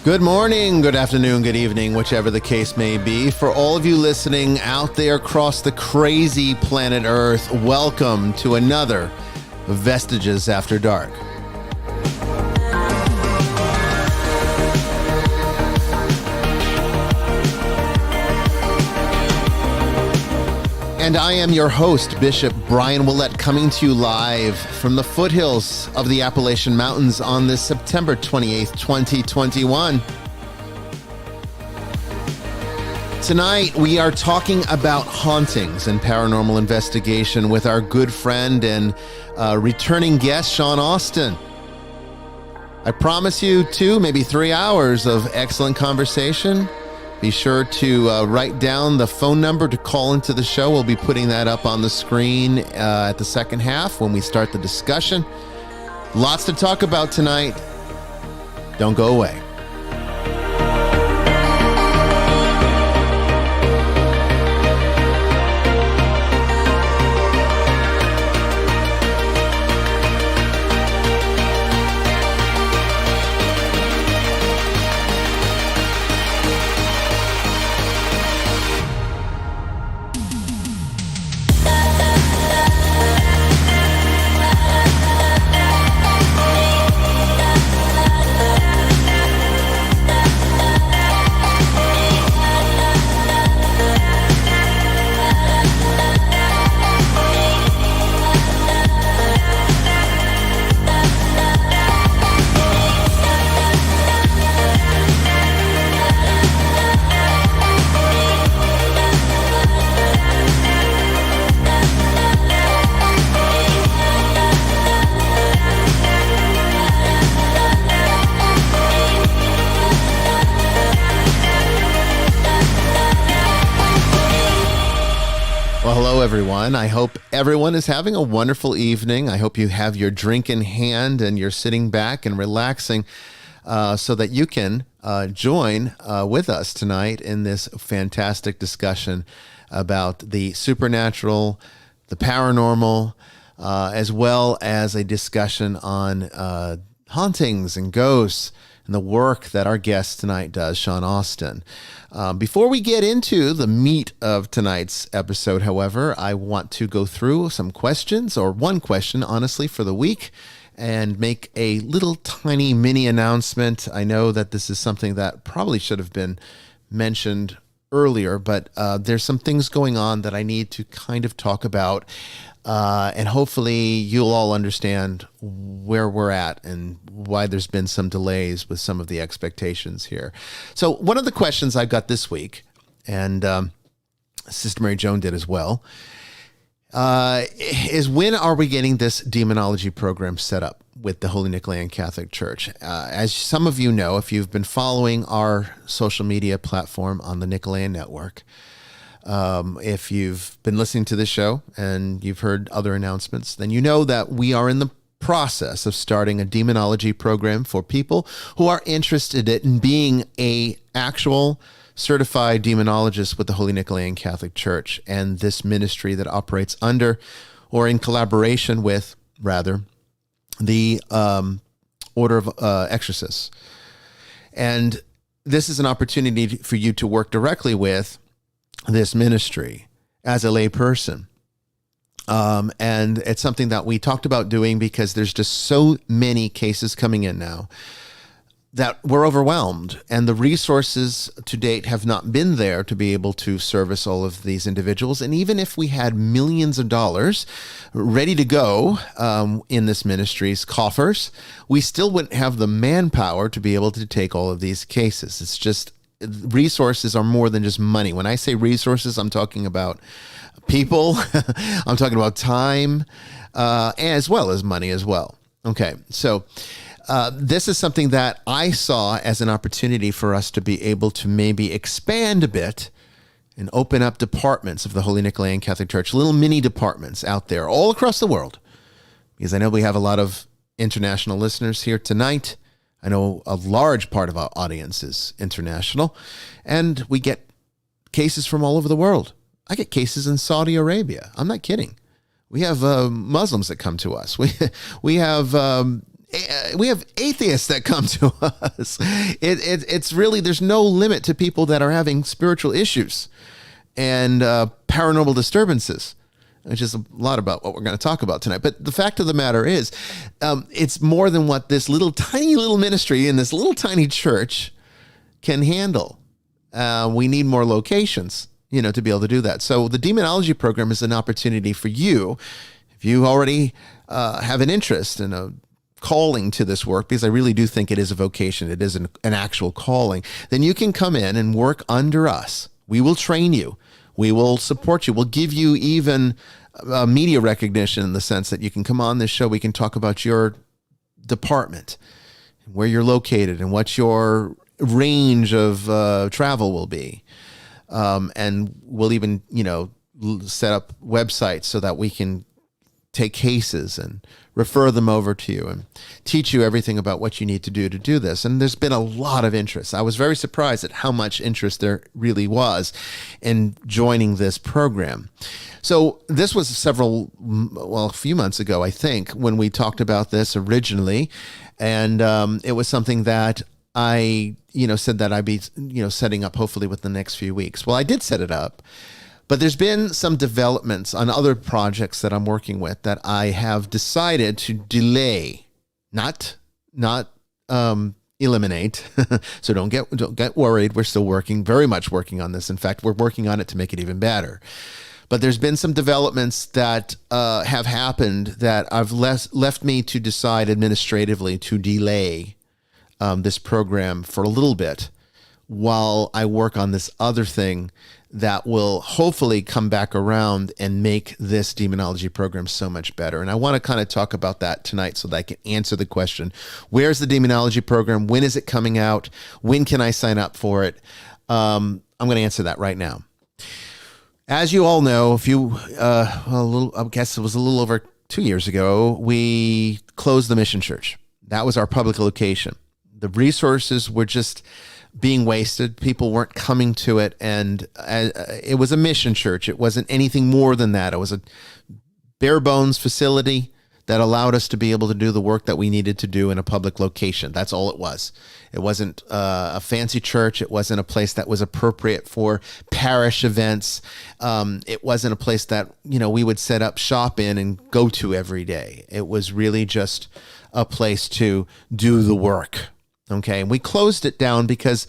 Good morning, good afternoon, good evening, whichever the case may be. For all of you listening out there across the crazy planet Earth, welcome to another Vestiges After Dark. And I am your host, Bishop Bryan Willett, coming to you live from the foothills of the Appalachian Mountains on this September 28th, 2021. Tonight, we are talking about hauntings and paranormal investigation with our good friend and returning guest, Sean Austin. I promise you 2, maybe 3 hours of excellent conversation. Be sure to write down the phone number to call into the show. We'll be putting that up on the screen at the second half when we start the discussion. Lots to talk about tonight. Don't go away. Everyone. I hope everyone is having a wonderful evening. I hope you have your drink in hand and you're sitting back and relaxing so that you can join with us tonight in this fantastic discussion about the supernatural, the paranormal, as well as a discussion on hauntings and ghosts and the work that our guest tonight does, Sean Austin. Before we get into the meat of tonight's episode, however, I want to go through some questions, or one question, honestly, for the week, and make a little tiny mini announcement. I know that this is something that probably should have been mentioned earlier, but there's some things going on that I need to kind of talk about. And hopefully you'll all understand where we're at and why there's been some delays with some of the expectations here. So one of the questions I got this week, and Sister Mary Joan did as well, is when are we getting this demonology program set up with the Holy Nicolean Catholic Church? As some of you know, if you've been following our social media platform on the Nicolean Network, if you've been listening to this show and you've heard other announcements, then you know that we are in the process of starting a demonology program for people who are interested in being a actual certified demonologist with the Holy Nicolean Catholic Church and this ministry that operates under, or in collaboration with, rather, the Order of Exorcists. And this is an opportunity for you to work directly with this ministry as a lay person. And it's something that we talked about doing because there's just so many cases coming in now that we're overwhelmed, and the resources to date have not been there to be able to service all of these individuals. And even if we had millions of dollars ready to go in this ministry's coffers, we still wouldn't have the manpower to be able to take all of these cases. It's just, resources are more than just money. When I say resources, I'm talking about people, I'm talking about time, as well as money as well. Okay, so this is something that I saw as an opportunity for us to be able to maybe expand a bit and open up departments of the Holy Nicolean Catholic Church, little mini departments out there all across the world. Because I know we have a lot of international listeners here tonight. I know a large part of our audience is international, and we get cases from all over the world. I get cases in Saudi Arabia. I'm not kidding. We have Muslims that come to us. We have we have atheists that come to us. It's really, there's no limit to people that are having spiritual issues and paranormal disturbances, which is a lot about what we're going to talk about tonight. But the fact of the matter is, it's more than what this little tiny little ministry in this little tiny church can handle. We need more locations, to be able to do that. So the Demonology program is an opportunity for you, if you already have an interest and a calling to this work, because I really do think it is a vocation, it is an actual calling, then you can come in and work under us. We will train you. We will support you. We'll give you even media recognition in the sense that you can come on this show. We can talk about your department, where you're located, and what your range of travel will be. And we'll even, set up websites so that we can take cases and refer them over to you and teach you everything about what you need to do this. And there's been a lot of interest. I was very surprised at how much interest there really was in joining this program. So this was a few months ago, I think, when we talked about this originally. And it was something that I, said that I'd be, setting up hopefully within the next few weeks. Well, I did set it up. But there's been some developments on other projects that I'm working with that I have decided to delay, not eliminate. So don't get worried. We're still working, very much working on this. In fact, we're working on it to make it even better. But there's been some developments that have happened that I've left me to decide administratively to delay this program for a little bit while I work on this other thing that will hopefully come back around and make this demonology program so much better. And I want to kind of talk about that tonight so that I can answer the question, where's the demonology program? When is it coming out? When can I sign up for it? I'm going to answer that right now. As you all know, I guess it was a little over 2 years ago, we closed the Mission Church. That was our public location. The resources were just being wasted. People weren't coming to it. And it was a mission church. It wasn't anything more than that. It was a bare bones facility that allowed us to be able to do the work that we needed to do in a public location. That's all it was. It wasn't a fancy church. It wasn't a place that was appropriate for parish events. It wasn't a place that, we would set up shop in and go to every day. It was really just a place to do the work. Okay, and we closed it down because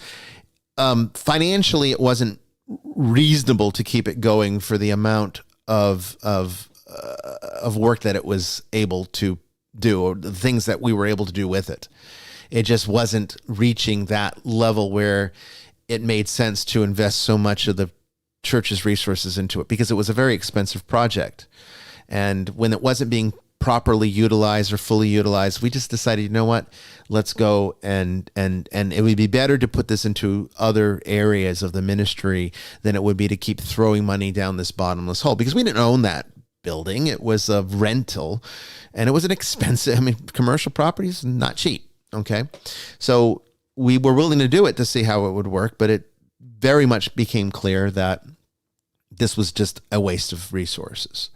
financially it wasn't reasonable to keep it going for the amount of work that it was able to do, or the things that we were able to do with it. It just wasn't reaching that level where it made sense to invest so much of the church's resources into it, because it was a very expensive project. And when it wasn't being properly utilized or fully utilized, we just decided, you know what, let's go and it would be better to put this into other areas of the ministry than it would be to keep throwing money down this bottomless hole, because we didn't own that building. It was a rental and it was an expensive, commercial property is not cheap. Okay. So we were willing to do it to see how it would work, but it very much became clear that this was just a waste of resources.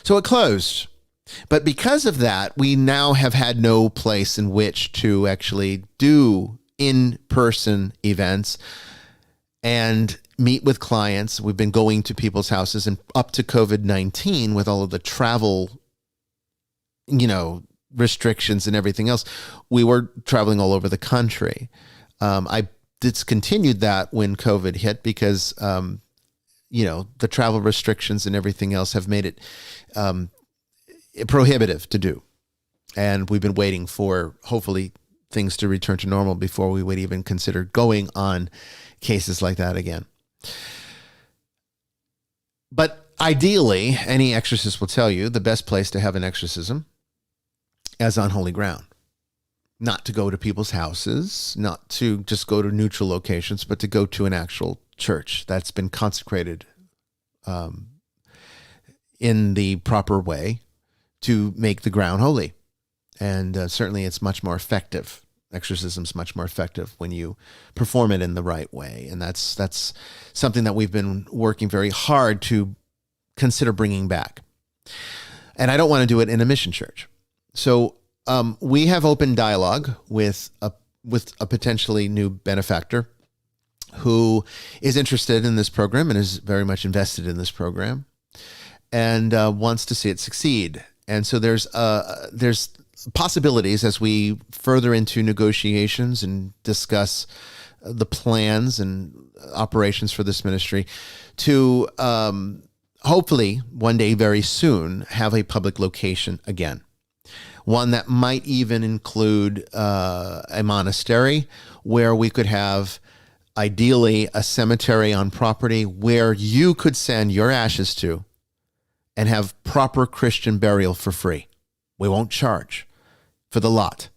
So it closed. But because of that, we now have had no place in which to actually do in-person events and meet with clients. We've been going to people's houses, and up to COVID-19 with all of the travel, restrictions and everything else, we were traveling all over the country. I discontinued that when COVID hit because, the travel restrictions and everything else have made it prohibitive to do. And we've been waiting for, hopefully, things to return to normal before we would even consider going on cases like that again. But ideally, any exorcist will tell you the best place to have an exorcism is on holy ground. Not to go to people's houses, not to just go to neutral locations, but to go to an actual church that's been consecrated in the proper way to make the ground holy. And certainly it's much more effective. Exorcism's much more effective when you perform it in the right way. And that's something that we've been working very hard to consider bringing back. And I don't want to do it in a mission church. So we have open dialogue with a potentially new benefactor who is interested in this program and is very much invested in this program and wants to see it succeed. And so there's possibilities as we further into negotiations and discuss the plans and operations for this ministry to hopefully one day very soon have a public location again. One that might even include a monastery where we could have ideally a cemetery on property where you could send your ashes to and have proper Christian burial for free. We won't charge for the lot.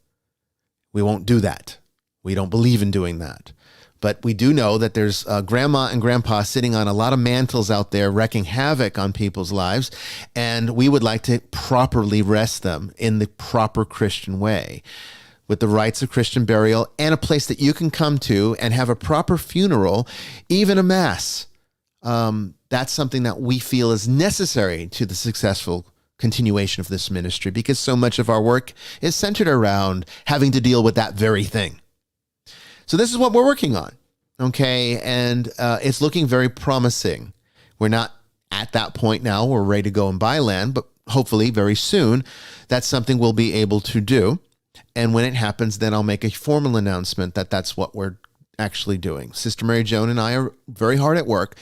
We won't do that. We don't believe in doing that. But we do know that there's grandma and grandpa sitting on a lot of mantles out there wreaking havoc on people's lives, and we would like to properly rest them in the proper Christian way with the rites of Christian burial and a place that you can come to and have a proper funeral, even a mass. That's something that we feel is necessary to the successful continuation of this ministry because so much of our work is centered around having to deal with that very thing. So this is what we're working on, okay? And it's looking very promising. We're not at that point now. We're ready to go and buy land, but hopefully very soon that's something we'll be able to do. And when it happens, then I'll make a formal announcement that that's what we're actually doing. Sister Mary Joan and I are very hard at work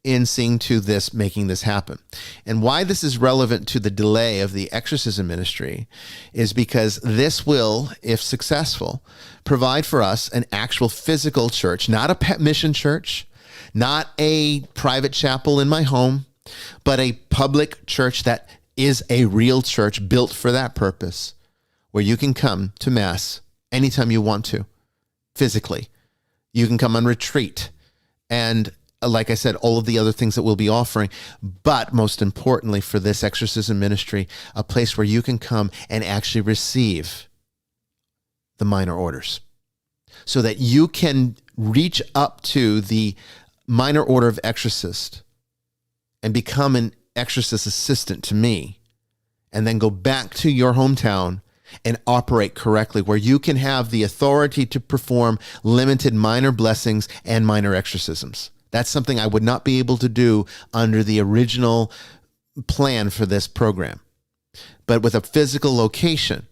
in seeing to this, making this happen. And why this is relevant to the delay of the exorcism ministry is because this will, if successful, provide for us an actual physical church, not a pet mission church, not a private chapel in my home, but a public church that is a real church built for that purpose, where you can come to Mass anytime you want to, physically. You can come on retreat. And like I said, all of the other things that we'll be offering, but most importantly for this exorcism ministry, a place where you can come and actually receive the minor orders so that you can reach up to the minor order of exorcist and become an exorcist assistant to me, and then go back to your hometown and operate correctly, where you can have the authority to perform limited minor blessings and minor exorcisms. That's something I would not be able to do under the original plan for this program. But with a physical location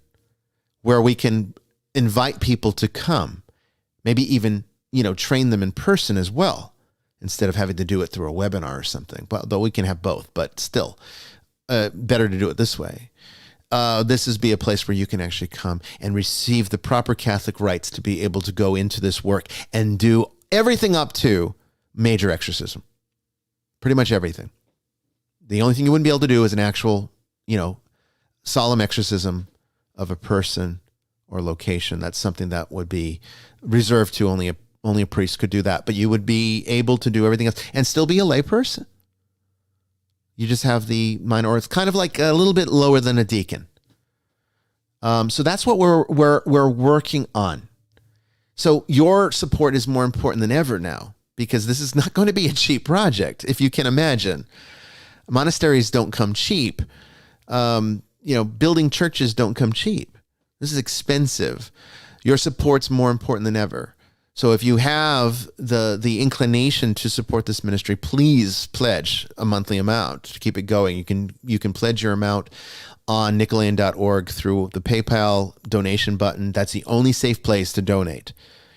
where we can invite people to come, maybe even, train them in person as well, instead of having to do it through a webinar or something. But though we can have both, but still better to do it this way. This is be a place where you can actually come and receive the proper Catholic rites to be able to go into this work and do everything up to major exorcism. Pretty much everything. The only thing you wouldn't be able to do is an actual, solemn exorcism of a person or location. That's something that would be reserved to only a priest could do that. But you would be able to do everything else and still be a lay person. You just have the minor order. It's kind of like a little bit lower than a deacon. So that's what we're working on. So your support is more important than ever now, because this is not going to be a cheap project, if you can imagine. Monasteries don't come cheap. Building churches don't come cheap. This is expensive. Your support's more important than ever. So if you have the inclination to support this ministry, please pledge a monthly amount to keep it going. You can pledge your amount on Nicolean.org through the PayPal donation button. That's the only safe place to donate.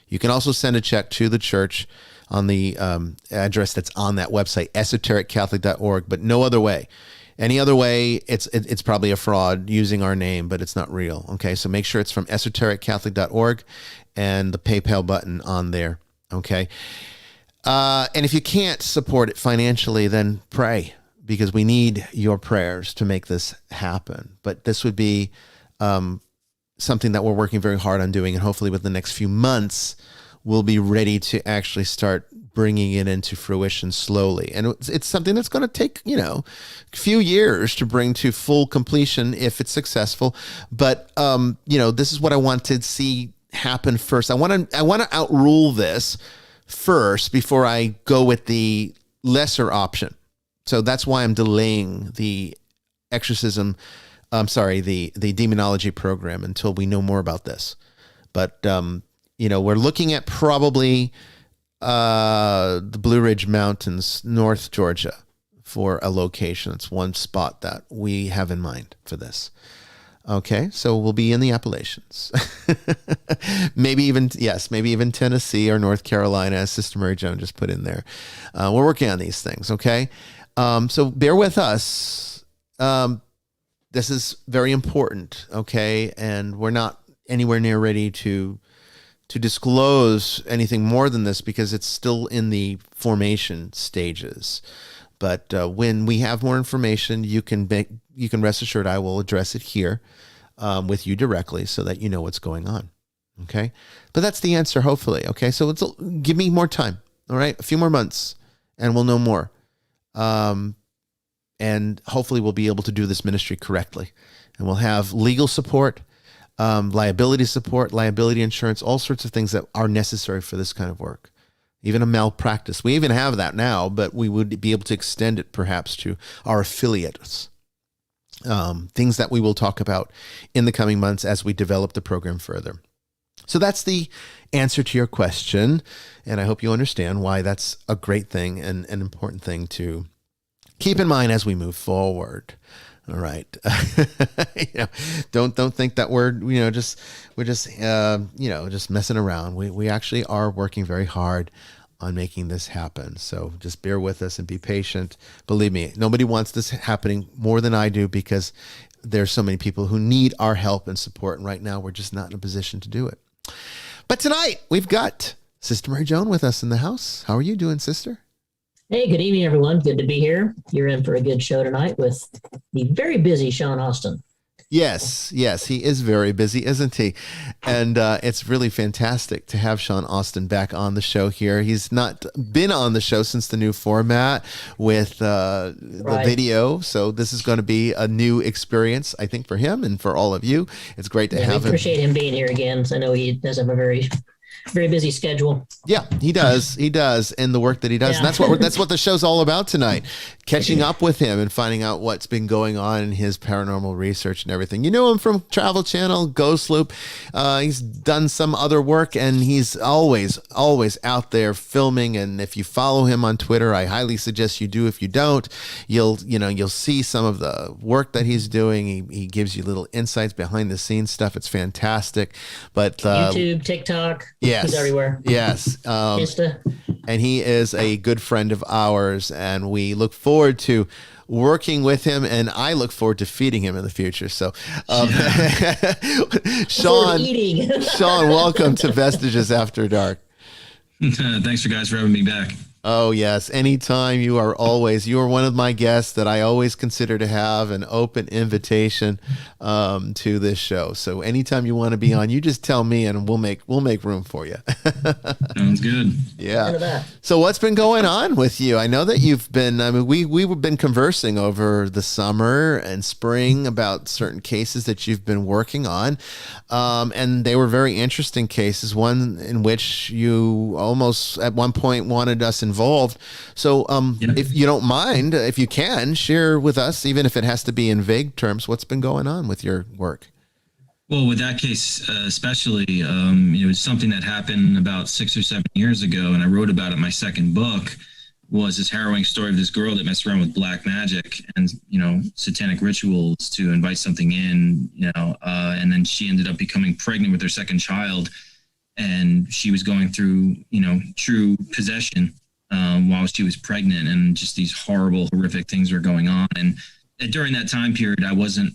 You can also send a check to the church on the address that's on that website, esotericcatholic.org, but no other way. Any other way, it's probably a fraud using our name, but it's not real. Okay, so make sure it's from esotericcatholic.org and the PayPal button on there. Okay, and if you can't support it financially, then pray, because we need your prayers to make this happen. But this would be something that we're working very hard on doing, and hopefully within the next few months, we'll be ready to actually start bringing it into fruition slowly. And it's something that's going to take, a few years to bring to full completion if it's successful. But, this is what I want to see happen first. I want to outrule this first before I go with the lesser option. So that's why I'm delaying the exorcism I'm sorry, the demonology program until we know more about this. But we're looking at probably the Blue Ridge Mountains, North Georgia, for a location. It's one spot that we have in mind for this. Okay, so we'll be in the Appalachians. maybe even Tennessee or North Carolina, as Sister Mary Joan just put in there. We're working on these things, okay? So bear with us. This is very important, okay? And we're not anywhere near ready to disclose anything more than this because it's still in the formation stages. But when we have more information, you can rest assured I will address it here with you directly so that you know what's going on. Okay. But that's the answer, hopefully. Okay. So give me more time. All right. A few more months and we'll know more. And hopefully we'll be able to do this ministry correctly. And we'll have legal support, liability support, liability insurance, all sorts of things that are necessary for this kind of work. Even a malpractice. We even have that now, but we would be able to extend it perhaps to our affiliates. Things that we will talk about in the coming months as we develop the program further. So that's the answer to your question. And I hope you understand why that's a great thing and an important thing to keep in mind as we move forward. All right. Don't think that we're just messing around. We actually are working very hard on making this happen. So just bear with us and be patient. Believe me, nobody wants this happening more than I do because there's so many people who need our help and support. And right now we're just not in a position to do it. But tonight we've got Sister Mary Joan with us in the house. How are you doing, sister? Hey, good evening, everyone. Good to be here. You're in for a good show tonight with the very busy Sean Austin. Yes, he is very busy, isn't he? And it's really fantastic to have Sean Austin back on the show here. He's not been on the show since the new format with the video. So this is going to be a new experience, I think, for him and for all of you. It's great to have him. We appreciate him being here again. So I know he does have a very busy schedule. Yeah, he does. And the work that he does. Yeah. And that's what the show's all about tonight. Catching up with him and finding out what's been going on in his paranormal research and everything. You know him from Travel Channel, Ghost Loop. He's done some other work and he's always out there filming. And if you follow him on Twitter, I highly suggest you do. If you don't, you'll see some of the work that he's doing. He gives you little insights behind the scenes stuff. It's fantastic. But YouTube, TikTok. Yes. He's everywhere. Yes. Insta. And he is a good friend of ours, and we look forward to working with him, and I look forward to feeding him in the future. So, Sean, welcome to Vestiges After Dark. Thanks for having me back. Oh, yes. Anytime. You are one of my guests that I always consider to have an open invitation to this show. So anytime you want to be on, you just tell me and we'll make room for you. Sounds good. Yeah. So what's been going on with you? I know that you've been, we've been conversing over the summer and spring about certain cases that you've been working on. And they were very interesting cases, one in which you almost at one point wanted us involved. So if you don't mind, if you can, share with us, even if it has to be in vague terms, what's been going on with your work? Well, with that case, especially, it was something that happened about 6 or 7 years ago, and I wrote about it in my second book, was this harrowing story of this girl that messed around with black magic and, satanic rituals to invite something in, and then she ended up becoming pregnant with her second child, and she was going through, true possession while she was pregnant, and just these horrific things were going on. And during that time period, I wasn't,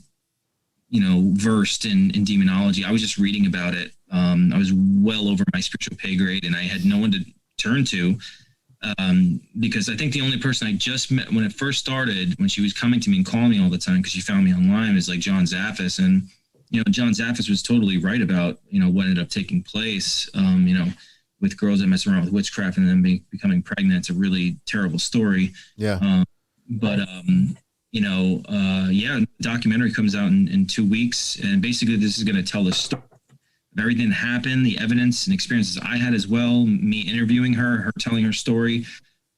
versed in demonology. I was just reading about it. I was well over my spiritual pay grade, and I had no one to turn to because I think the only person I just met when it first started, when she was coming to me and calling me all the time because she found me online, was like John Zaffis. And, John Zaffis was totally right about, what ended up taking place, with girls that mess around with witchcraft and then becoming pregnant. It's a really terrible story. Yeah. Documentary comes out in 2 weeks. And basically this is going to tell the story of everything that happened, the evidence and experiences I had as well, me interviewing her telling her story,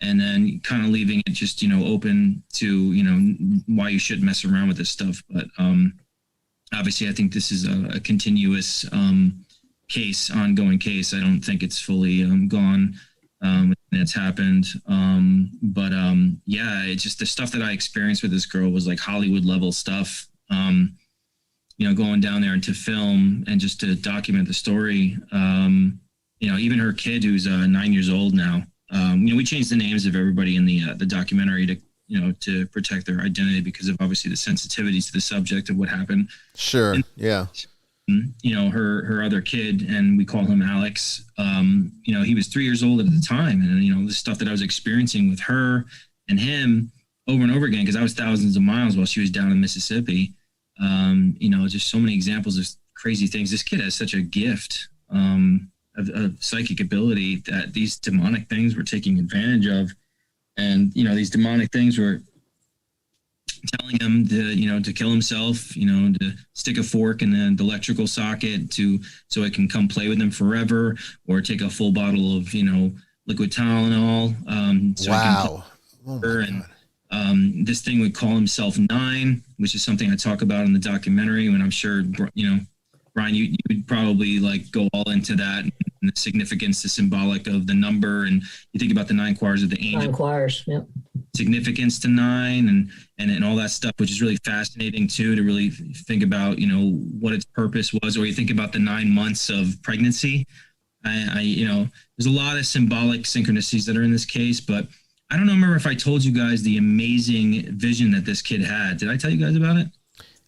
and then kind of leaving it just, open to, why you shouldn't mess around with this stuff. But obviously, I think this is a continuous ongoing case. I don't think it's fully gone. It's happened. Yeah, it's just the stuff that I experienced with this girl was like Hollywood level stuff. Going down there and to film and just to document the story. Even her kid, who's 9 years old now. We changed the names of everybody in the documentary to protect their identity because of obviously the sensitivities to the subject of what happened. Sure. And, yeah. Her other kid, and we call him Alex. He was 3 years old at the time, and the stuff that I was experiencing with her and him over and over again, because I was thousands of miles while she was down in Mississippi. Just so many examples of crazy things. This kid has such a gift of psychic ability that these demonic things were taking advantage of, and these demonic things were telling him to kill himself, to stick a fork in the electrical socket so it can come play with him forever, or take a full bottle of liquid Tylenol. Wow. Oh my God. This thing would call himself 9, which is something I talk about in the documentary. When I'm sure Bryan, you would probably like go all into that and the significance, the symbolic of the number, and you think about the 9 choirs of the angel. 9 choirs, yep. Significance to 9 and all that stuff, which is really fascinating too, to really think about, what its purpose was, or you think about the 9 months of pregnancy. There's a lot of symbolic synchronicities that are in this case, but I don't remember if I told you guys the amazing vision that this kid had. Did I tell you guys about it?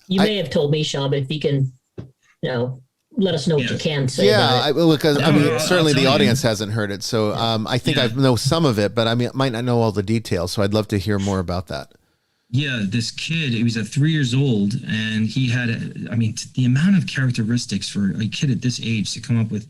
You may have told me, Sean, but if you can, let us know what you can say. Yeah, because certainly the audience hasn't heard it. So I think I know some of it, but I might not know all the details. So I'd love to hear more about that. Yeah, this kid, he was at 3 years old, and he had, the amount of characteristics for a kid at this age to come up with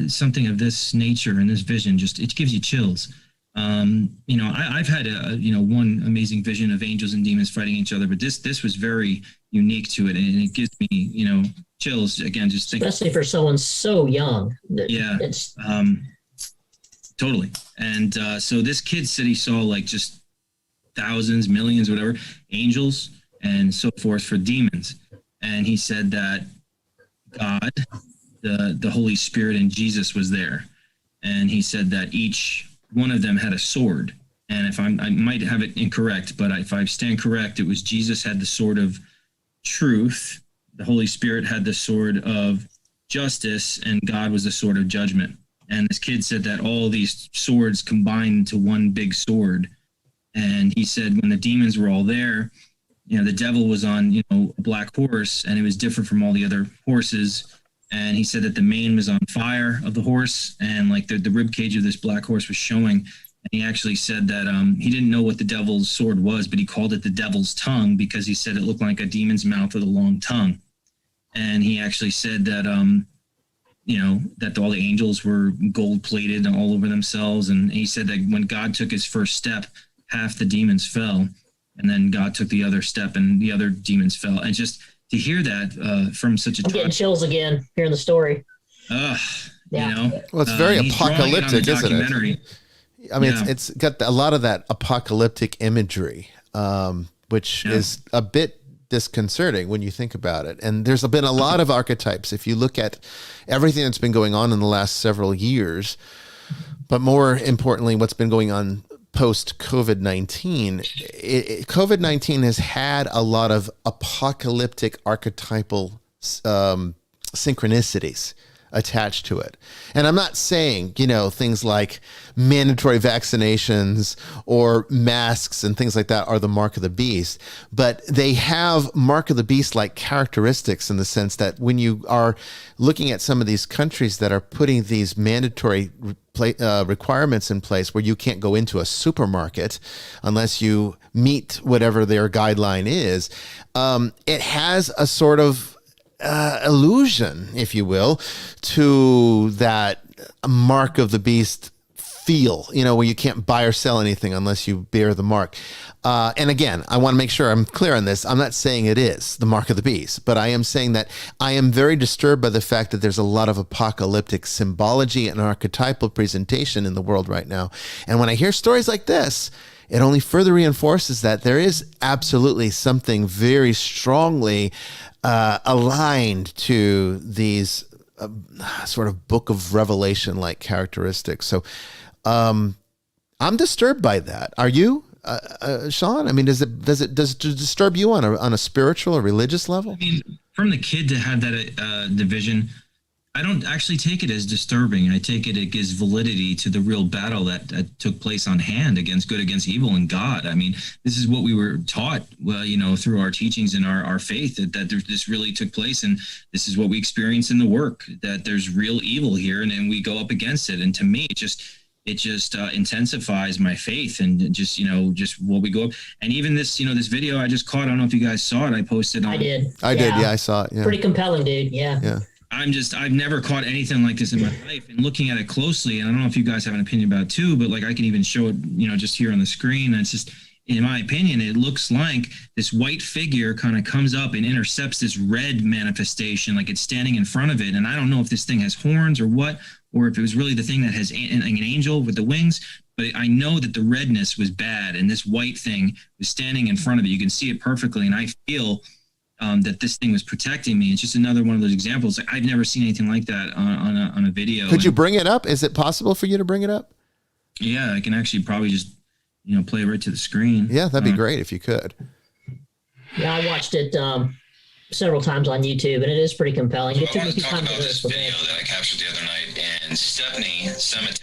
something of this nature and this vision, it gives you chills. I've had one amazing vision of angels and demons fighting each other, but this was very unique to it, and it gives me, chills again, just thinking. Especially for someone so young. Yeah, totally. And so this kid said he saw like just thousands, millions, whatever, angels and so forth for demons. And he said that God, the Holy Spirit, and Jesus was there. And he said that each one of them had a sword. And if I might have it incorrect, but if I stand correct, it was Jesus had the sword of truth, the Holy Spirit had the sword of justice, and God was the sword of judgment. And this kid said that all these swords combined into one big sword. And he said when the demons were all there, the devil was on, a black horse, and it was different from all the other horses. And he said that the mane was on fire of the horse, and like the rib cage of this black horse was showing. And he actually said that he didn't know what the devil's sword was, but he called it the devil's tongue because he said it looked like a demon's mouth with a long tongue. And he actually said that, that all the angels were gold plated all over themselves. And he said that when God took his first step, half the demons fell, and then God took the other step and the other demons fell. And just to hear that from such a I'm getting chills again hearing the story. Well, it's very apocalyptic, isn't it? It's got a lot of that apocalyptic imagery, which is a bit disconcerting when you think about it. And there's been a lot of archetypes. If you look at everything that's been going on in the last several years, but more importantly, what's been going on post COVID-19, COVID-19 has had a lot of apocalyptic archetypal synchronicities attached to it. And I'm not saying, things like mandatory vaccinations or masks and things like that are the mark of the beast, but they have mark of the beast like characteristics in the sense that when you are looking at some of these countries that are putting these mandatory requirements in place where you can't go into a supermarket unless you meet whatever their guideline is, it has a sort of illusion, if you will, to that mark of the beast feel, where you can't buy or sell anything unless you bear the mark. And again, I want to make sure I'm clear on this. I'm not saying it is the mark of the beast, but I am saying that I am very disturbed by the fact that there's a lot of apocalyptic symbology and archetypal presentation in the world right now. And when I hear stories like this, it only further reinforces that there is absolutely something very strongly aligned to these sort of Book of Revelation like characteristics. So I'm disturbed by that. Are you, Sean? I mean, does it disturb you on a spiritual or religious level? I mean, from the kid to have that division, I don't actually take it as disturbing. I take it gives validity to the real battle that took place on hand against good, against evil, and God. I mean, this is what we were taught, well, through our teachings and our faith, that this really took place, and this is what we experience in the work, that there's real evil here, and then we go up against it. And to me, it just intensifies my faith, and just what we go up. And even this, this video I just caught, I don't know if you guys saw it. I posted on. I did. Yeah, I saw it. Yeah. Pretty compelling, dude. Yeah. I've never caught anything like this in my life, and looking at it closely, and I don't know if you guys have an opinion about it too, but like I can even show it, just here on the screen. And it's just, in my opinion, it looks like this white figure kind of comes up and intercepts this red manifestation, like it's standing in front of it. And I don't know if this thing has horns or what, or if it was really the thing that has an angel with the wings, but I know that the redness was bad, and this white thing was standing in front of it. You can see it perfectly, and I feel that this thing was protecting me. It's just another one of those examples. I've never seen anything like that on a video. Could you bring it up? Is it possible for you to bring it up? Yeah, I can actually probably just, play right to the screen. Yeah, that'd be great if you could. Yeah, I watched it several times on YouTube, and it is pretty compelling. So I want to talk about this video that I captured the other night in Stepney Cemetery.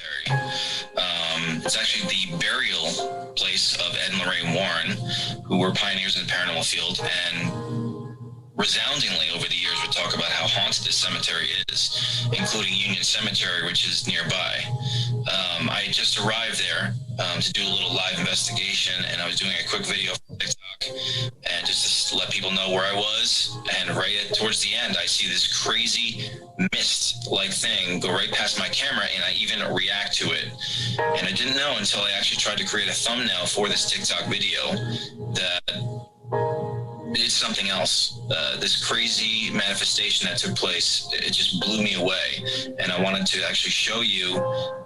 It's actually the burial place of Ed and Lorraine Warren, who were pioneers in the paranormal field, and resoundingly over the years would talk about how haunted this cemetery is, including Union Cemetery, which is nearby. I just arrived there to do a little live investigation, and I was doing a quick video for TikTok, and just to let people know where I was. And right towards the end, I see this crazy mist-like thing go right past my camera, and I even react to it. And I didn't know until I actually tried to create a thumbnail for this TikTok video that it's something else. This crazy manifestation that took place, it just blew me away. And I wanted to actually show you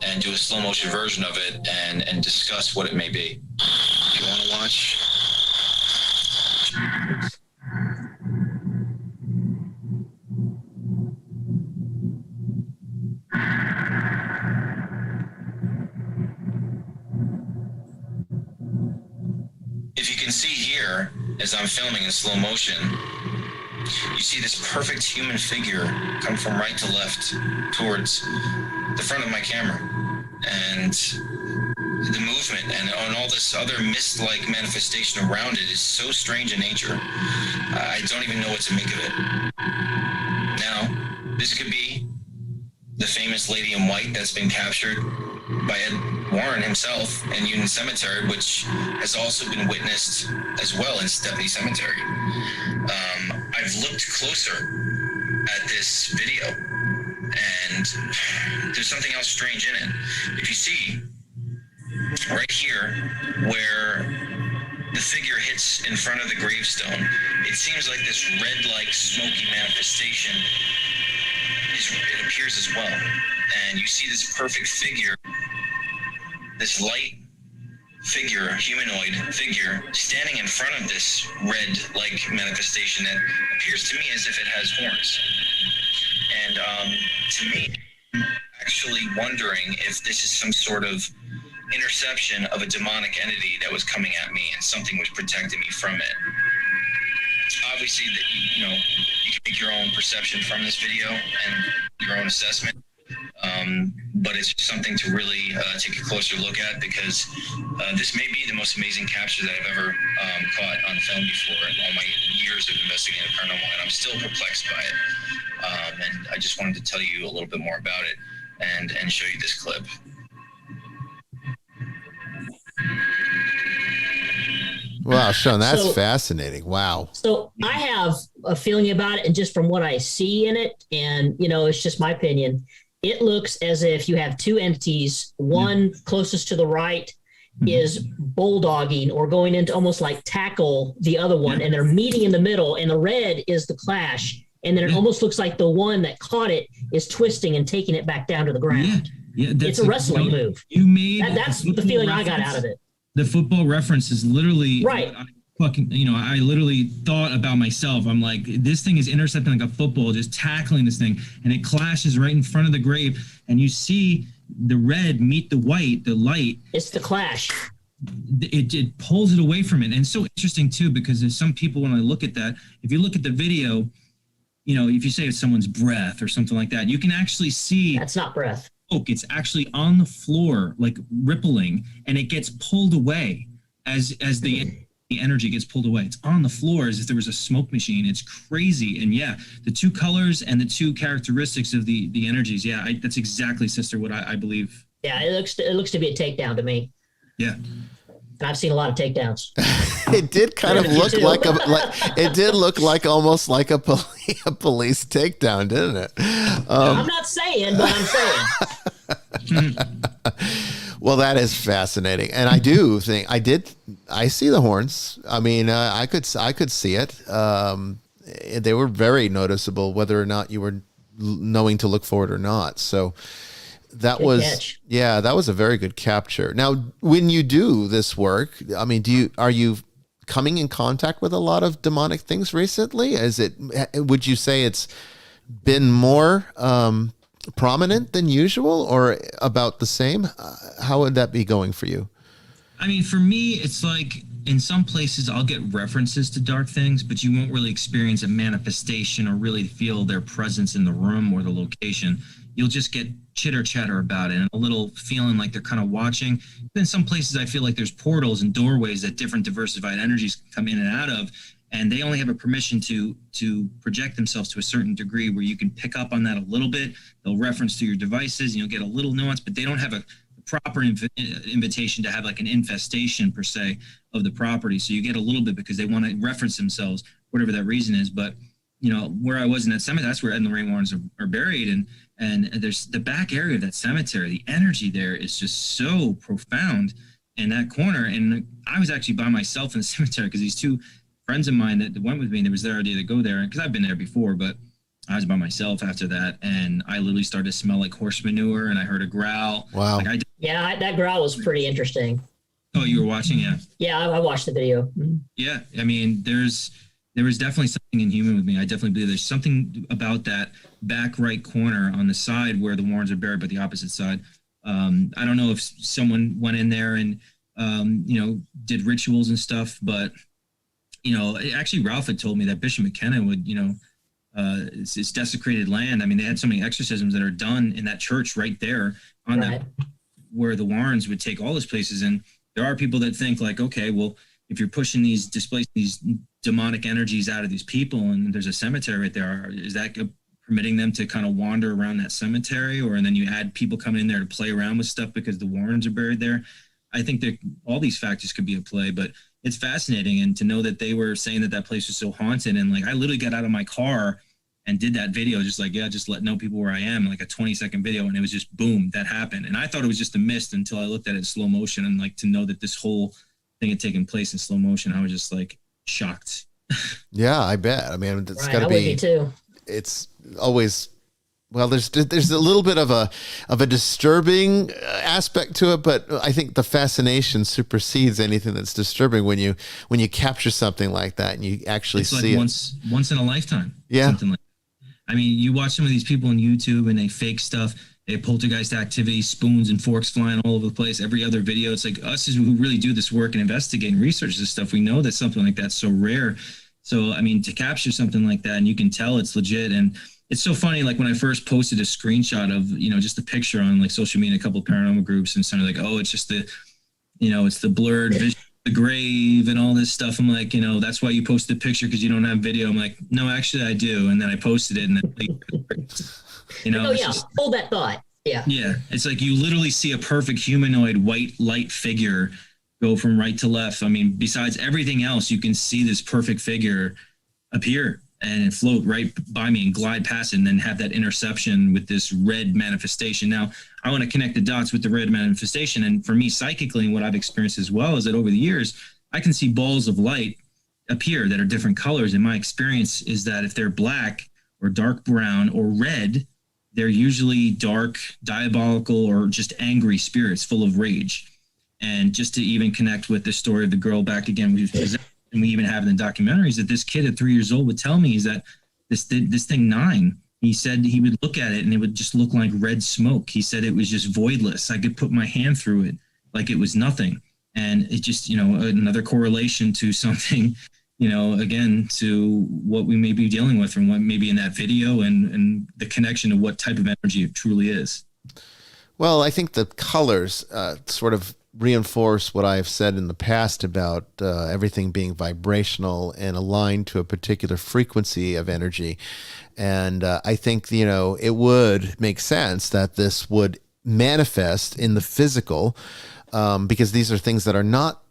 and do a slow motion version of it and discuss what it may be. You want to watch? If you can see here, as I'm filming in slow motion, you see this perfect human figure come from right to left towards the front of my camera. And the movement and all this other mist-like manifestation around it is so strange in nature. I don't even know what to make of it. Now, this could be the famous lady in white that's been captured by Ed Warren himself in Union Cemetery, which has also been witnessed as well in Stepney Cemetery. I've looked closer at this video, and there's something else strange in it. If you see right here where the figure hits in front of the gravestone, it seems like this red-like smoky manifestation it appears as well. And you see this perfect figure, this light figure, humanoid figure, standing in front of this red-like manifestation that appears to me as if it has horns. And to me, I'm actually wondering if this is some sort of interception of a demonic entity that was coming at me, and something was protecting me from it. Obviously, you can make your own perception from this video and your own assessment. But it's something to really take a closer look at, because this may be the most amazing capture that I've ever caught on film before in all my years of investigating the paranormal, and I'm still perplexed by it. And I just wanted to tell you a little bit more about it and show you this clip. Wow, Sean, that's fascinating. Wow. So I have a feeling about it, and just from what I see in it, and it's just my opinion, it looks as if you have two entities. One closest to the right is bulldogging or going into almost like tackle the other one, and they're meeting in the middle, and the red is the clash. And then it almost looks like the one that caught it is twisting and taking it back down to the ground. Yeah, it's a wrestling move. You made that's the feeling I got out of it. The football reference is literally right. what I fucking, I literally thought about myself. I'm like, this thing is intercepting like a football, just tackling this thing, and it clashes right in front of the grave, and you see the red meet the white, the light. It's the clash. It pulls it away from it. And it's so interesting too, because there's some people, when I look at that, if you look at the video, if you say it's someone's breath or something like that, you can actually see that's not breath. It's actually on the floor, like rippling, and it gets pulled away as the energy gets pulled away. It's on the floor as if there was a smoke machine. It's crazy. And yeah, the two colors and the two characteristics of the energies. Yeah, that's exactly, sister, what I believe. Yeah, it looks to be a takedown to me. Yeah. And I've seen a lot of takedowns. It did kind of look it did look like almost like a police takedown, didn't it? I'm not saying, but I'm saying. Well, that is fascinating, and I do think I see the horns. I mean, I could see it. They were very noticeable, whether or not you were knowing to look for it or not. So that Good was catch. Yeah, that was a very good capture. Now, when you do this work, I mean, are you coming in contact with a lot of demonic things recently? Would you say it's been more prominent than usual, or about the same? How would that be going for you? I mean, for me, it's like in some places I'll get references to dark things, but you won't really experience a manifestation or really feel their presence in the room or the location. You'll just get chitter chatter about it and a little feeling like they're kind of watching. But in some places I feel like there's portals and doorways that different diversified energies come in and out of, and they only have a permission to project themselves to a certain degree where you can pick up on that a little bit. They'll reference to your devices and you'll get a little nuance, but they don't have a proper invitation to have like an infestation per se of the property. So you get a little bit because they want to reference themselves, whatever that reason is. But where I was in that cemetery, that's where Ed and Lorraine Warrens are buried, and there's the back area of that cemetery. The energy there is just so profound in that corner. And I was actually by myself in the cemetery because these two friends of mine that went with me, and it was their idea to go there because I've been there before, but I was by myself after that, and I literally started to smell like horse manure, and I heard a growl. Wow. Yeah, that growl was pretty interesting. Oh, you were watching? Yeah. Yeah, I watched the video. Yeah, I mean, there was definitely something inhuman with me. I definitely believe there's something about that back right corner on the side where the Warrens are buried, but the opposite side. I don't know if someone went in there and did rituals and stuff, but actually Ralph had told me that Bishop McKenna would, it's desecrated land. I mean, they had so many exorcisms that are done in that church right there on that, where the Warrens would take all those places. And there are people that think like, okay, well, if you're pushing these demonic energies out of these people and there's a cemetery right there, is that permitting them to kind of wander around that cemetery? And then you add people coming in there to play around with stuff because the Warrens are buried there. I think that all these factors could be at play, but it's fascinating. And to know that they were saying that place was so haunted, and like I literally got out of my car and did that video, just let know people where I am, like a 20-second video, and it was just boom, that happened. And I thought it was just a mist until I looked at it in slow motion, and like to know that this whole thing had taken place in slow motion, I was just like shocked. Yeah, I bet. I mean, it's got to be. I would be too. It's always. Well, there's a little bit of a disturbing aspect to it, but I think the fascination supersedes anything that's disturbing when you capture something like that and you actually see it. It's like once in a lifetime. Yeah. Something like that. I mean, you watch some of these people on YouTube and they fake stuff. They have poltergeist activity, spoons and forks flying all over the place. Every other video, it's like us who really do this work and investigate and research this stuff. We know that something like that's so rare. So, I mean, to capture something like that and you can tell it's legit. And it's so funny, like when I first posted a screenshot of, just a picture on like social media, a couple of paranormal groups, and something like, oh, it's just it's the blurred vision of the grave and all this stuff. I'm like, that's why you posted the picture because you don't have video. I'm like, no, actually I do. And then I posted it and then, hold that thought. Yeah. Yeah. It's like you literally see a perfect humanoid white light figure go from right to left. I mean, besides everything else, you can see this perfect figure appear and float right by me and glide past it and then have that interception with this red manifestation. Now, I want to connect the dots with the red manifestation. And for me, psychically, what I've experienced as well is that over the years, I can see balls of light appear that are different colors. And my experience is that if they're black or dark brown or red, they're usually dark, diabolical, or just angry spirits full of rage. And just to even connect with the story of the girl back again, and we even have it in documentaries, that this kid at 3 years old would tell me is that this thing 9, he said he would look at it and it would just look like red smoke. He said it was just voidless. I could put my hand through it like it was nothing. And it just, another correlation to something, again, to what we may be dealing with from what may be in that video and the connection to what type of energy it truly is. Well, I think the colors sort of reinforce what I've said in the past about everything being vibrational and aligned to a particular frequency of energy. And I think, it would make sense that this would manifest in the physical, because these are things that are not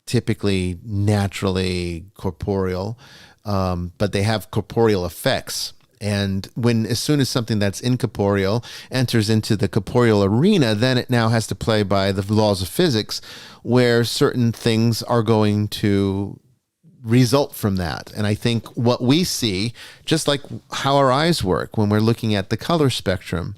typically naturally corporeal, but they have corporeal effects. And as soon as something that's incorporeal enters into the corporeal arena, then it now has to play by the laws of physics, where certain things are going to result from that. And I think what we see, just like how our eyes work when we're looking at the color spectrum,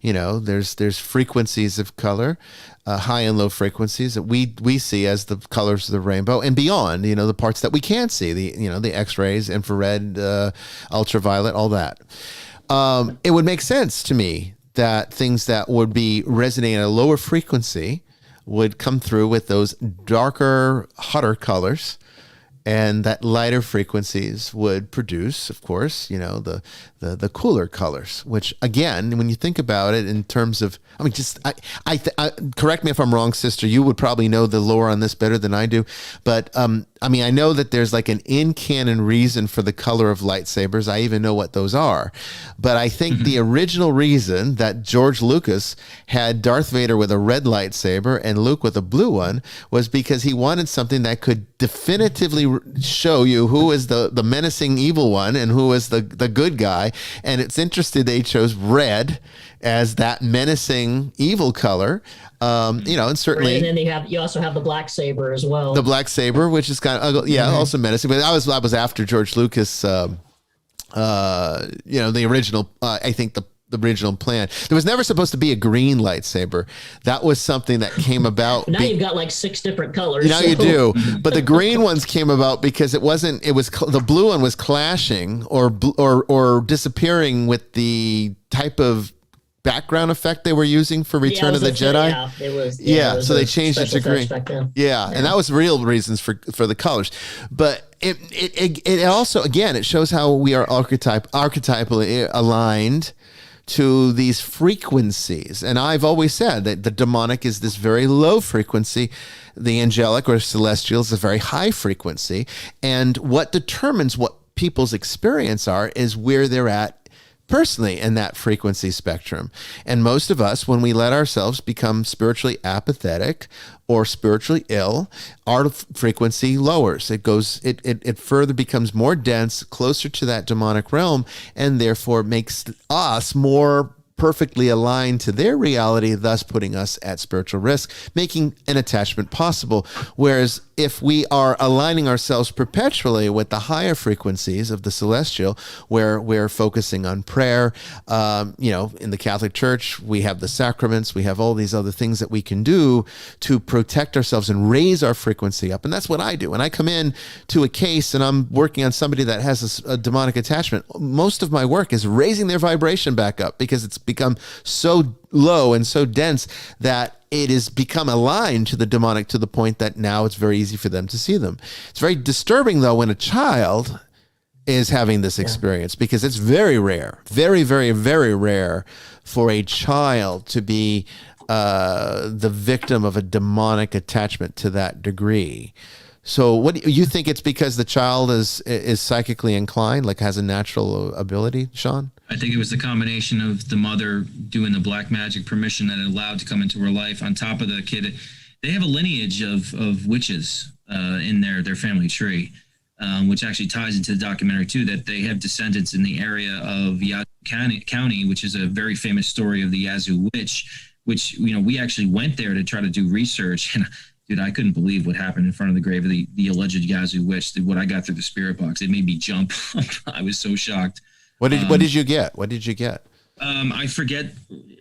there's frequencies of color, high and low frequencies that we see as the colors of the rainbow and beyond, the parts that we can't see, the X-rays, infrared, ultraviolet, all that. It would make sense to me that things that would be resonating at a lower frequency would come through with those darker, hotter colors, and that lighter frequencies would produce, of course, the cooler colors, which again, when you think about it in terms of, I correct me if I'm wrong, sister, you would probably know the lore on this better than I do. But I know that there's like an in-canon reason for the color of lightsabers. I even know what those are. But I think the original reason that George Lucas had Darth Vader with a red lightsaber and Luke with a blue one was because he wanted something that could definitively show you who is the menacing evil one and who is the good guy. And it's interesting they chose red as that menacing evil color, and certainly. And then you also have the black saber as well. The black saber, which is kind of also menacing. But I was after George Lucas, the original. I think the original plan. There was never supposed to be a green lightsaber. That was something that came about. Now you've got like 6 different colors. Now you do, but the green ones came about because it was the blue one was clashing or disappearing with the type of background effect they were using for Return of the Jedi. Yeah, it was. Yeah, so they changed it to green. Yeah, and that was real reasons for the colors. But it also, again, it shows how we are archetypally aligned to these frequencies. And I've always said that the demonic is this very low frequency. The angelic or celestial is a very high frequency. And what determines what people's experience are is where they're at personally in that frequency spectrum. And most of us, when we let ourselves become spiritually apathetic or spiritually ill, our frequency lowers. It further becomes more dense, closer to that demonic realm, and therefore makes us more perfectly aligned to their reality, thus putting us at spiritual risk, making an attachment possible. Whereas if we are aligning ourselves perpetually with the higher frequencies of the celestial, where we're focusing on prayer, in the Catholic Church, we have the sacraments, we have all these other things that we can do to protect ourselves and raise our frequency up. And that's what I do. When I come in to a case and I'm working on somebody that has a demonic attachment, most of my work is raising their vibration back up because it's become so low and so dense that it has become aligned to the demonic to the point that now it's very easy for them to see them. It's very disturbing, though, when a child is having this experience, because it's very rare, very, very, very rare for a child to be the victim of a demonic attachment to that degree. So what do you think? It's because the child is psychically inclined, like has a natural ability, Sean? I think it was the combination of the mother doing the black magic permission that it allowed to come into her life, on top of the kid. They have a lineage of witches in their family tree, which actually ties into the documentary too, that they have descendants in the area of Yazoo County, which is a very famous story of the Yazoo witch, which, we actually went there to try to do research. And dude, I couldn't believe what happened in front of the grave of the alleged Yazoo witch. What I got through the spirit box, it made me jump. I was so shocked. What did you get? What did you get? I forget.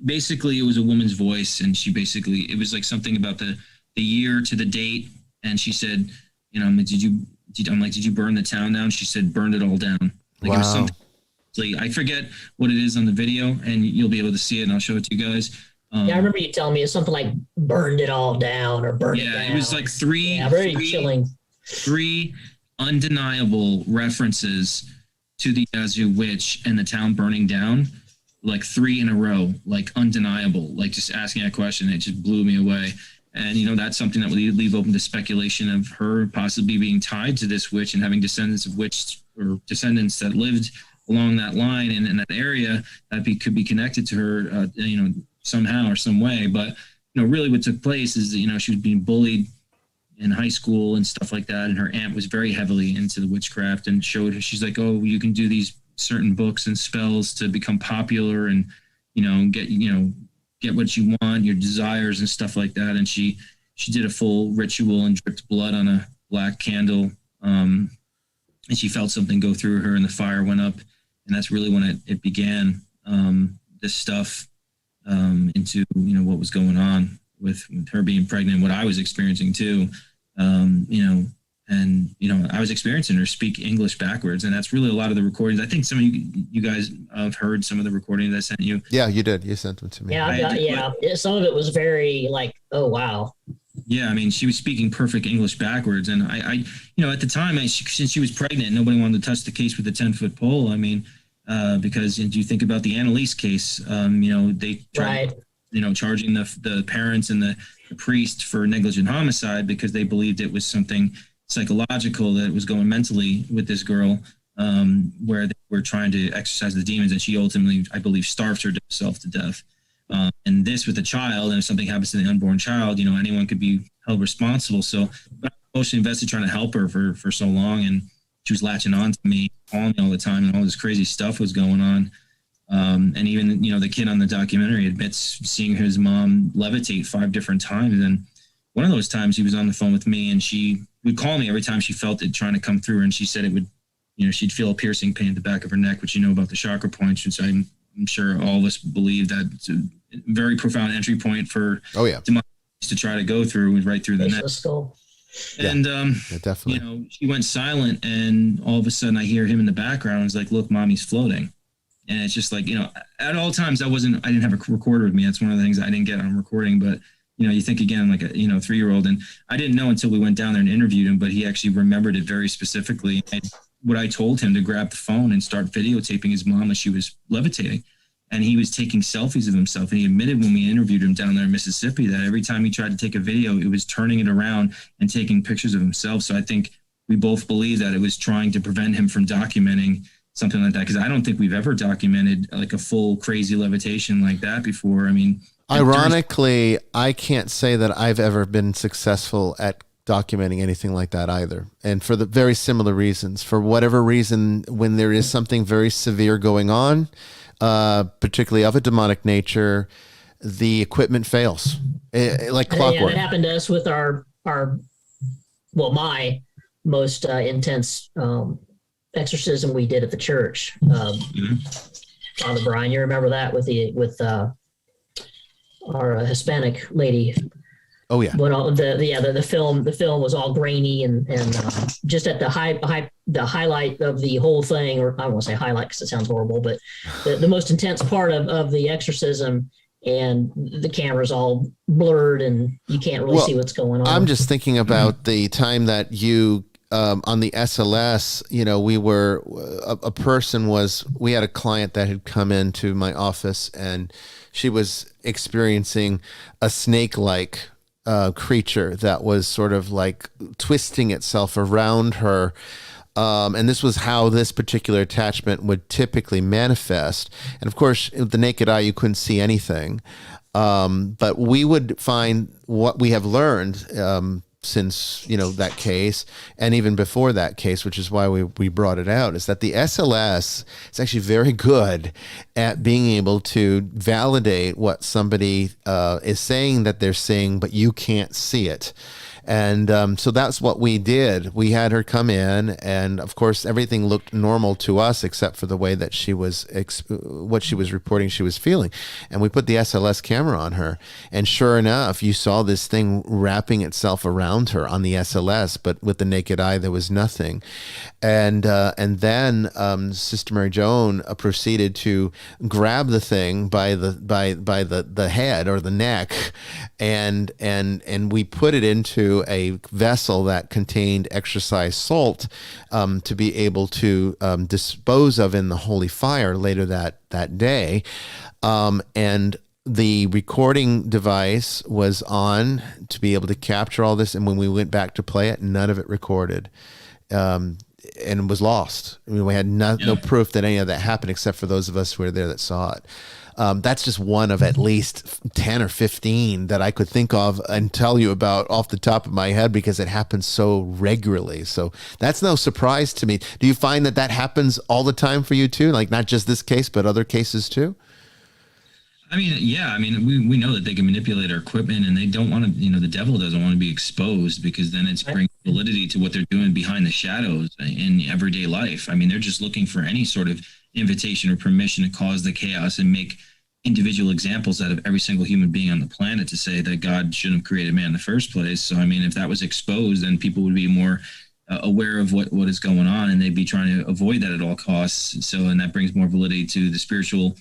Basically, it was a woman's voice, and it was like something about the year to the date. And she said, did you I'm like, did you burn the town down? She said, burned it all down. Like wow. It was something. I forget what it is on the video, and you'll be able to see it, and I'll show it to you guys. Yeah, I remember you telling me it's something like burned it all down or burned it down. Yeah, it was like three chilling. 3 undeniable references to the Yazoo witch and the town burning down, like 3 in a row, like undeniable. Like just asking that question, it just blew me away. And, that's something that would leave open to speculation of her possibly being tied to this witch and having descendants of witch or descendants that lived along that line and in that area that could be connected to her, somehow or some way. But, really what took place is that, she was being bullied in high school and stuff like that. And her aunt was very heavily into the witchcraft and showed her, she's like, oh, you can do these certain books and spells to become popular and, get what you want, your desires and stuff like that. And she did a full ritual and dripped blood on a black candle. And she felt something go through her and the fire went up. And that's really when it began, this stuff into, what was going on with her being pregnant, what I was experiencing too, and, I was experiencing her speak English backwards. And that's really a lot of the recordings. I think some of you guys have heard some of the recordings I sent you. Yeah, you did. You sent them to me. Yeah, some of it was very like, oh, wow. Yeah, I mean, she was speaking perfect English backwards. And I at the time, since she was pregnant, nobody wanted to touch the case with a 10-foot pole. I mean, because do you think about the Annalise case? They tried, charging the parents and the priest for negligent homicide because they believed it was something psychological, that it was going mentally with this girl, where they were trying to exorcise the demons, and she ultimately, I believe, starved herself to death. And this with a child, and if something happens to the unborn child, anyone could be held responsible. So I was mostly invested trying to help her for so long, and she was latching on to me, calling me all the time, and all this crazy stuff was going on. And even, the kid on the documentary admits seeing his mom levitate 5 different times. And one of those times he was on the phone with me, and she would call me every time she felt it trying to come through. And she said it would, she'd feel a piercing pain at the back of her neck, which about the chakra points, which I'm sure all of us believe that it's a very profound entry point for demonic to try to go through, right through the neck. And, definitely. She went silent, and all of a sudden I hear him in the background. It's like, look, mommy's floating. And it's just like, at all times I didn't have a recorder with me. That's one of the things I didn't get on recording, but you think again, like a 3-year-old, and I didn't know until we went down there and interviewed him, but he actually remembered it very specifically. And what I told him to grab the phone and start videotaping his mom as she was levitating. And he was taking selfies of himself. And he admitted when we interviewed him down there in Mississippi that every time he tried to take a video, it was turning it around and taking pictures of himself. So I think we both believe that it was trying to prevent him from documenting something like that. Because I don't think we've ever documented like a full crazy levitation like that before. I mean, ironically, I can't say that I've ever been successful at documenting anything like that either. And for the very similar reasons. For whatever reason, when there is something very severe going on, particularly of a demonic nature, the equipment fails. Like clockwork. Yeah, that happened to us with my most intense exorcism we did at the church. Father Bryan, you remember that with our Hispanic lady. Oh yeah. When all the film was all grainy and just at the highlight of the whole thing, or I won't say highlight because it sounds horrible, but the most intense part of the exorcism, and the camera's all blurred and you can't really see what's going on. I'm just thinking about the time that you on the SLS, we had a client that had come into my office and she was experiencing a snake-like creature that was sort of like twisting itself around her. And this was how this particular attachment would typically manifest. And of course, with the naked eye, you couldn't see anything. But we would find what we have learned since, that case, and even before that case, which is why we brought it out, is that the SLS is actually very good at being able to validate what somebody is saying that they're saying, but you can't see it. And so that's what we did. We had her come in, and of course, everything looked normal to us except for the way that she was, what she was reporting she was feeling. And we put the SLS camera on her, and sure enough, you saw this thing wrapping itself around her on the SLS, but with the naked eye, there was nothing. And then Sister Mary Joan proceeded to grab the thing by the head or the neck, and we put it into a vessel that contained exercised salt to be able to dispose of in the holy fire later that day. And the recording device was on to be able to capture all this. And when we went back to play it, none of it recorded. And was lost. I mean, we had no proof that any of that happened except for those of us who were there that saw it. That's just one of at least 10 or 15 that I could think of and tell you about off the top of my head because it happens so regularly. So that's no surprise to me. Do you find that happens all the time for you too? Like not just this case, but other cases too? I mean, yeah. I mean, we know that they can manipulate our equipment, and they don't want to. The devil doesn't want to be exposed because then it's bringing validity to what they're doing behind the shadows in everyday life. I mean, they're just looking for any sort of invitation or permission to cause the chaos and make individual examples out of every single human being on the planet to say that God shouldn't have created man in the first place. So, I mean, if that was exposed, then people would be more aware of what is going on, and they'd be trying to avoid that at all costs. So, and that brings more validity to the spiritual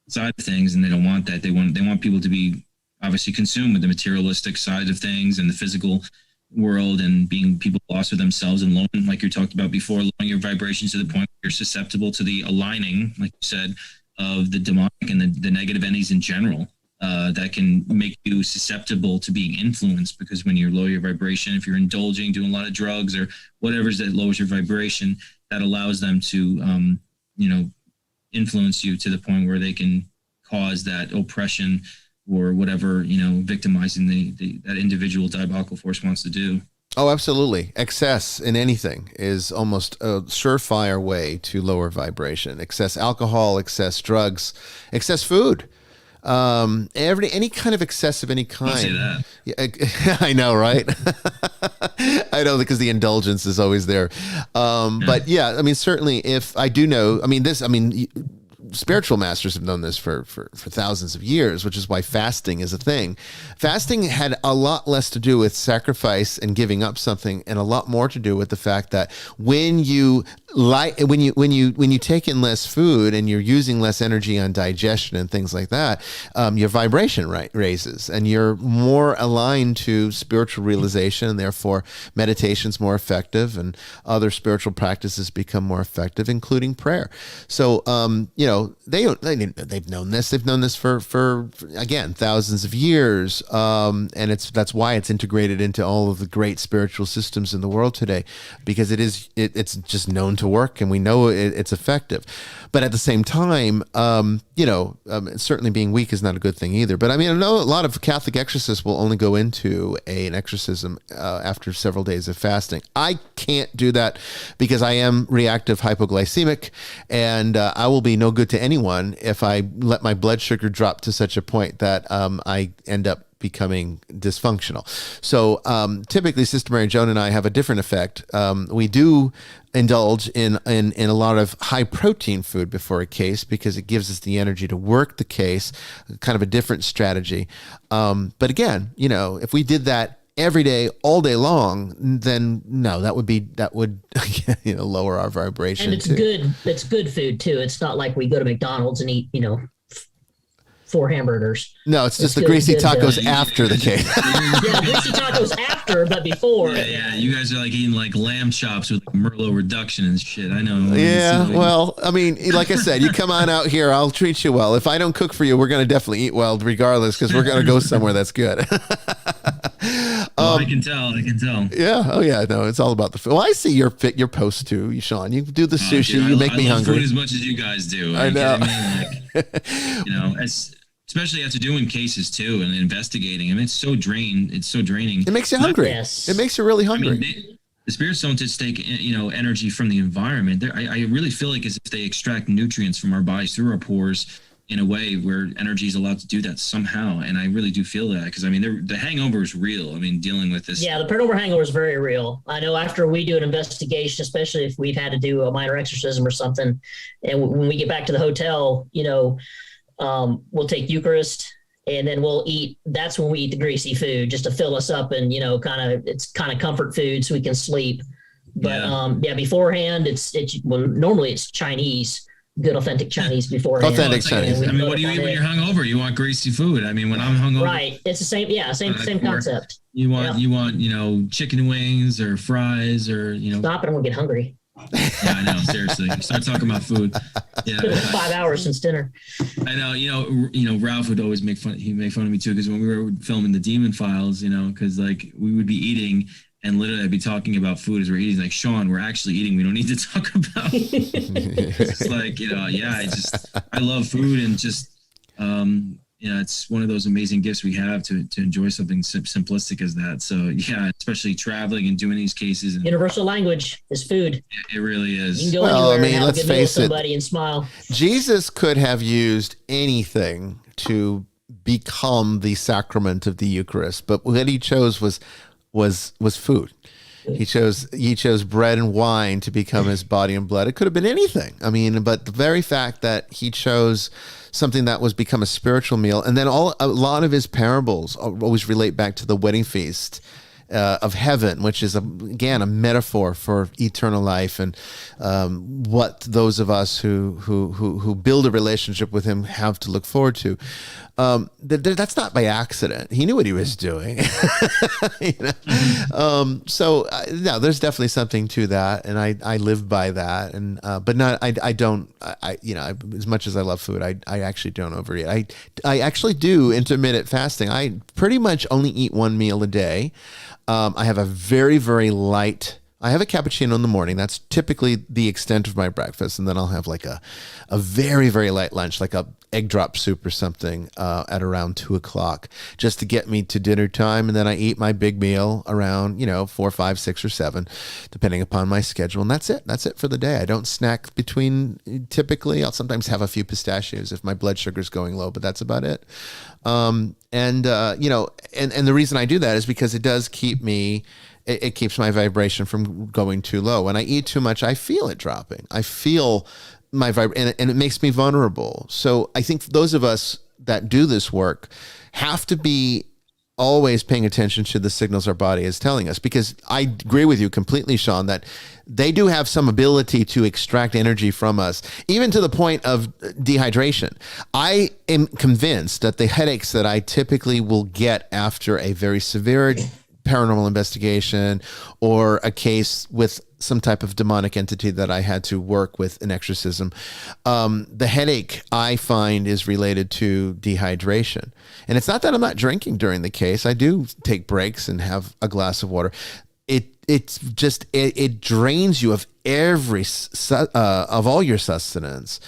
side of things, and they don't want that. They want people to be obviously consumed with the materialistic side of things and the physical world, and being people lost with themselves and lowering, like you talked about before, lowering your vibrations to the point where you're susceptible to the aligning, like you said, of the demonic and the negative entities in general, that can make you susceptible to being influenced. Because when you lower your vibration, if you're indulging, doing a lot of drugs or whatever that lowers your vibration, that allows them to influence you to the point where they can cause that oppression or whatever, victimizing that individual diabolical force wants to do. Oh, absolutely. Excess in anything is almost a surefire way to lower vibration. Excess alcohol, excess drugs, excess food. Any kind of excess of any kind. I'll say that. Yeah, I know, right? I know, because the indulgence is always there. But yeah, I mean, certainly if I do know, spiritual masters have known this for thousands of years, which is why fasting is a thing. Fasting had a lot less to do with sacrifice and giving up something, and a lot more to do with the fact that when you take in less food and you're using less energy on digestion and things like that, your vibration raises, and you're more aligned to spiritual realization, and therefore meditation's more effective, and other spiritual practices become more effective, including prayer. So, they've known this. They've known this for again thousands of years, and that's why it's integrated into all of the great spiritual systems in the world today, because it's just known to work, and we know it's effective. But at the same time, certainly being weak is not a good thing either. But I mean, I know a lot of Catholic exorcists will only go into an exorcism after several days of fasting. I can't do that because I am reactive hypoglycemic, and I will be no good to anyone if I let my blood sugar drop to such a point that I end up becoming dysfunctional. So typically Sister Mary Joan and I have a different effect. We do indulge in a lot of high protein food before a case because it gives us the energy to work the case, kind of a different strategy. But again, if we did that every day, all day long, then no, that would lower our vibration. And it's good. It's good food too. It's not like we go to McDonald's and eat, 4 hamburgers. No, it's just the greasy tacos after the cake. Yeah, greasy tacos after, but before. Yeah, you guys are like eating like lamb chops with Merlot reduction and shit. I know. Yeah, well, I mean, like I said, you come on out here, I'll treat you well. If I don't cook for you, we're going to definitely eat well regardless, because we're going to go somewhere that's good. I can tell. Yeah. Oh, yeah. No, it's all about the food. Well, I see your posts too, Sean. You do the sushi. Dude, you make me hungry. Food as much as you guys do. I know. Especially after doing cases too and investigating. I mean, it's so draining. It makes you hungry. Yes. It makes you really hungry. I mean, the spirits don't just take energy from the environment. I really feel like as if they extract nutrients from our bodies through our pores, in a way where energy is allowed to do that somehow. And I really do feel that, because I mean, the hangover is real. I mean, dealing with this. Yeah, the paranormal hangover is very real. I know after we do an investigation, especially if we've had to do a minor exorcism or something, and when we get back to the hotel, we'll take Eucharist and then we'll eat. That's when we eat the greasy food just to fill us up, and it's kind of comfort food so we can sleep. But beforehand, normally it's Chinese. Good authentic Chinese beforehand. Authentic Chinese. I mean, what do you eat when you're hungover? You want greasy food. I mean, when I'm hungover, right? It's the same. Yeah, same concept. You want chicken wings or fries or Stop it! I'm gonna get hungry. Yeah, I know. Seriously, start talking about food. Yeah, it's been 5 hours since dinner. I know. Ralph would always make fun. He made fun of me too, because when we were filming the Demon Files, because like we would be eating. And literally, I'd be talking about food as we're eating. Like, Sean, we're actually eating. We don't need to talk about. It's like, I love food, and just, it's one of those amazing gifts we have to enjoy something simplistic as that. So yeah, especially traveling and doing these cases. Universal language is food. It really is. You can go anywhere and have a good meal with somebody and smile. Jesus could have used anything to become the sacrament of the Eucharist, but what he chose was food. He chose bread and wine to become his body and blood. It could have been anything. I mean, but the very fact that he chose something that was become a spiritual meal, and then a lot of his parables always relate back to the wedding feast of heaven, which is again a metaphor for eternal life, and what those of us who build a relationship with him have to look forward to. That's not by accident. He knew what he was doing. So there's definitely something to that, and I live by that. And but not I don't as much as I love food, I actually don't overeat. I actually do intermittent fasting. I pretty much only eat one meal a day. I have a very, very light. I have a cappuccino in the morning. That's typically the extent of my breakfast. And then I'll have like a very, very light lunch, like a egg drop soup or something at around 2:00, just to get me to dinner time. And then I eat my big meal around, 4, 5, 6, or 7, depending upon my schedule. And that's it. That's it for the day. I don't snack between, typically. I'll sometimes have a few pistachios if my blood sugar's going low, but that's about it. And the reason I do that is because it does keep me, it keeps my vibration from going too low. When I eat too much, I feel it dropping. I feel my and it makes me vulnerable. So I think those of us that do this work have to be always paying attention to the signals our body is telling us, because I agree with you completely, Sean, that they do have some ability to extract energy from us, even to the point of dehydration. I am convinced that the headaches that I typically will get after a very severe paranormal investigation or a case with some type of demonic entity that I had to work with an exorcism, the headache I find is related to dehydration. And it's not that I'm not drinking during the case. I do take breaks and have a glass of water. It drains you of of all your sustenance.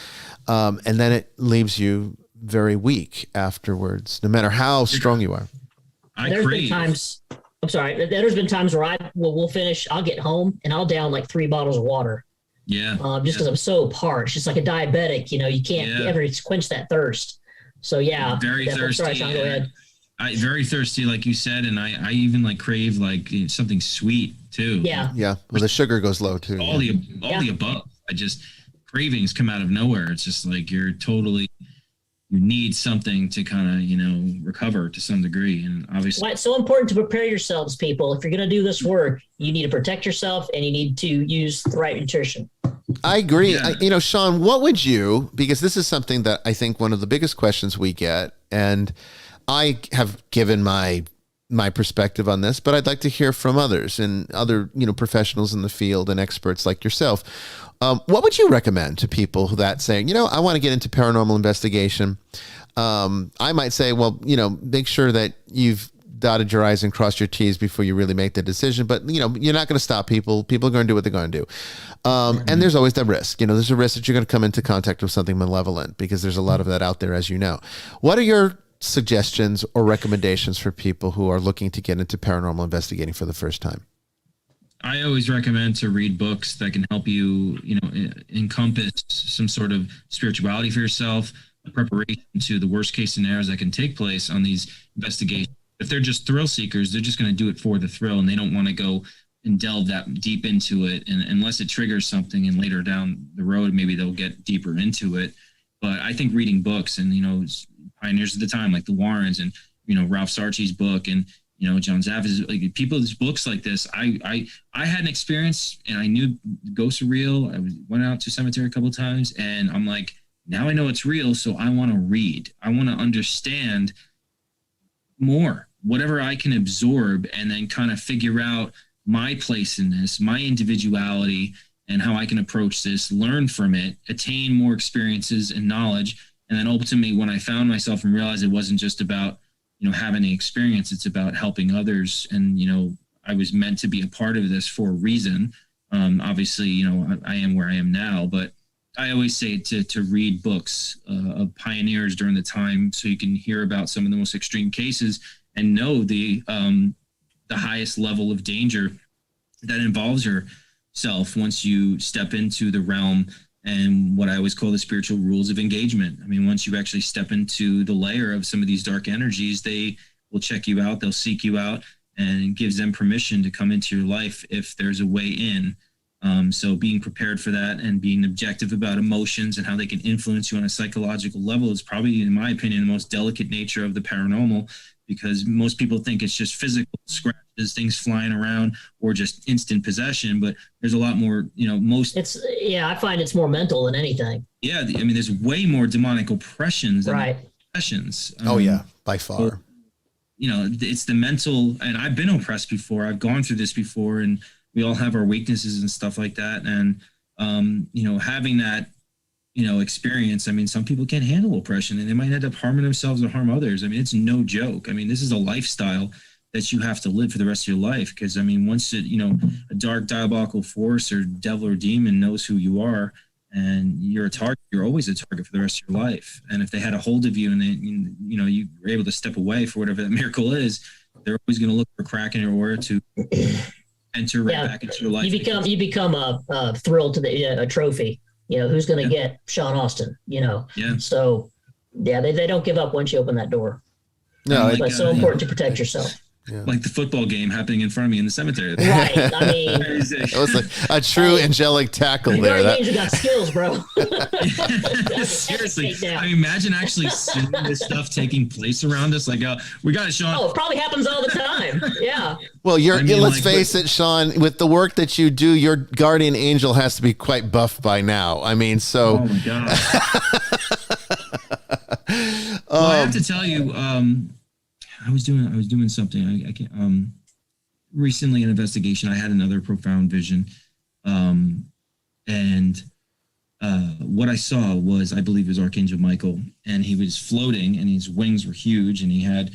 And then it leaves you very weak afterwards, no matter how strong you are. There's been times where we'll finish, I'll get home and I'll down like 3 bottles of water. Yeah. Just because I'm so parched. It's like a diabetic, you can't ever quench that thirst. So yeah. Very thirsty. Sorry, Sean, go ahead. Very thirsty, like you said, and I even like crave like something sweet too. Yeah. Yeah. Well, the sugar goes low too. All the above. Cravings come out of nowhere. It's just like you need something to kind of, recover to some degree. And obviously, well, it's so important to prepare yourselves, people. If you're going to do this work, you need to protect yourself and you need to use the right nutrition. I agree. Yeah. Sean, what would you, because this is something that I think one of the biggest questions we get, and I have given my perspective on this, but I'd like to hear from others and other, professionals in the field and experts like yourself. What would you recommend to people that saying, I want to get into paranormal investigation? I might say, well, make sure that you've dotted your I's and crossed your T's before you really make the decision. But, you're not going to stop people. People are going to do what they're going to do. And there's always the risk. There's a risk that you're going to come into contact with something malevolent, because there's a lot of that out there, as you know. What are your suggestions or recommendations for people who are looking to get into paranormal investigating for the first time? I always recommend to read books that can help you, encompass some sort of spirituality for yourself. preparation to the worst case scenarios that can take place on these investigations. If they're just thrill seekers, they're just going to do it for the thrill, and they don't want to go and delve that deep into it. And unless it triggers something, and later down the road, maybe they'll get deeper into it. But I think reading books and, pioneers of the time, like the Warrens and, Ralph Sarchi's book and, John Zaffis, like people's books like this. I had an experience, and I knew ghosts are real. I went out to cemetery a couple of times, and I'm like, now I know it's real. So I want to read. I want to understand more, whatever I can absorb, and then kind of figure out my place in this, my individuality, and how I can approach this, learn from it, attain more experiences and knowledge. And then ultimately, when I found myself and realized it wasn't just about, having the experience, it's about helping others. And, I was meant to be a part of this for a reason. Obviously, I am where I am now, but I always say to read books of pioneers during the time, so you can hear about some of the most extreme cases and know the highest level of danger that involves yourself once you step into the realm and what I always call the spiritual rules of engagement. I mean, once you actually step into the layer of some of these dark energies, they will check you out, they'll seek you out, and it gives them permission to come into your life if there's a way in. So being prepared for that and being objective about emotions and how they can influence you on a psychological level is probably, in my opinion, the most delicate nature of the paranormal, because most people think it's just physical scratches, things flying around, or just instant possession. But there's a lot more, I find it's more mental than anything. Yeah. I mean, there's way more demonic oppressions than oppressions. By far. It's the mental, and I've been oppressed before. I've gone through this before, and we all have our weaknesses and stuff like that. And, having that, experience, I mean, some people can't handle oppression, and they might end up harming themselves or harm others. I mean, it's no joke. I mean, this is a lifestyle that you have to live for the rest of your life. Because, I mean, once a dark diabolical force or devil or demon knows who you are, and you're a target, you're always a target for the rest of your life. And if they had a hold of you and they, you were able to step away for whatever that miracle is, they're always going to look for a crack in your aura to enter back into your life. You become a thrill to a trophy. Who's going to get Sean Austin? Yeah. So, they don't give up once you open that door. No, but it's so important to protect yourself. Yeah. Like the football game happening in front of me in the cemetery. Right. I mean, it was like a true angelic tackle there. Angel got skills, bro. Seriously. I mean, imagine actually seeing this stuff taking place around us. Like, we got it, Sean. Oh, it probably happens all the time. Yeah. Well, let's face it, Sean, with the work that you do, your guardian angel has to be quite buff by now. I mean, so. Oh my God. Well, I have to tell you, I was doing something. I can't. Recently, an investigation, I had another profound vision, and what I saw was, I believe, it was Archangel Michael, and he was floating, and his wings were huge, and he had,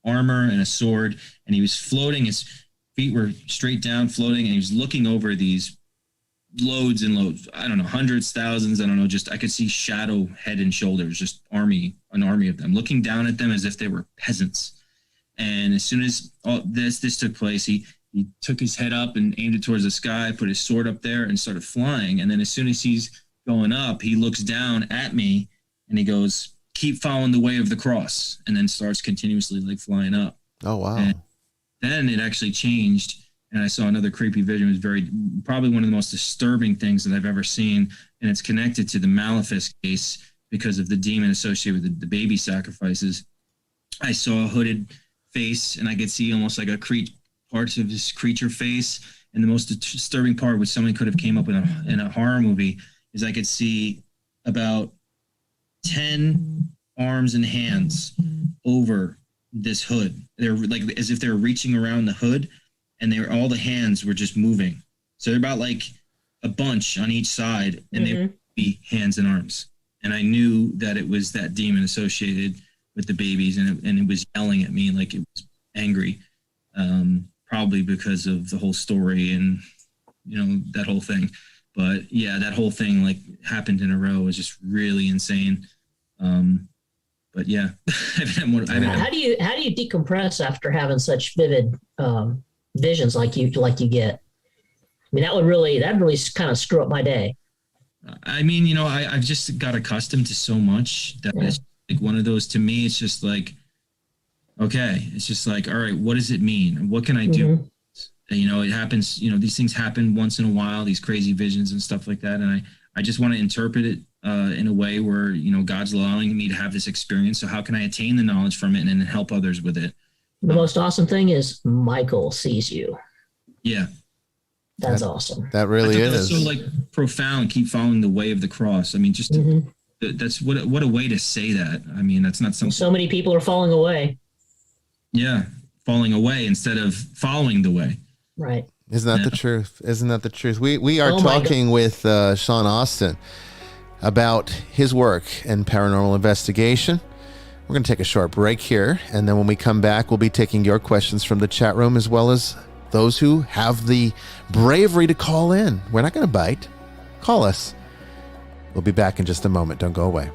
armor and a sword, and he was floating. His feet were straight down, floating, and he was looking over these loads and loads. I don't know, hundreds, thousands. I don't know. Just I could see shadow, head and shoulders, just an army of them, looking down at them as if they were peasants. And as soon as all this took place, he took his head up and aimed it towards the sky, put his sword up there, and started flying. And then as soon as he's going up, he looks down at me and he goes, "Keep following the way of the cross," and then starts continuously like flying up. Oh wow! And then it actually changed. And I saw another creepy vision. It was probably one of the most disturbing things that I've ever seen. And it's connected to the Malefice case because of the demon associated with the baby sacrifices. I saw a hooded face, and I could see almost like parts of this creature face. And the most disturbing part, which someone could have came up with in a horror movie, is I could see about 10 arms and hands over this hood. They're like as if they were reaching around the hood. And all the hands were just moving. So they're about like a bunch on each side, and they would be hands and arms. And I knew that it was that demon associated with the babies, and it was yelling at me like it was angry, probably because of the whole story and, that whole thing. But yeah, that whole thing like happened in a row. It was just really insane. But yeah, how do you decompress after having such vivid visions like you get? I mean, that really kind of screw up my day. I mean, you know, I've just got accustomed to so much that it's like one of those, to me, it's just like, okay, it's just like, all right, what does it mean? What can I do? You know, it happens, you know, these things happen once in a while, these crazy visions and stuff like that. And I just want to interpret it in a way where, you know, God's allowing me to have this experience. So how can I attain the knowledge from it and then help others with it? The most awesome thing is Michael sees you. Yeah. That's awesome. That really is. So like profound, keep following the way of the cross. I mean, just that's what a way to say that. I mean, that's not something. So many people are falling away. Yeah. Falling away instead of following the way. Right. Isn't that the truth? Isn't that the truth? We are talking with Sean Austin about his work in paranormal investigation. We're going to take a short break here, and then when we come back, we'll be taking your questions from the chat room as well as those who have the bravery to call in. We're not going to bite. Call us. We'll be back in just a moment. Don't go away.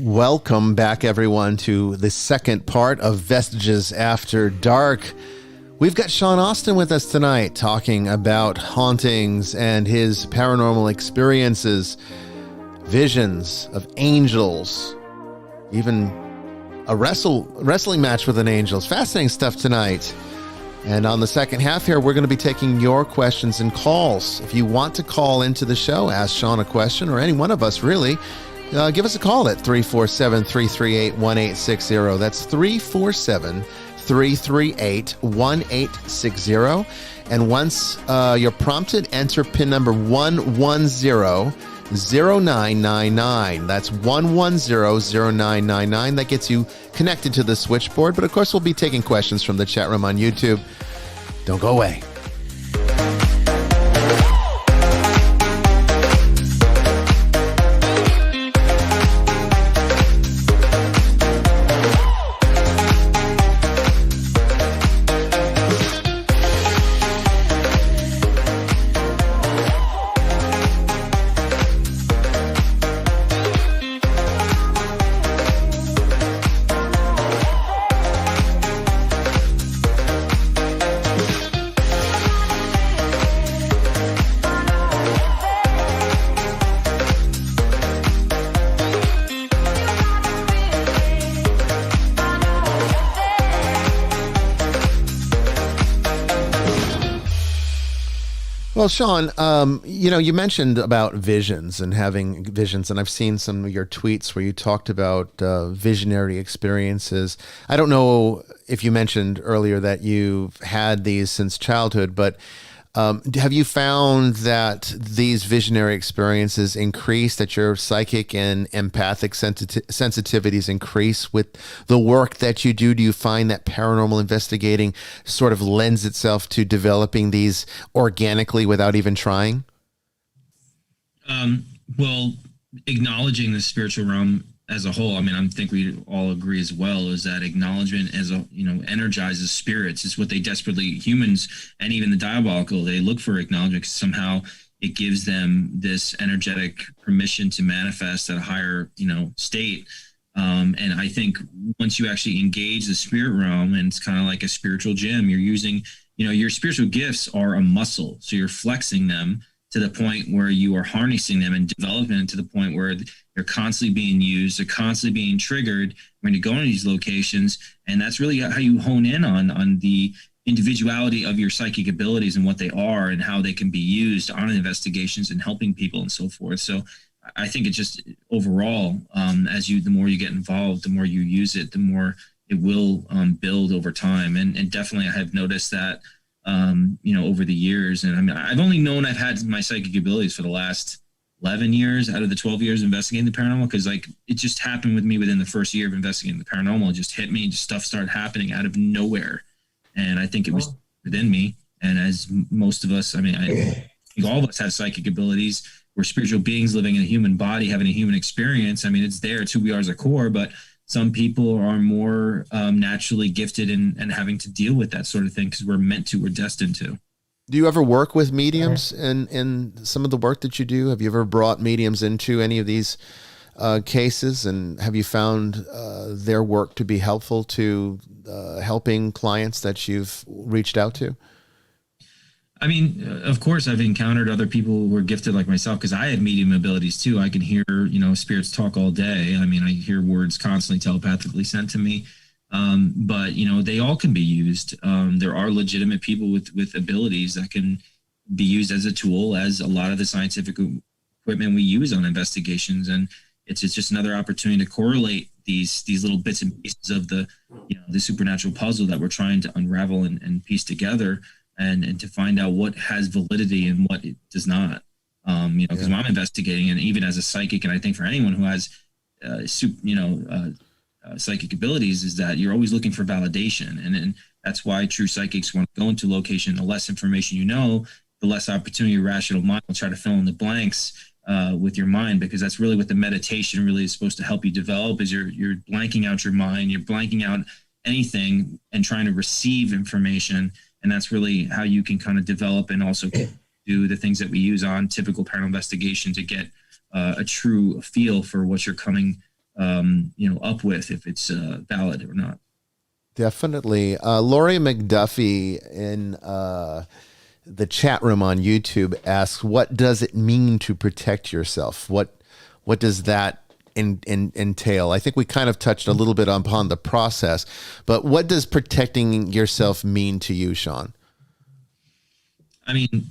Welcome back, everyone, to the second part of Vestiges After Dark. We've got Sean Austin with us tonight talking about hauntings and his paranormal experiences, visions of angels, even a wrestling match with an angel. It's fascinating stuff tonight. And on the second half here, we're going to be taking your questions and calls. If you want to call into the show, ask Sean a question, or any one of us really, give us a call at 347-338-1860. That's 347-338-1860. And once you're prompted, enter PIN number 110-0999. That's 110-0999. That gets you connected to the switchboard. But of course, we'll be taking questions from the chat room on YouTube. Don't go away. Well, Sean, you mentioned about visions and having visions, and I've seen some of your tweets where you talked about visionary experiences. I don't know if you mentioned earlier that you've had these since childhood, but have you found that these visionary experiences increase, that your psychic and empathic sensitivities increase with the work that you do? Do you find that paranormal investigating sort of lends itself to developing these organically without even trying? Well, acknowledging the spiritual realm as a whole, I mean, I think we all agree as well, is that acknowledgement energizes spirits. It's what they desperately, humans and even the diabolical, they look for acknowledgement because somehow it gives them this energetic permission to manifest at a higher, state. And I think once you actually engage the spirit realm, and it's kind of like a spiritual gym, you're using, your spiritual gifts are a muscle. So you're flexing them to the point where you are harnessing them and developing them to the point where they're constantly being used, they're constantly being triggered when you go into these locations. And that's really how you hone in on the individuality of your psychic abilities and what they are and how they can be used on investigations and helping people and so forth. So I think it's just overall, the more you get involved, the more you use it, the more it will build over time. And definitely I have noticed that over the years. And I mean, I've only known I've had my psychic abilities for the last 11 years out of the 12 years investigating the paranormal, because it just happened with me within the first year of investigating the paranormal. It just hit me, and just stuff started happening out of nowhere. And I think it was within me. And as most of us, I think all of us have psychic abilities. We're spiritual beings living in a human body, having a human experience. I mean, it's there. It's who we are as a core, but some people are more naturally gifted and having to deal with that sort of thing because we're destined to. Do you ever work with mediums in some of the work that you do? Have you ever brought mediums into any of these cases? And have you found their work to be helpful to helping clients that you've reached out to? I mean, of course, I've encountered other people who are gifted like myself because I have medium abilities too. I can hear, spirits talk all day. I mean, I hear words constantly telepathically sent to me. But they all can be used. There are legitimate people with abilities that can be used as a tool, as a lot of the scientific equipment we use on investigations. And it's just another opportunity to correlate these little bits and pieces of the supernatural puzzle that we're trying to unravel and piece together. And to find out what has validity and what it does not, because when I'm investigating, and even as a psychic, and I think for anyone who has, psychic abilities, is that you're always looking for validation. And that's why true psychics want to go into location. The less information the less opportunity your rational mind will try to fill in the blanks with your mind, because that's really what the meditation really is supposed to help you develop, is you're blanking out your mind, you're blanking out anything and trying to receive information. And that's really how you can kind of develop and also do the things that we use on typical paranormal investigation to get a true feel for what you're coming up with if it's valid or not. Definitely. Lori McDuffie in the chat room on YouTube asks, what does it mean to protect yourself? What does that entail? I think we kind of touched a little bit upon the process, but what does protecting yourself mean to you, Sean? I mean,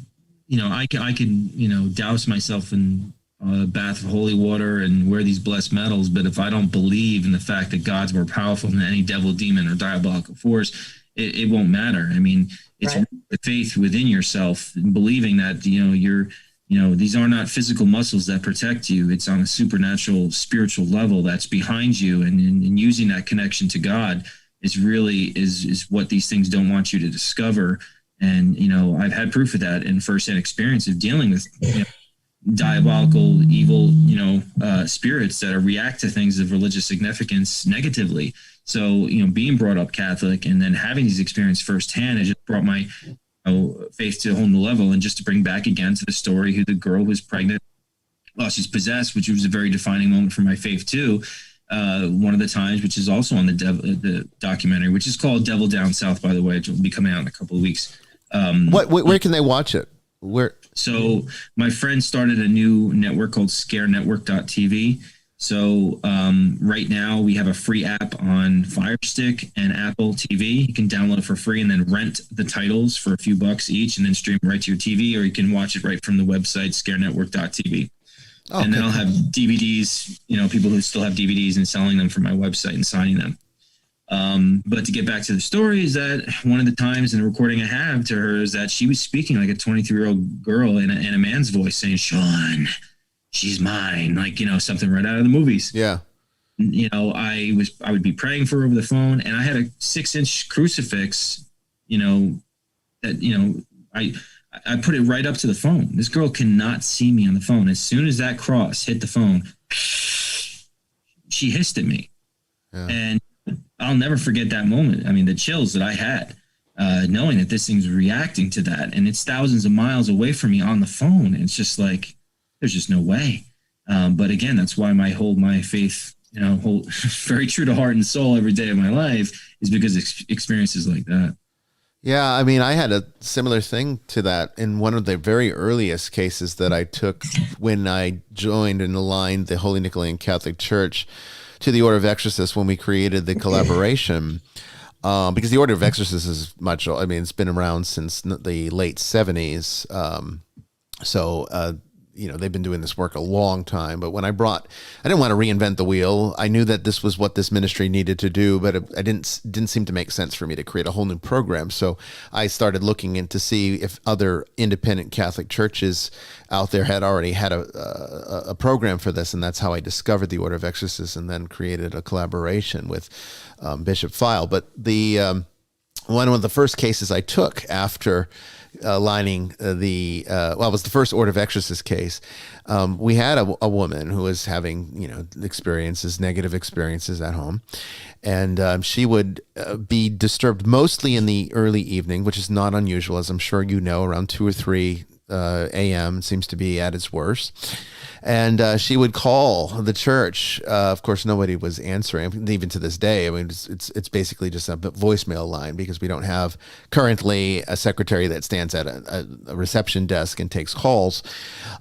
I can douse myself in a bath of holy water and wear these blessed medals, but if I don't believe in the fact that God's more powerful than any devil, demon, or diabolical force, it won't matter. I mean, it's right. The faith within yourself and believing that, these are not physical muscles that protect you. It's on a supernatural, spiritual level that's behind you. And using that connection to God is really is what these things don't want you to discover. And, I've had proof of that in firsthand experience of dealing with diabolical, evil, spirits that react to things of religious significance negatively. So, being brought up Catholic and then having these experiences firsthand, it just brought my faith to a whole new level. And just to bring back again to the story, who the girl was pregnant while she's possessed, which was a very defining moment for my faith too. One of the times, which is also on the documentary, which is called Devil Down South, by the way, it will be coming out in a couple of weeks. Where can they watch it? So my friend started a new network called scarenetwork.tv. So right now we have a free app on Fire Stick and Apple TV. You can download it for free and then rent the titles for a few bucks each and then stream it right to your TV, or you can watch it right from the website, scarenetwork.tv. Okay. And then I'll have DVDs, people who still have DVDs and selling them from my website and signing them. But to get back to the story, is that one of the times in the recording I have to her is that she was speaking like a 23-year-old girl in a man's voice saying, "Sean, she's mine," like, something right out of the movies. Yeah. I would be praying for her over the phone, and I had a 6-inch crucifix, that, I put it right up to the phone. This girl cannot see me on the phone. As soon as that cross hit the phone, she hissed at me. Yeah. And I'll never forget that moment. I mean, the chills that I had, knowing that this thing's reacting to that, and it's thousands of miles away from me on the phone. And it's just like, there's just no way. But again, that's why I hold my faith, hold very true to heart and soul every day of my life, is because experiences like that. Yeah, I mean, I had a similar thing to that in one of the very earliest cases that I took when I joined and aligned the Holy Nicolean Catholic Church to the Order of Exorcists when we created the collaboration. Because the Order of Exorcists is it's been around since the late 70s. They've been doing this work a long time. But when I didn't want to reinvent the wheel. I knew that this was what this ministry needed to do, but it didn't seem to make sense for me to create a whole new program. So I started looking in to see if other independent Catholic churches out there had already had a program for this. And that's how I discovered the Order of Exorcists and then created a collaboration with Bishop File. But one of the first cases I took after aligning it was the first Order of Exorcists case. We had a woman who was having, negative experiences at home. And she would be disturbed mostly in the early evening, which is not unusual, as I'm sure around 2 or 3 a.m. seems to be at its worst. And she would call the church. Of course, nobody was answering, even to this day. I mean, it's basically just a voicemail line because we don't have currently a secretary that stands at a reception desk and takes calls.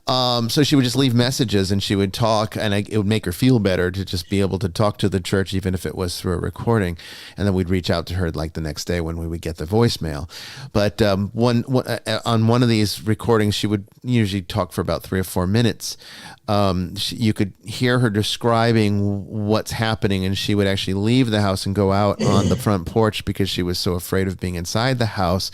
So she would just leave messages and she would talk, and it would make her feel better to just be able to talk to the church, even if it was through a recording. And then we'd reach out to her like the next day when we would get the voicemail. But on one of these recordings, she would usually talk for about 3 or 4 minutes. You could hear her describing what's happening, and she would actually leave the house and go out on the front porch because she was so afraid of being inside the house.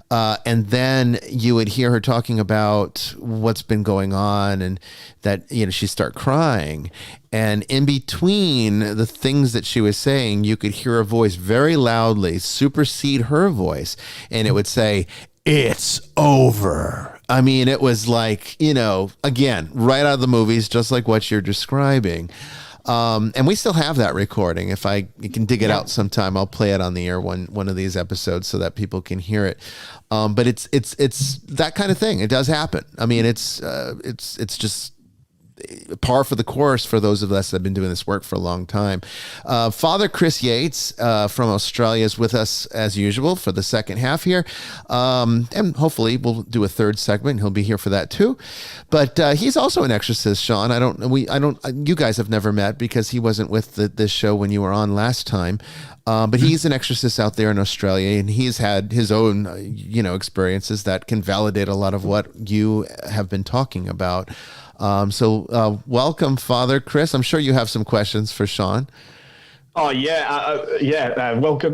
And then you would hear her talking about what's been going on, and that, she'd start crying. And in between the things that she was saying, you could hear a voice very loudly supersede her voice, and it would say, "It's over." I mean, it was like, again, right out of the movies, just like what you're describing. And we still have that recording. If you can dig it out sometime, I'll play it on the air one of these episodes so that people can hear it. But it's that kind of thing. It does happen. I mean, it's just par for the course for those of us that have been doing this work for a long time. Father Chris Yates from Australia is with us as usual for the second half here. And hopefully we'll do a third segment. He'll be here for that too. But he's also an exorcist, Sean. You guys have never met because he wasn't with this show when you were on last time. But he's an exorcist out there in Australia, and he's had his own, experiences that can validate a lot of what you have been talking about. So welcome, Father Chris. I'm sure you have some questions for Sean. Oh, yeah. Welcome.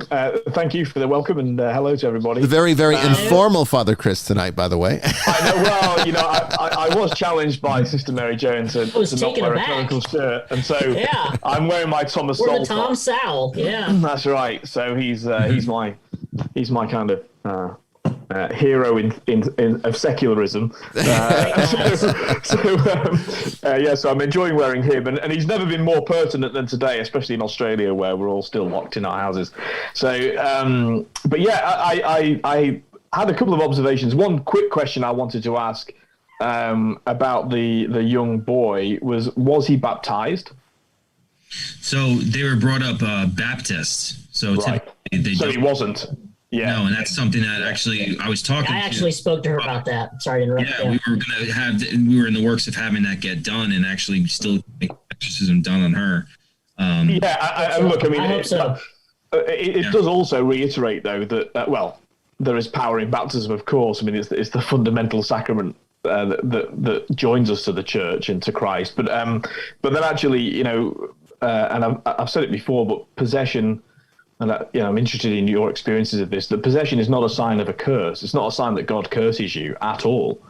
Thank you for the welcome, and hello to everybody. The very, very informal Father Chris tonight, by the way. I know. Well, I was challenged by Sister Mary Joan to not wear a clerical shirt, and so I'm wearing my Thomas Sowell. Or the Tom Sowell, yeah. That's right. So he's my kind of hero of secularism. So I'm enjoying wearing him, and he's never been more pertinent than today, especially in Australia where we're all still locked in our houses. So, I had a couple of observations. One quick question I wanted to ask about the young boy was he baptized? So they were brought up Baptists. So right. So he wasn't. Yeah. No, and that's something that actually I was talking. I actually spoke to her about that. Sorry to interrupt. Yeah, we were in the works of having that get done, and actually still make exorcism done on her. Look, I mean, I hope so. It does also reiterate though that there is power in baptism, of course. I mean, it's the fundamental sacrament that joins us to the church and to Christ. But then actually, and I've said it before, but possession. And I'm interested in your experiences of this. That possession is not a sign of a curse. It's not a sign that God curses you at all.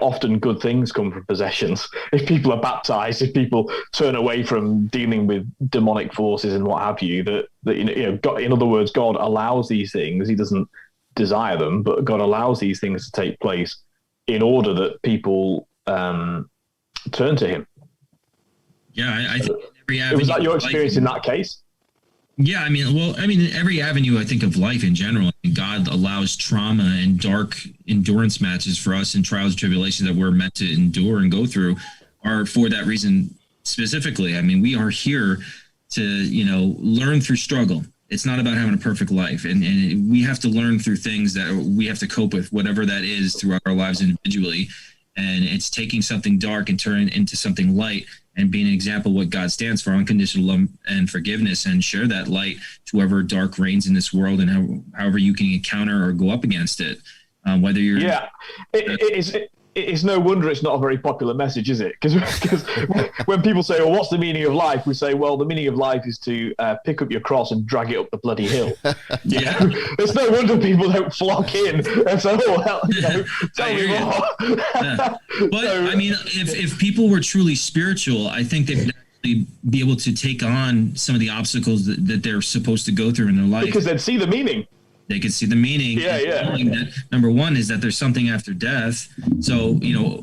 Often good things come from possessions. If people are baptized, if people turn away from dealing with demonic forces and what have you, God, in other words, God allows these things. He doesn't desire them, but God allows these things to take place in order that people turn to Him. Yeah, I think every avenue. Was that your experience in that case? Yeah, every avenue I think of life in general, God allows trauma and dark endurance matches for us and trials and tribulations that we're meant to endure and go through are for that reason specifically. I mean, we are here to, learn through struggle. It's not about having a perfect life. And we have to learn through things that we have to cope with, whatever that is throughout our lives individually. And it's taking something dark and turning it into something light and being an example of what God stands for, unconditional love and forgiveness, and share that light to whoever dark reigns in this world and however you can encounter or go up against it. Whether you're... Yeah, it's no wonder it's not a very popular message, is it? Because when people say, well, what's the meaning of life? We say, well, the meaning of life is to pick up your cross and drag it up the bloody hill. It's no wonder people don't flock in and say, tell me more. But, if people were truly spiritual, I think they would actually be able to take on some of the obstacles that they're supposed to go through in their life. Because they'd see the meaning. They could see the meaning. That, number one is that there's something after death. So,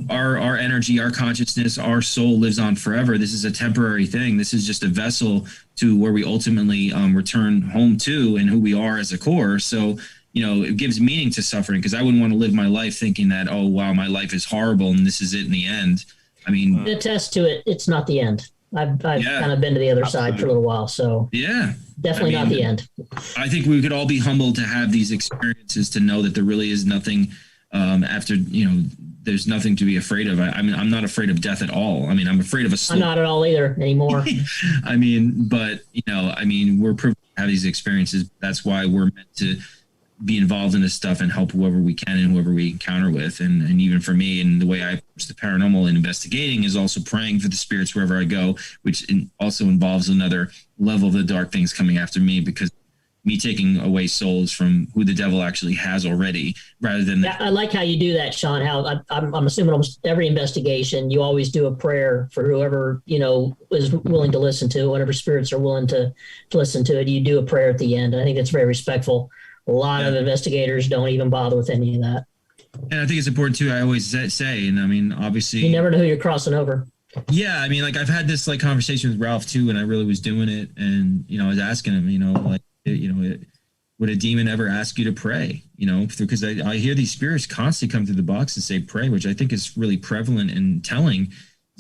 our energy, our consciousness, our soul lives on forever. This is a temporary thing. This is just a vessel to where we ultimately return home to and who we are as a core. So, it gives meaning to suffering, because I wouldn't want to live my life thinking that, oh, wow, my life is horrible and this is it in the end. I mean, attest to it. It's not the end. I've kind of been to the other side for a little while, so definitely not the end. I think we could all be humbled to have these experiences, to know that there really is nothing after. There's nothing to be afraid of. I'm not afraid of death at all. I'm afraid of a slow. I'm not at all either anymore. We're privileged to have these experiences. That's why we're meant to be involved in this stuff and help whoever we can and whoever we encounter with. And even for me, and the way I approach the paranormal and investigating is also praying for the spirits wherever I go, which also involves another level of the dark things coming after me, because me taking away souls from who the devil actually has already, rather than... I like how you do that, Sean. How I'm assuming almost every investigation, you always do a prayer for whoever, is willing to listen to, whatever spirits are willing to listen to it. You do a prayer at the end. I think that's very respectful. A lot of investigators don't even bother with any of that. And I think it's important too. I always say, and obviously you never know who you're crossing over. Yeah. I've had this conversation with Ralph too, and I really was doing it. And, I was asking him, would a demon ever ask you to pray? You know, because I hear these spirits constantly come through the box and say pray, which I think is really prevalent and telling.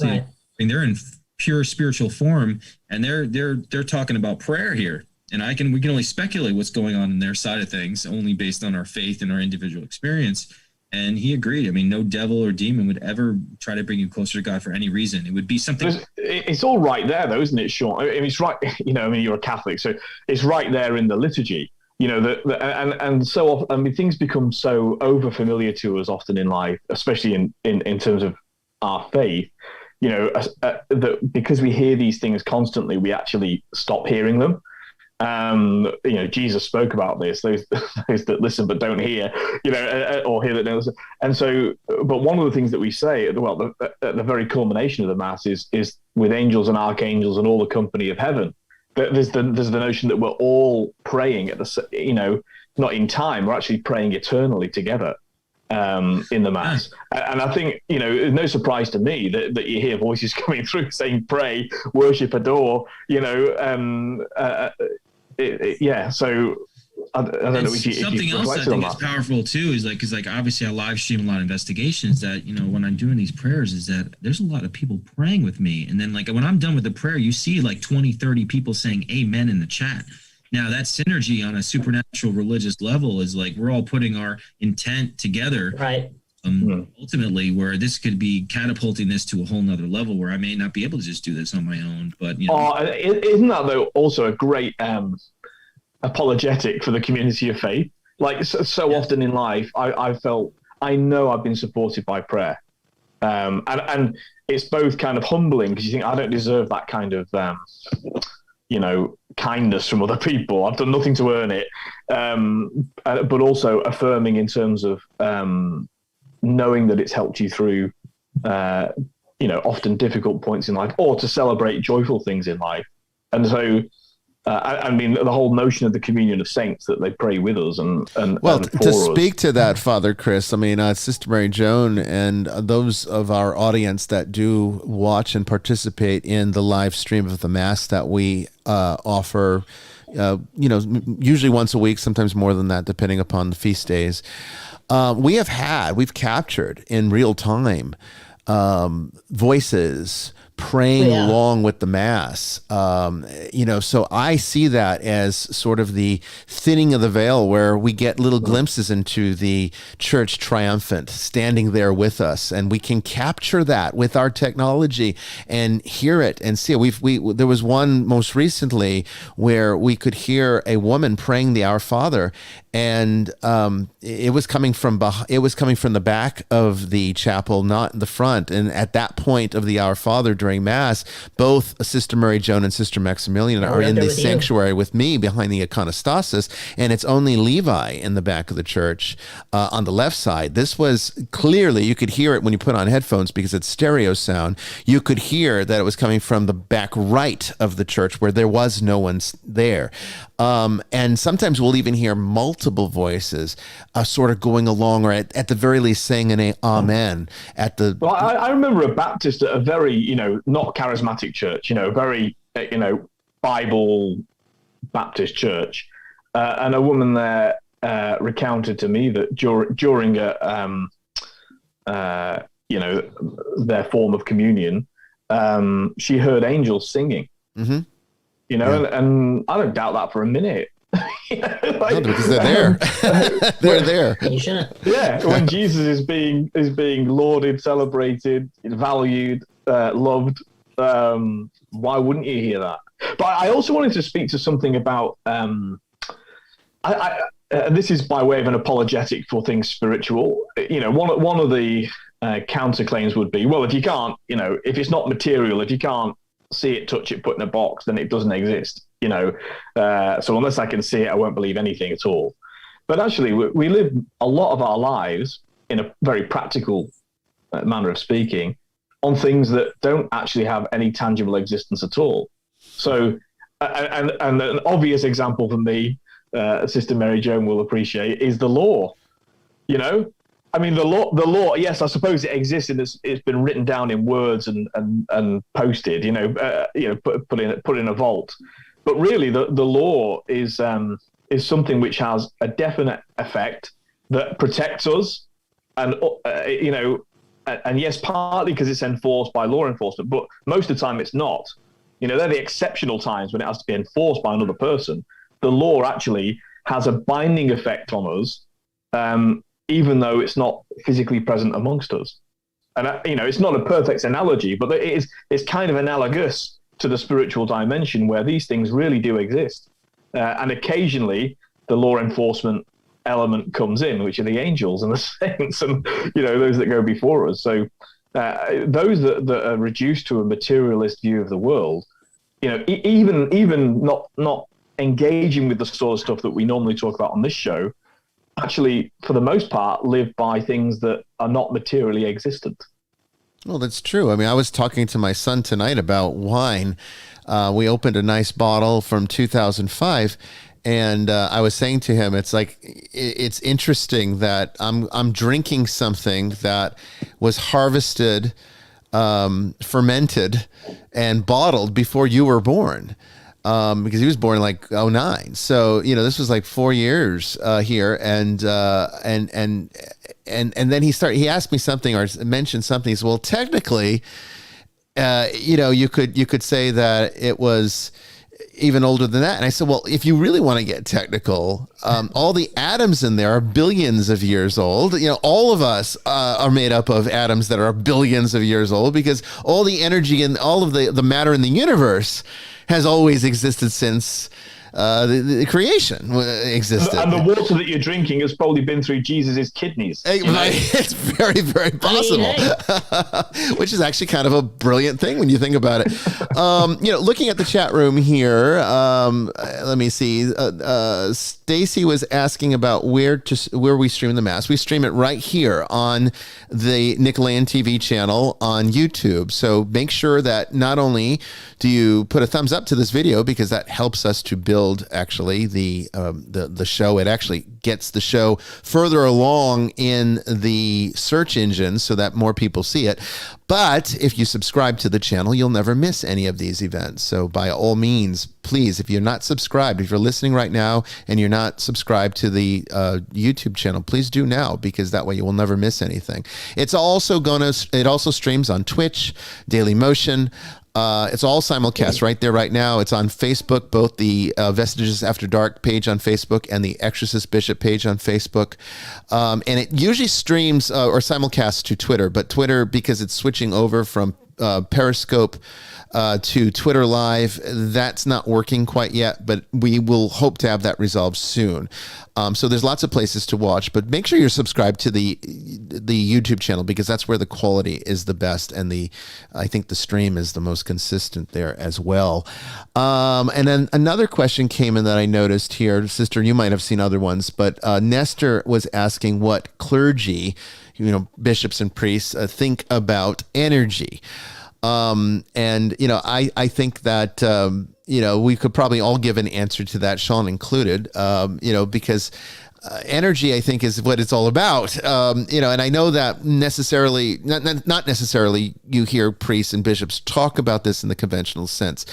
Right. I mean, they're in pure spiritual form, and they're talking about prayer here. And we can only speculate what's going on in their side of things, only based on our faith and our individual experience. And he agreed. I mean, no devil or demon would ever try to bring you closer to God for any reason. It would be something. It's all right there, though, isn't it, Sean? I mean, it's right. You know, I mean, you're a Catholic, so it's right there in the liturgy. You know, and so often, I mean, things become so over familiar to us often in life, especially in terms of our faith. You know, that because we hear these things constantly, we actually stop hearing them. You know, Jesus spoke about this, those that listen but don't hear, you know, or hear that don't listen. And so, but one of the things that we say, well, at the very culmination of the Mass is with angels and archangels and all the company of heaven. There's the notion that we're all praying at the, you know, not in time, we're actually praying eternally together in the Mass. And I think, you know, it's no surprise to me that you hear voices coming through saying pray, worship, adore, you know, yeah, so I don't know if you something else I think is powerful too is like obviously I live stream a lot of investigations that, you know, when I'm doing these prayers is that there's a lot of people praying with me, and then like when I'm done with the prayer you see like 20-30 people saying amen in the chat. Now that synergy on a supernatural religious level is like we're all putting our intent together, right? Ultimately, where this could be catapulting this to a whole nother level where I may not be able to just do this on my own. But you know, isn't that though also a great apologetic for the community of faith? Like so often in life, I felt I know I've been supported by prayer, and it's both kind of humbling because you think I don't deserve that kind of you know, kindness from other people. I've done nothing to earn it, but also affirming in terms of knowing that it's helped you through, you know, often difficult points in life, or to celebrate joyful things in life. And so, I mean, the whole notion of the communion of saints, that they pray with us and well, and to speak to that, Father Chris, I mean, Sister Mary Joan and those of our audience that do watch and participate in the live stream of the Mass that we offer, you know, usually once a week, sometimes more than that, depending upon the feast days. We've captured in real time voices praying along with the Mass. You know, so I see that as sort of the thinning of the veil where we get little glimpses into the church triumphant standing there with us, and we can capture that with our technology and hear it and see it. There was one most recently where we could hear a woman praying the Our Father, and it was coming from the back of the chapel, not the front. And at that point of the Our Father during Mass, both Sister Mary Joan and Sister Maximilian are in the sanctuary with me behind the iconostasis, and it's only Levi in the back of the church on the left side. This was clearly, you could hear it when you put on headphones because it's stereo sound. You could hear that it was coming from the back right of the church where there was no one there. And sometimes we'll even hear multiple voices sort of going along, or at the very least saying an amen at the... Well, I remember a Baptist at a very, you know, not charismatic church, you know, very, you know, Bible Baptist church. And a woman there recounted to me that during a, you know, their form of communion, she heard angels singing. Mm-hmm. You know, and I don't doubt that for a minute. You know, like, no, because they're there. They're there. Yeah, when Jesus is being lauded, celebrated, valued, loved, why wouldn't you hear that? But I also wanted to speak to something about. This is by way of an apologetic for things spiritual. You know, one of the counterclaims would be, well, if you can't, you know, if it's not material, if you can't see it, touch it, put in a box, then it doesn't exist, you know. So unless I can see it, I won't believe anything at all. But actually, we live a lot of our lives in a very practical manner of speaking on things that don't actually have any tangible existence at all. So, and an obvious example from me, Sister Mary Joan will appreciate, is the law. You know, I mean, the law. Yes, I suppose it exists and it's been written down in words and posted. You know, put in a vault. But really, the law is is something which has a definite effect that protects us, and and yes, partly because it's enforced by law enforcement, but most of the time it's not. They're the exceptional times when it has to be enforced by another person. The law actually has a binding effect on us, even though it's not physically present amongst us. And it's not a perfect analogy, but it's kind of analogous to the spiritual dimension where these things really do exist. And occasionally the law enforcement element comes in, which are the angels and the saints and, those that go before us. So those that are reduced to a materialist view of the world, even not engaging with the sort of stuff that we normally talk about on this show, actually, for the most part, live by things that are not materially existent. Well, that's true. I mean, I was talking to my son tonight about wine. We opened a nice bottle from 2005, and I was saying to him, it's interesting that I'm drinking something that was harvested, fermented, and bottled before you were born. Because he was born in like 2009. So, this was like 4 years here. And then he asked me something or mentioned something. He said, well, technically, you could say that it was even older than that. And I said, well, if you really want to get technical, all the atoms in there are billions of years old. All of us are made up of atoms that are billions of years old, because all the energy and all of the matter in the universe has always existed since the creation existed. And the water that you're drinking has probably been through Jesus's kidneys. It's very, very possible, which is actually kind of a brilliant thing when you think about it. Looking at the chat room here, let me see. Stacy was asking about where we stream the Mass. We stream it right here on the Nicolean TV channel on YouTube. So make sure that not only do you put a thumbs up to this video, because that helps us to build actually the show. It actually gets the show further along in the search engine so that more people see it. But if you subscribe to the channel, you'll never miss any of these events. So by all means, please, if you're not subscribed, if you're listening right now and you're not subscribed to the YouTube channel, please do now, because that way you will never miss anything. It also streams on Twitch, Daily Motion. It's all simulcast right there right now. It's on Facebook, both the Vestiges After Dark page on Facebook and the Exorcist Bishop page on Facebook. And it usually streams or simulcasts to Twitter, but Twitter, because it's switching over from Periscope to Twitter Live, that's not working quite yet, but we will hope to have that resolved soon. So there's lots of places to watch, but make sure you're subscribed to the YouTube channel, because that's where the quality is the best, and I think the stream is the most consistent there as well. And then another question came in that I noticed here, Sister, you might have seen other ones, but Nestor was asking what clergy, bishops and priests think about energy. I think that, we could probably all give an answer to that, Sean included, because energy, I think, is what it's all about. And I know that not necessarily you hear priests and bishops talk about this in the conventional sense,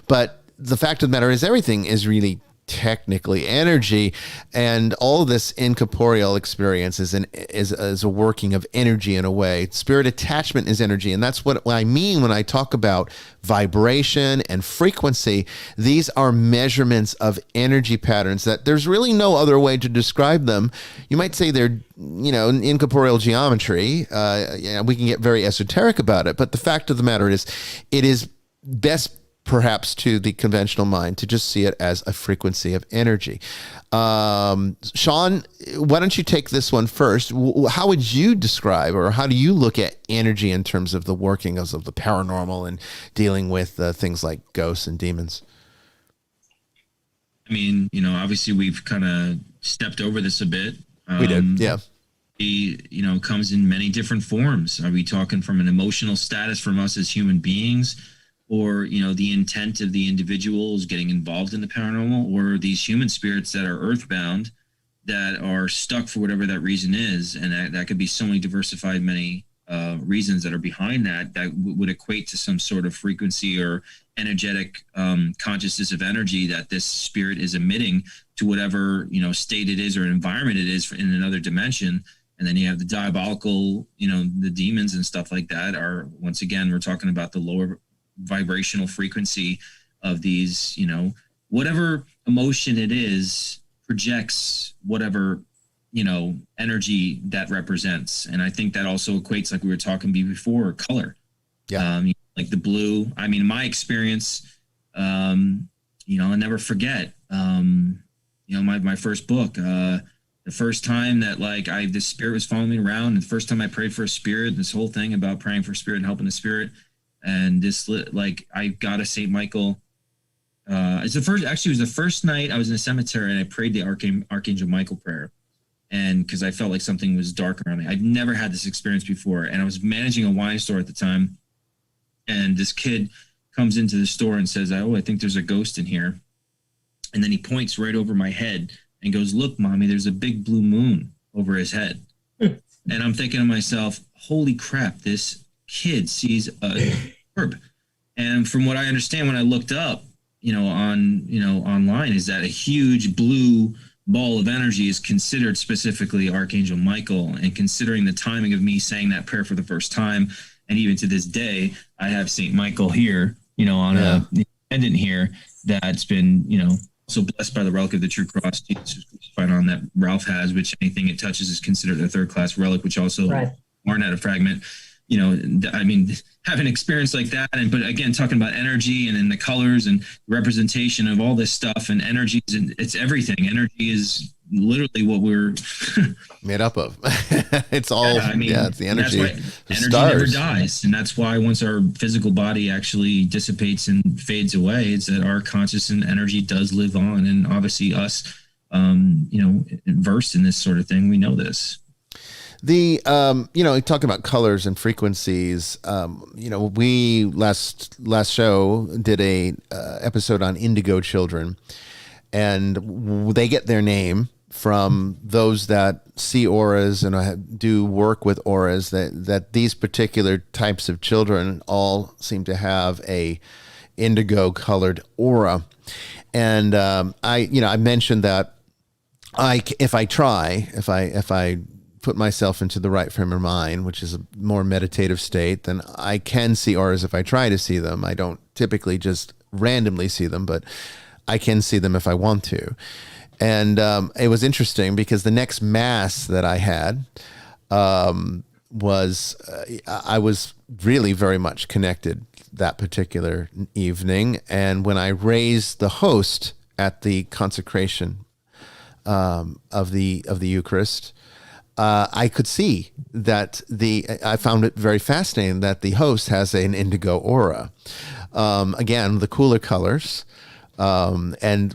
but the fact of the matter is everything is really technically energy, and all of this incorporeal experience is a working of energy in a way. Spirit attachment is energy, and that's what I mean when I talk about vibration and frequency. These are measurements of energy patterns that there's really no other way to describe them. You might say they're incorporeal geometry. We can get very esoteric about it, but the fact of the matter is, it is best perhaps to the conventional mind to just see it as a frequency of energy. Sean, why don't you take this one first? How would you describe, or how do you look at energy in terms of the workings of the paranormal and dealing with things like ghosts and demons? I mean, obviously we've kind of stepped over this a bit. We did, yeah. It comes in many different forms. Are we talking from an emotional status from us as human beings, or the intent of the individual is getting involved in the paranormal, or these human spirits that are earthbound that are stuck for whatever that reason is? And that could be so many diversified, many reasons that are behind that would equate to some sort of frequency or energetic consciousness of energy that this spirit is emitting to whatever, state it is or environment it is in another dimension. And then you have the diabolical, the demons and stuff like that are, once again, we're talking about the lower vibrational frequency of these, whatever emotion it is projects whatever, energy that represents. And I think that also equates, like we were talking before, color. Yeah. Like the blue. I mean, my experience, I'll never forget, my first book, the first time that the spirit was following me around, and the first time I prayed for a spirit, this whole thing about praying for a spirit and helping the spirit. And this, I got a St. Michael. It was the first night I was in a cemetery and I prayed the Archangel Michael prayer. And because I felt like something was dark around me. I'd never had this experience before. And I was managing a wine store at the time. And this kid comes into the store and says, "Oh, I think there's a ghost in here." And then he points right over my head and goes, "Look, Mommy, there's a big blue moon over his head." And I'm thinking to myself, holy crap, this kid sees a orb. And from what I understand, when I looked up, online, is that a huge blue ball of energy is considered specifically Archangel Michael. And considering the timing of me saying that prayer for the first time, and even to this day, I have St. Michael here, on a pendant here that's been, so blessed by the relic of the true cross, Jesus crucified on, that Ralph has, which anything it touches is considered a third-class relic, which also Marnet a fragment. Have an experience like that. But again, talking about energy and then the colors and representation of all this stuff and energies, and it's everything. Energy is literally what we're made up of. It's all, it's the energy. That's why energy never dies. And that's why once our physical body actually dissipates and fades away, it's that our conscious and energy does live on. And obviously us, versed in this sort of thing, we know this. The, talking about colors and frequencies, we last show did a episode on indigo children, and they get their name from those that see auras and do work with auras, that these particular types of children all seem to have a indigo colored aura. And I mentioned that if I put myself into the right frame of mind, which is a more meditative state, then I can see auras if I try to see them. I don't typically just randomly see them, but I can see them if I want to. And it was interesting because the next mass that I had was I was really very much connected that particular evening. And when I raised the host at the consecration of the Eucharist, I could see that I found it very fascinating that the host has an indigo aura. Again, the cooler colors. And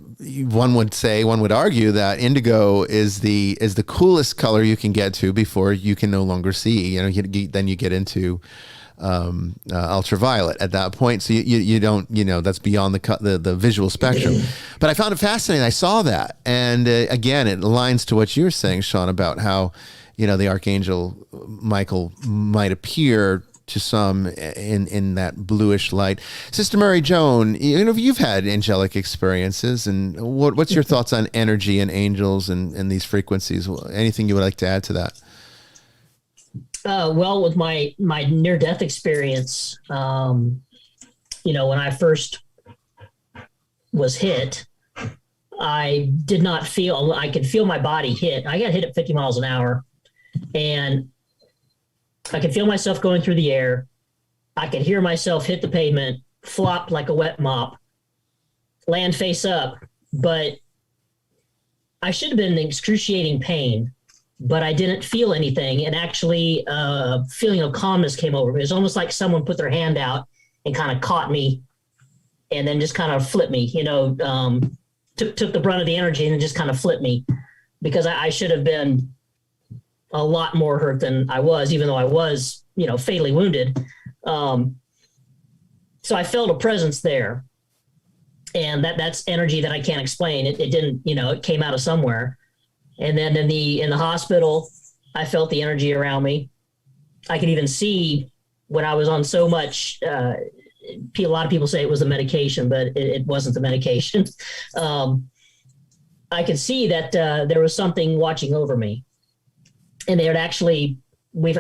one would argue that indigo is the coolest color you can get to before you can no longer see. Then you get into ultraviolet at that point. So you don't, that's beyond the visual spectrum. But I found it fascinating. I saw that. And again, it aligns to what you were saying, Sean, about how, the Archangel Michael might appear to some in that bluish light. Sister Mary Joan, you've had angelic experiences, and what's your thoughts on energy and angels and these frequencies? Anything you would like to add to that? Well, with my near-death experience, when I first was hit, I did not feel, I could feel my body hit. I got hit at 50 miles an hour, and I could feel myself going through the air. I could hear myself hit the pavement, flop like a wet mop, land face up. But I should have been in excruciating pain, but I didn't feel anything. And actually, a feeling of calmness came over me. It was almost like someone put their hand out and kind of caught me and then just kind of flipped me, took the brunt of the energy and then just kind of flipped me, because I should have been a lot more hurt than I was, even though I was, fatally wounded. So I felt a presence there, and that's energy that I can't explain. It didn't, it came out of somewhere. And then in the hospital, I felt the energy around me. I could even see when I was on so much, a lot of people say it was the medication, but it wasn't the medication. I I could see that there was something watching over me, and they had actually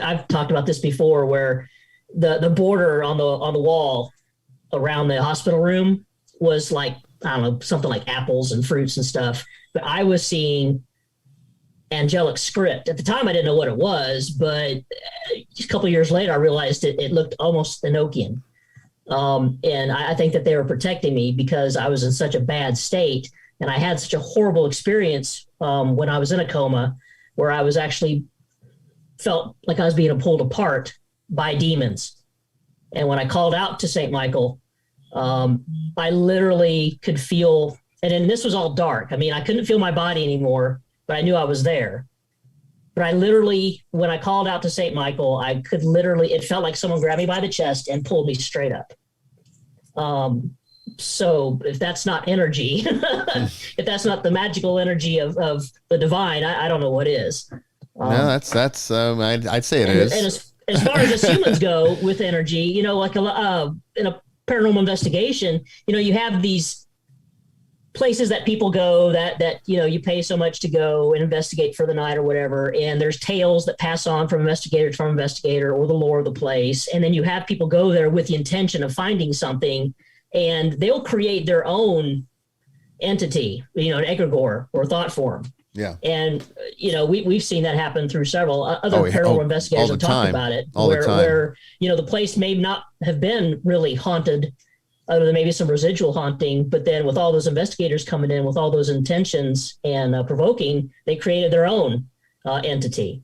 I've talked about this before, where the border on the wall around the hospital room was like, I don't know, something like apples and fruits and stuff. But I was seeing angelic script. At the time, I didn't know what it was, but a couple of years later, I realized it looked almost Enochian. And I think that they were protecting me because I was in such a bad state. And I had such a horrible experience when I was in a coma, where I was actually felt like I was being pulled apart by demons. And when I called out to St. Michael, I literally could feel, and then this was all dark. I mean, I couldn't feel my body anymore, but I knew I was there. But I literally, when I called out to St. Michael, I could literally, it felt like someone grabbed me by the chest and pulled me straight up. So if that's not energy, if that's not the magical energy of the divine, I don't know what is. No, that's I'd say it is. And as far as us humans go with energy, you know, like in a paranormal investigation, you know, you have these places that people go that, you know, you pay so much to go and investigate for the night or whatever. And there's tales that pass on from investigator to investigator, or the lore of the place. And then you have people go there with the intention of finding something, and they'll create their own entity, you know, an egregore or thought form. Yeah. And, you know, we've seen that happen through several other paranormal investigators have talked about it, where, you know, the place may not have been really haunted, other than maybe some residual haunting. But then with all those investigators coming in with all those intentions and provoking, they created their own entity.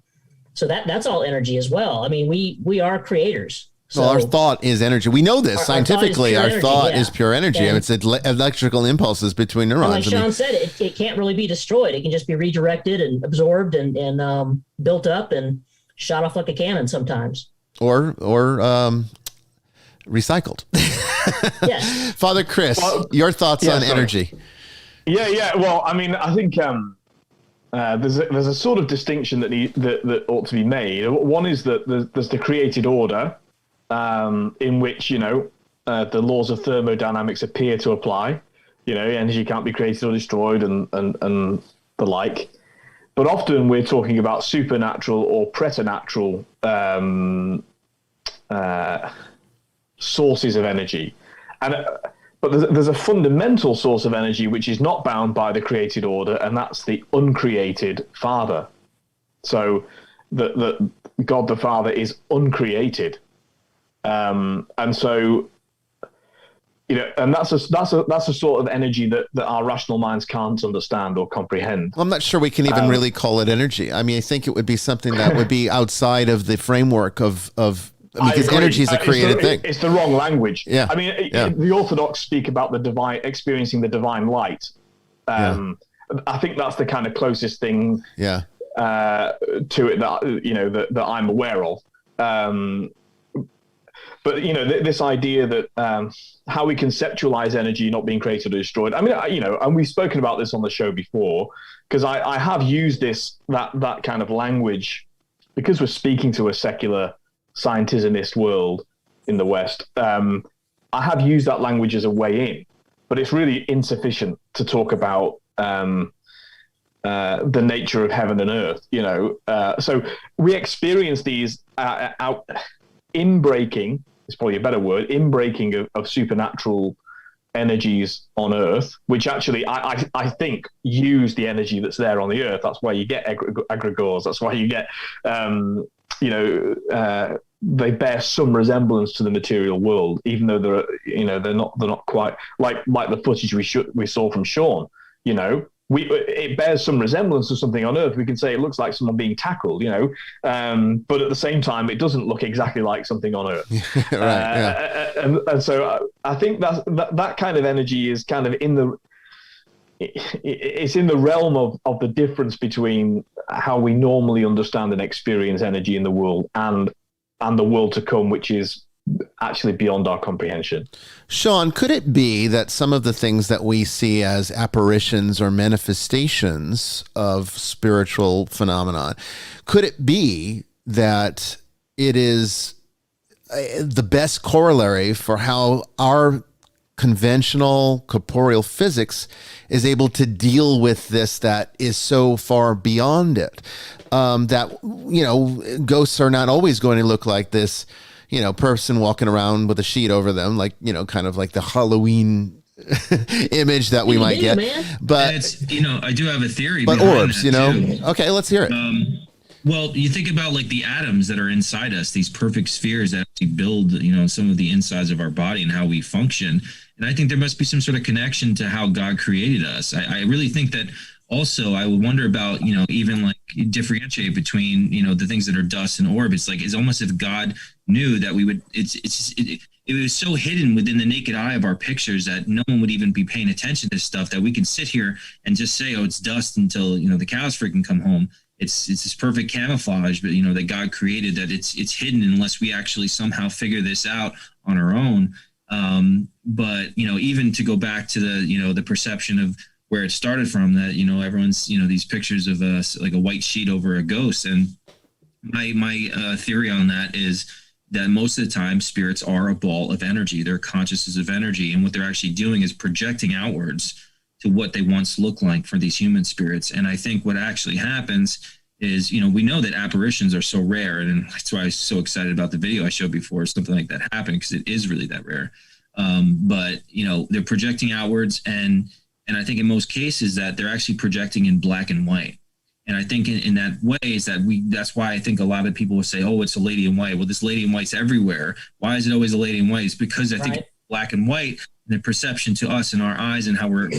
So that's all energy as well. I mean, we are creators. So our thought is energy. We know this scientifically. Our thought is pure energy, and it's electrical impulses between neurons. And like Sean said, it can't really be destroyed. It can just be redirected and absorbed and built up and shot off like a cannon sometimes. Or recycled. Yes. Father Chris, your thoughts on energy? Yeah. Well, I mean, I think there's a sort of distinction that ought to be made. One is that there's the created order, in which, you know, the laws of thermodynamics appear to apply. You know, energy can't be created or destroyed and the like. But often we're talking about supernatural or preternatural sources of energy. But there's a fundamental source of energy which is not bound by the created order, and that's the uncreated Father. So the God the Father is uncreated. And so, you know, and that's a sort of energy that our rational minds can't understand or comprehend. I'm not sure we can even really call it energy. I mean, I think it would be something that would be outside of the framework of because energy is a created thing. It's the wrong language. Yeah. I mean, the Orthodox speak about the divine, experiencing the divine light. I think that's the kind of closest thing to it that, you know, that I'm aware of. But, you know, this idea that how we conceptualize energy not being created or destroyed. I mean, you know, and we've spoken about this on the show before, because I have used that kind of language because we're speaking to a secular scientismist world in the West. I have used that language as a way in, but it's really insufficient to talk about the nature of heaven and earth, you know. So we experience these inbreaking, is probably a better word, inbreaking of supernatural energies on earth, which actually I think use the energy that's there on the earth. That's why you get egregores. That's why you get you know, they bear some resemblance to the material world, even though they're not quite like the footage we saw from Sean. You know, it bears some resemblance to something on Earth. We can say it looks like someone being tackled, you know, but at the same time, it doesn't look exactly like something on Earth. Right. And so I think that kind of energy is kind of it's in the realm of the difference between how we normally understand and experience energy in the world and the world to come, which is actually beyond our comprehension. Sean, could it be that some of the things that we see as apparitions or manifestations of spiritual phenomenon, could it be that it is the best corollary for how our conventional corporeal physics is able to deal with this that is so far beyond it, that, you know, ghosts are not always going to look like this, you know, person walking around with a sheet over them, like, you know, kind of like the Halloween image that we might get. Man. But it's, you know, I do have a theory. But orbs, you know, too. Okay, let's hear it. Well, you think about like the atoms that are inside us, these perfect spheres that actually build, you know, some of the insides of our body and how we function. And I think there must be some sort of connection to how God created us. I really think that also I would wonder about, you know, even like differentiate between, you know, the things that are dust and orb. It's like, it's almost if God knew that we would, it was so hidden within the naked eye of our pictures that no one would even be paying attention to stuff, that we can sit here and just say, oh, it's dust until, you know, the cows freaking come home. It's this perfect camouflage, but, you know, that God created, that it's hidden unless we actually somehow figure this out on our own. But, you know, even to go back to the, you know, the perception of where it started from, that, you know, everyone's, you know, these pictures of like a white sheet over a ghost. And my theory on that is that most of the time spirits are a ball of energy. They're consciousness of energy. And what they're actually doing is projecting outwards to what they once looked like for these human spirits. And I think what actually happens is, you know, we know that apparitions are so rare, and that's why I was so excited about the video I showed before, something like that happened, because it is really that rare. But, you know, they're projecting outwards, and I think in most cases that they're actually projecting in black and white. And I think in that way is that that's why I think a lot of people will say, oh, it's a lady in white. Well, this lady in white's everywhere. Why is it always a lady in white? It's because I think it's black and white, and the perception to us in our eyes and how we're,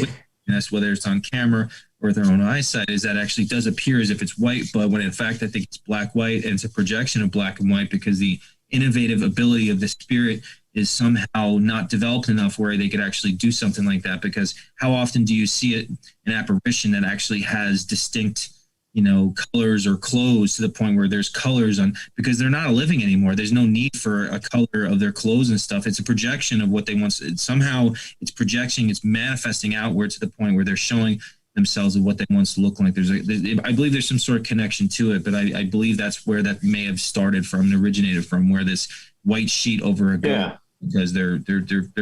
and that's whether it's on camera or with our own eyesight, is that actually does appear as if it's white, but when in fact I think it's black white, and it's a projection of black and white, because the innovative ability of the spirit is somehow not developed enough where they could actually do something like that. Because how often do you see it, an apparition that actually has distinct, you know, colors or clothes to the point where there's colors on, because they're not living anymore. There's no need for a color of their clothes and stuff. It's a projection of what they want. Somehow it's projecting, it's manifesting outward to the point where they're showing themselves of what they once look like. I believe there's some sort of connection to it, but I believe that's where that may have started from and originated from, where this white sheet over a girl, because they're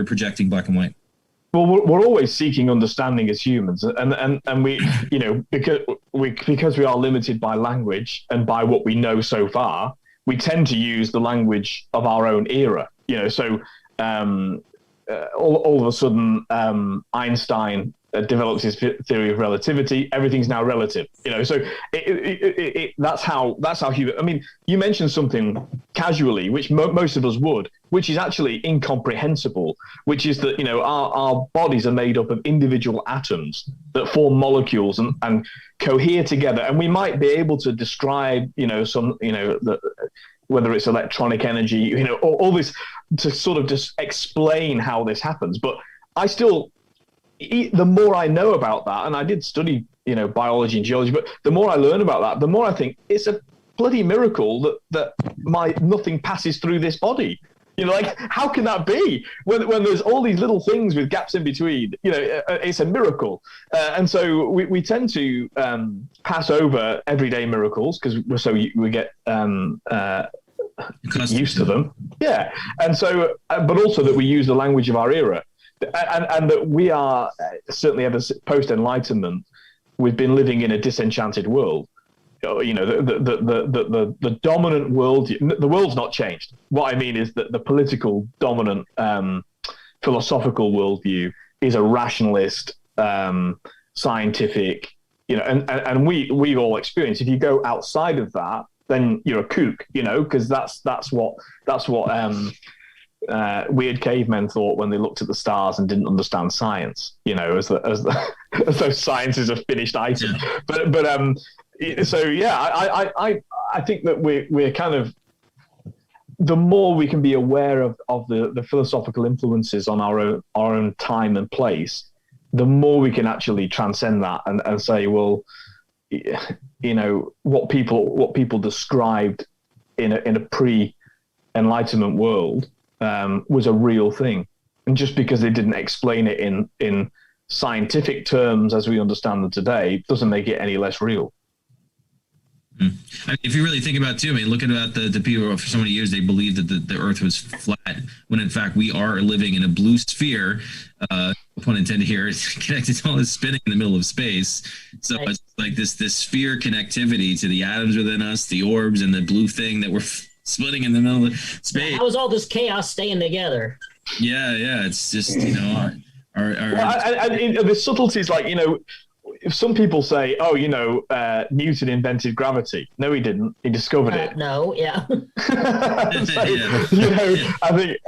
projecting black and white. Well, we're always seeking understanding as humans, and we, you know, because we are limited by language and by what we know so far, we tend to use the language of our own era. You know, so all of a sudden, Einstein develops his theory of relativity. Everything's now relative. You know, so that's how human. I mean, you mentioned something casually, which most of us would, which is actually incomprehensible, which is that, you know, our bodies are made up of individual atoms that form molecules and cohere together. And we might be able to describe, you know, some, you know, whether it's electronic energy, you know, all this to sort of just explain how this happens. But I still, the more I know about that, and I did study, you know, biology and geology, but the more I learn about that, the more I think it's a bloody miracle that nothing passes through this body. You know, like, how can that be when there's all these little things with gaps in between? You know, it's a miracle. And so we tend to pass over everyday miracles because we get used to them. Yeah. And so, but also that we use the language of our era. And that we are certainly ever post-Enlightenment, we've been living in a disenchanted world. You know, the dominant world, the world's not changed. What I mean is that the political dominant philosophical worldview is a rationalist, scientific, you know, and we all experience. If you go outside of that, then you're a kook, you know, because that's what weird cavemen thought when they looked at the stars and didn't understand science, you know, as though science is a finished item. But so yeah, I think that we're kind of, the more we can be aware of the philosophical influences on our own time and place, the more we can actually transcend that and say, well, you know, what people described in a pre-Enlightenment world was a real thing. And just because they didn't explain it in scientific terms as we understand them today doesn't make it any less real. If you really think about it too, I mean, look at the people for so many years, they believed that the Earth was flat, when in fact we are living in a blue sphere, pun intended here, it's connected to all this spinning in the middle of space. So right. It's like this sphere connectivity to the atoms within us, the orbs, and the blue thing that we're splitting in the middle of space. How is all this chaos staying together? Yeah, it's just, the subtleties, like, if some people say, Newton invented gravity. No, he didn't. He discovered it. No, yeah. So, I think,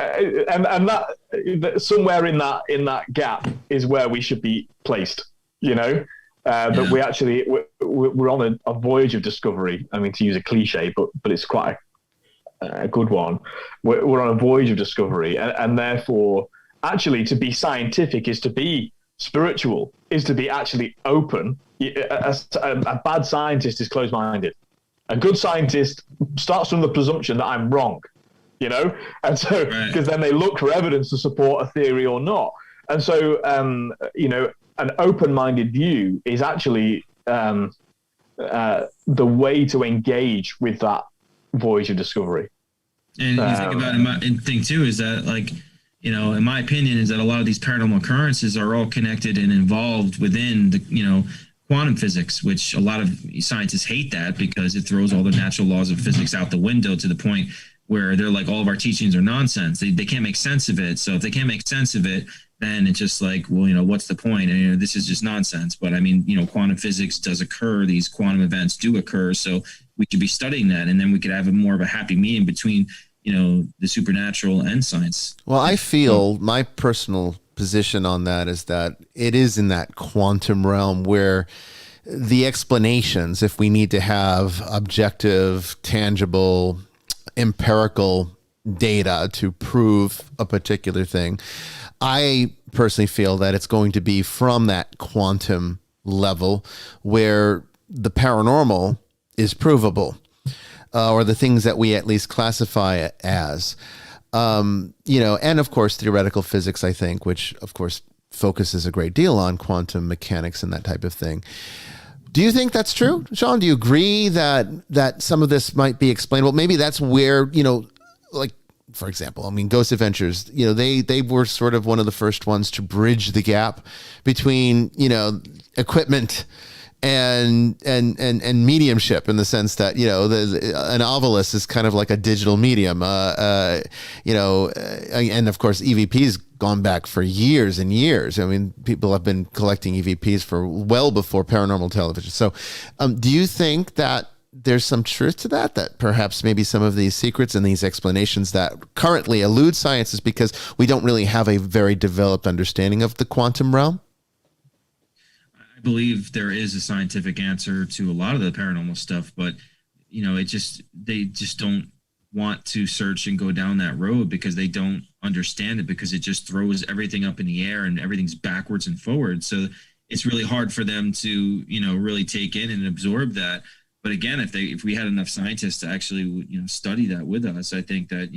and that somewhere in that gap is where we should be placed. But we actually we're on a voyage of discovery. I mean, to use a cliche, but it's quite a good one. We're on a voyage of discovery, and therefore, actually, to be scientific is to be spiritual, is to be actually open. A bad scientist is closed-minded. A good scientist starts from the presumption that I'm wrong, and so because then they look for evidence to support a theory or not. And so, an open-minded view is actually the way to engage with that voyage of discovery. And you think about it, and thing too is that, like, in my opinion, is that a lot of these paranormal occurrences are all connected and involved within the, quantum physics, which a lot of scientists hate that because it throws all the natural laws of physics out the window to the point where they're like, all of our teachings are nonsense. They can't make sense of it. So if they can't make sense of it, then it's just like, well, what's the point? And, this is just nonsense. But I mean, quantum physics does occur. These quantum events do occur. So we should be studying that. And then we could have more of a happy medium between, the supernatural and science. Well, I feel my personal position on that is that it is in that quantum realm where the explanations, if we need to have objective, tangible, empirical data to prove a particular thing, I personally feel that it's going to be from that quantum level where the paranormal is provable. Or the things that we at least classify it as, and of course, theoretical physics, I think, which of course focuses a great deal on quantum mechanics and that type of thing. Do you think that's true, Sean? Do you agree that some of this might be explainable? Maybe that's where, like, for example, I mean, Ghost Adventures, they were sort of one of the first ones to bridge the gap between, equipment and mediumship, in the sense that an ovilus is kind of like a digital medium, and of course EVP's gone back for years and years. I mean, people have been collecting EVPs for well before paranormal television. So, do you think that there's some truth to that perhaps maybe some of these secrets and these explanations that currently elude science is because we don't really have a very developed understanding of the quantum realm? Believe there is a scientific answer to a lot of the paranormal stuff, but they just don't want to search and go down that road because they don't understand it, because it just throws everything up in the air and everything's backwards and forwards. So it's really hard for them to really take in and absorb that. But again, if we had enough scientists to actually study that with us, I think that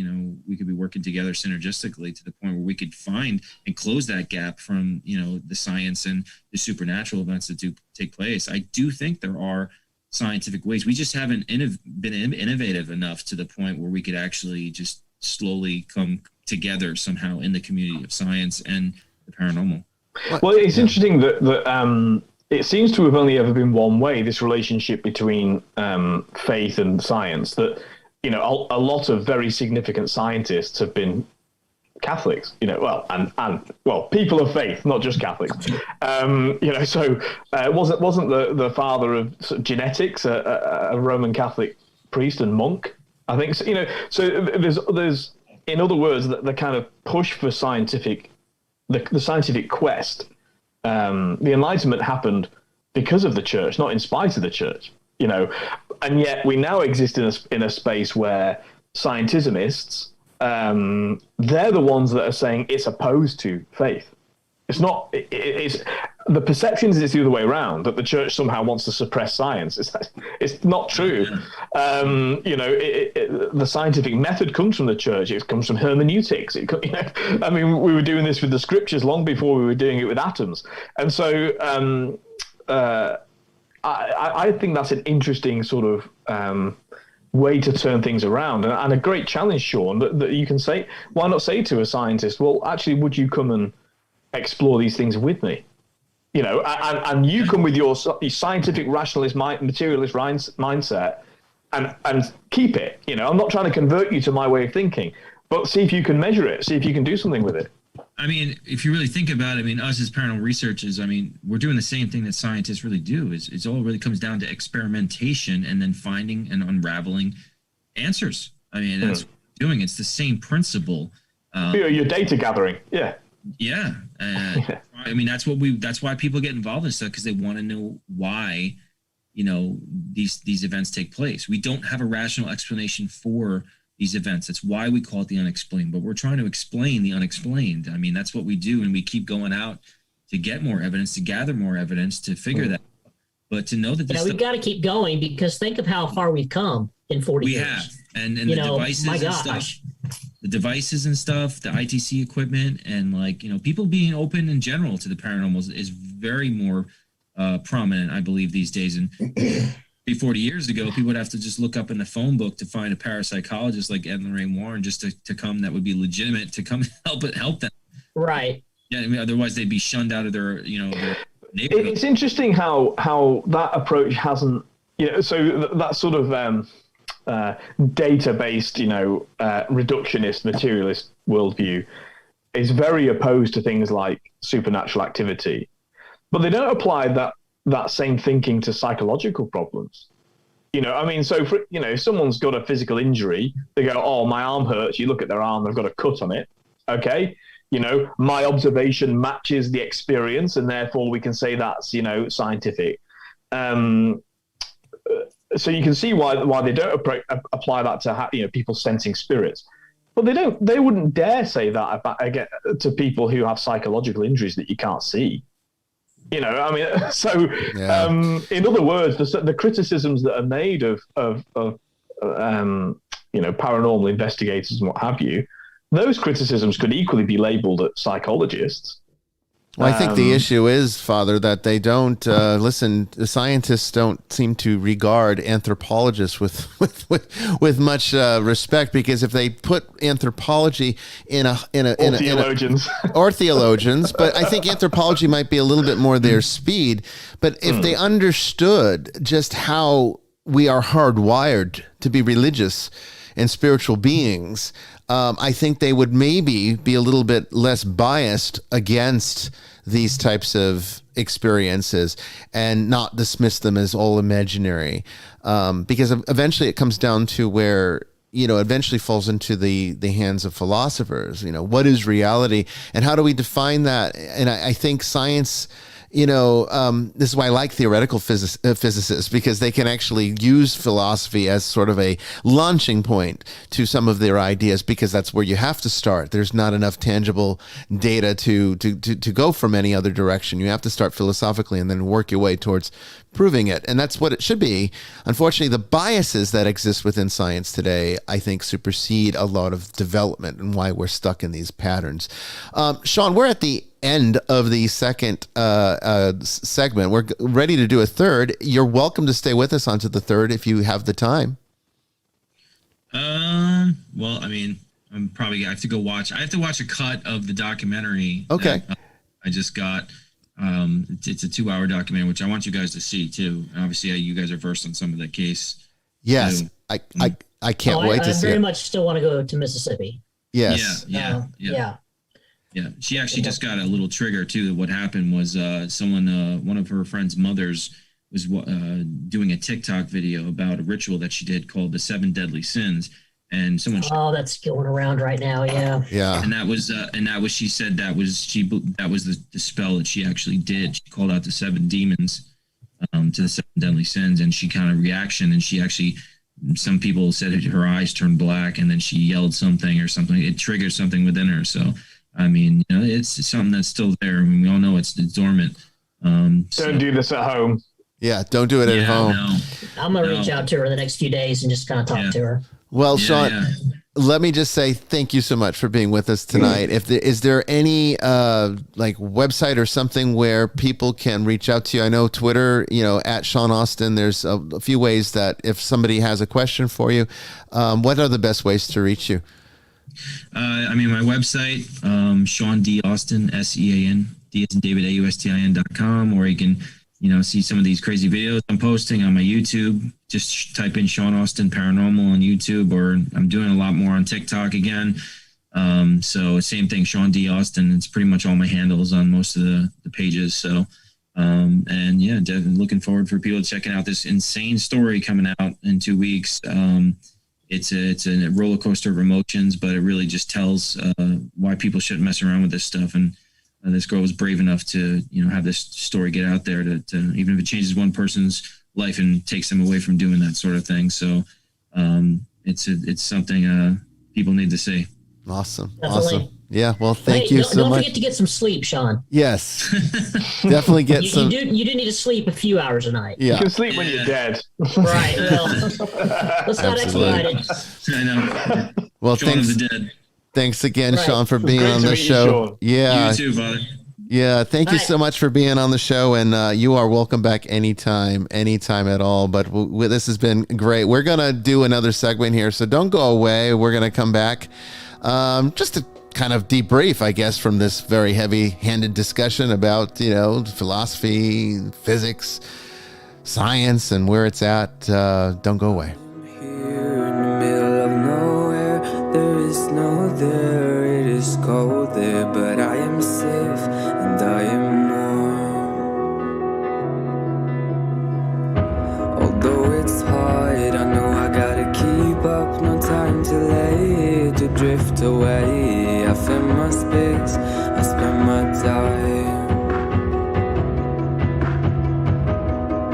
we could be working together synergistically to the point where we could find and close that gap from the science and the supernatural events that do take place. I do think there are scientific ways. We just haven't been innovative enough to the point where we could actually just slowly come together somehow in the community of science and the paranormal. Well, it's interesting that it seems to have only ever been one way, this relationship between faith and science, that, a lot of very significant scientists have been Catholics, and people of faith, not just Catholics. So wasn't the father of genetics a Roman Catholic priest and monk? I think so, so there's in other words, the kind of push for scientific, the scientific quest. The Enlightenment happened because of the church, not in spite of the church, and yet we now exist in a space where scientismists, they're the ones that are saying it's opposed to faith. It's not. It's the perception is it's the other way around, that the church somehow wants to suppress science. It's not true. The scientific method comes from the church. It comes from hermeneutics. We were doing this with the scriptures long before we were doing it with atoms. And so I think that's an interesting sort of way to turn things around, and a great challenge, Sean, that you can say, why not say to a scientist, well, actually, would you come and explore these things with me? You know, and you come with your scientific, rationalist, materialist mindset, and keep it. You know, I'm not trying to convert you to my way of thinking, but see if you can measure it, see if you can do something with it. I mean, if you really think about it, I mean, us as paranormal researchers, I mean, we're doing the same thing that scientists really do. It's all really comes down to experimentation and then finding and unraveling answers. I mean, that's what we're doing. It's the same principle. Your data gathering. Yeah. Yeah. I mean, that's why people get involved in stuff, because they want to know why, you know, these events take place. We don't have a rational explanation for these events. That's why we call it the unexplained, but we're trying to explain the unexplained. I mean, that's what we do. And we keep going out to get more evidence, to gather more evidence, to figure that out. But to know that this we've got to keep going, because think of how far we've come in 40 years. We have. And the devices and stuff, the devices and stuff, the ITC equipment, and like, you know, people being open in general to the paranormal is very more prominent, I believe, these days. And 40 years ago, people would have to just look up in the phone book to find a parapsychologist like Ed and Lorraine Warren just to come that would be legitimate to come help them. Right. Yeah. I mean, otherwise they'd be shunned out of their, you know, their neighborhood. It's interesting how that approach hasn't, you know, so that sort of data-based, you know, reductionist, materialist worldview is very opposed to things like supernatural activity, but they don't apply that same thinking to psychological problems. You know, I mean, so for, you know, if someone's got a physical injury, they go, oh, my arm hurts. You look at their arm, they've got a cut on it. Okay. You know, my observation matches the experience, and therefore we can say that's, you know, scientific. So you can see why they don't apply that to, you know, people sensing spirits. But they wouldn't dare say that again to people who have psychological injuries that you can't see. You know, I mean, so in other words, the criticisms that are made of you know, paranormal investigators and what have you, those criticisms could equally be labeled at psychologists. Well, I think the issue is, Father, that they don't listen. The scientists don't seem to regard anthropologists with much respect, because if they put anthropology or theologians, but I think anthropology might be a little bit more their speed. But if they understood just how we are hardwired to be religious and spiritual beings, I think they would maybe be a little bit less biased against these types of experiences and not dismiss them as all imaginary. Because eventually it comes down to where, you know, eventually falls into the hands of philosophers. You know, what is reality and how do we define that? And I think science, you know, this is why I like theoretical physicists, because they can actually use philosophy as sort of a launching point to some of their ideas, because that's where you have to start. There's not enough tangible data to go from any other direction. You have to start philosophically and then work your way towards proving it. And that's what it should be. Unfortunately, the biases that exist within science today, I think, supersede a lot of development and why we're stuck in these patterns. Sean, we're at the end of the second segment. We're ready to do a third. You're welcome to stay with us onto the third if you have the time. Well, I mean, I have to watch a cut of the documentary. Okay. That, I just got. It's a 2-hour documentary, which I want you guys to see too. And obviously, you guys are versed on some of the case. Yes, too. I can't wait to see it. I very much still want to go to Mississippi. Yes. Yeah. She actually just got a little trigger too. What happened was one of her friend's mothers was doing a TikTok video about a ritual that she did called the 7 Deadly Sins. And someone that's going around right now. Yeah. And that was she said that was the spell that she actually did. She called out the 7 demons to the 7 deadly sins, and she kind of reaction, and she actually, some people said her eyes turned black, and then she yelled something or something. It triggered something within her. So I mean, you know, it's something that's still there. I mean, we all know it's dormant. Don't do this at home. Yeah, don't do it at home. No. I'm gonna reach out to her the next few days and just kind of talk to her. Well, Sean, let me just say thank you so much for being with us tonight. Is there any like website or something where people can reach out to you? I know Twitter, at Sean Austin. There's a few ways that if somebody has a question for you, what are the best ways to reach you? My website, Sean D. Austin, SEAN, D as in David, AUSTIN.com, or you can, see some of these crazy videos I'm posting on my YouTube. Just type in Sean Austin Paranormal on YouTube, or I'm doing a lot more on TikTok again. So same thing, Sean D. Austin. It's pretty much all my handles on most of the pages. So, definitely looking forward for people checking out this insane story coming out in 2 weeks. It's a roller coaster of emotions, but it really just tells why people shouldn't mess around with this stuff. And this girl was brave enough to, have this story get out there to even if it changes one person's life and takes them away from doing that sort of thing. So it's something people need to see. Awesome. Definitely. Awesome. Yeah. Well, thank you so much. Don't forget to get some sleep, Sean. Yes. Definitely get some. You do need to sleep a few hours a night. Yeah. You can sleep when you're dead. Right. Well, let's not expedite it. I know. Well, Shaun of the Dead. Thanks again, Right. Sean, for being Great on to the meet you, show. Sean. Yeah. You too, Father. Yeah. Thank you Right. so much for being on the show. And you are welcome back anytime at all. But this has been great. We're going to do another segment here. So don't go away. We're going to come back just to kind of debrief, I guess, from this very heavy-handed discussion about, philosophy, physics, science, and where it's at. Don't go away. Here in the middle of nowhere, there is no there. It is cold there, but I am safe and I am warm. Although it's hard, I know I gotta keep up. No time to lay, to drift away. I find my space, I spend my time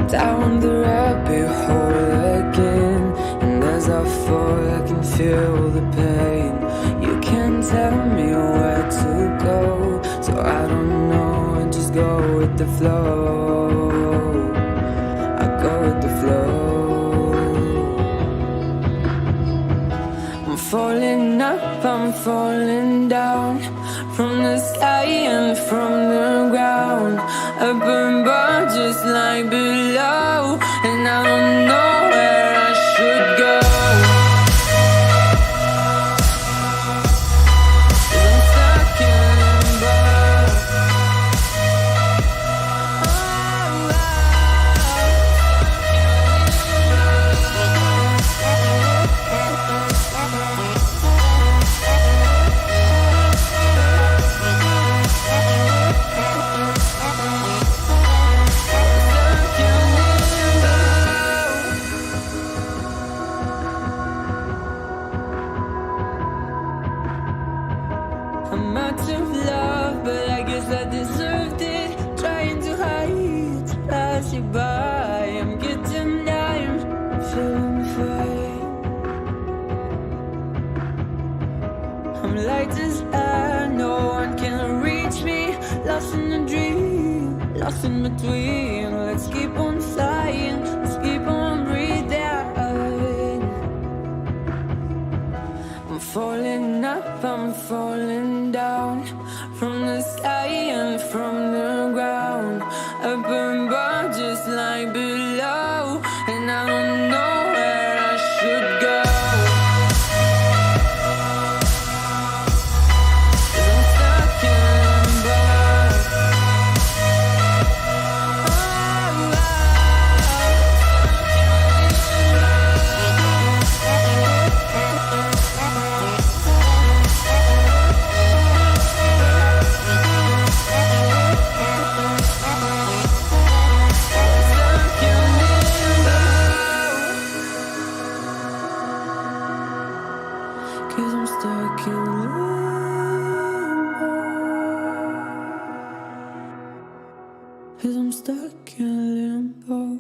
down the rabbit hole again. And as I fall, I can feel the pain. You can't tell me where to go, so I don't know, I just go with the flow. I go with the flow. I'm falling up, I'm falling down, from the sky and from the ground. Up above just like below, and I don't know where I should go. I'm stuck in limbo. I'm out of love, but I guess I deserved it. Trying to hide, to pass you by. I'm getting down, feeling fine. I'm light as air, no one can reach me. Lost in a dream, lost in between. Let's keep on flying, let's keep on breathing. I'm falling up, I'm falling down, from the sky and from the ground. Up above just like below, and I don't know where I should go. 'Cause I'm stuck in limbo. Cause I'm stuck in limbo. Cause I'm stuck in limbo.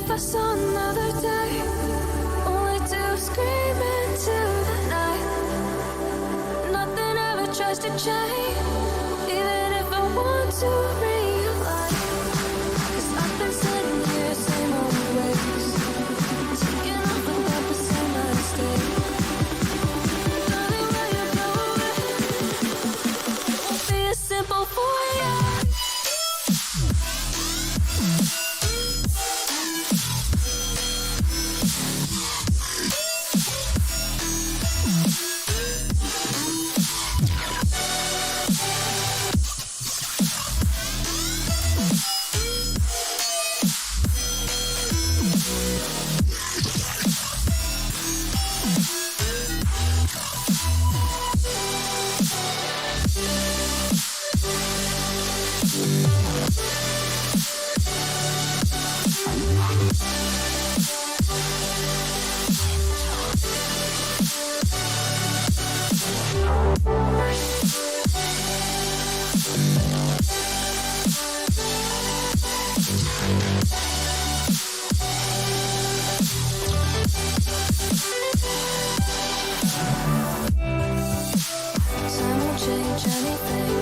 If I saw another day, only to scream into the night. Nothing ever tries to change, even if I want to realize. 'Cause I've been sitting here, same old ways, taking off without the same mistake. Darling, where you going? It won't be as simple for you. Time won't change anything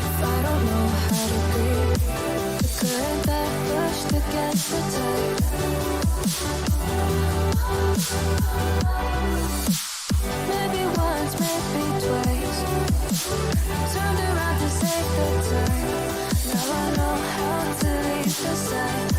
if I don't know how to breathe. The current that pushed against the tide. Maybe once, maybe twice. Turned around to save the time. Now I know how to leave the side.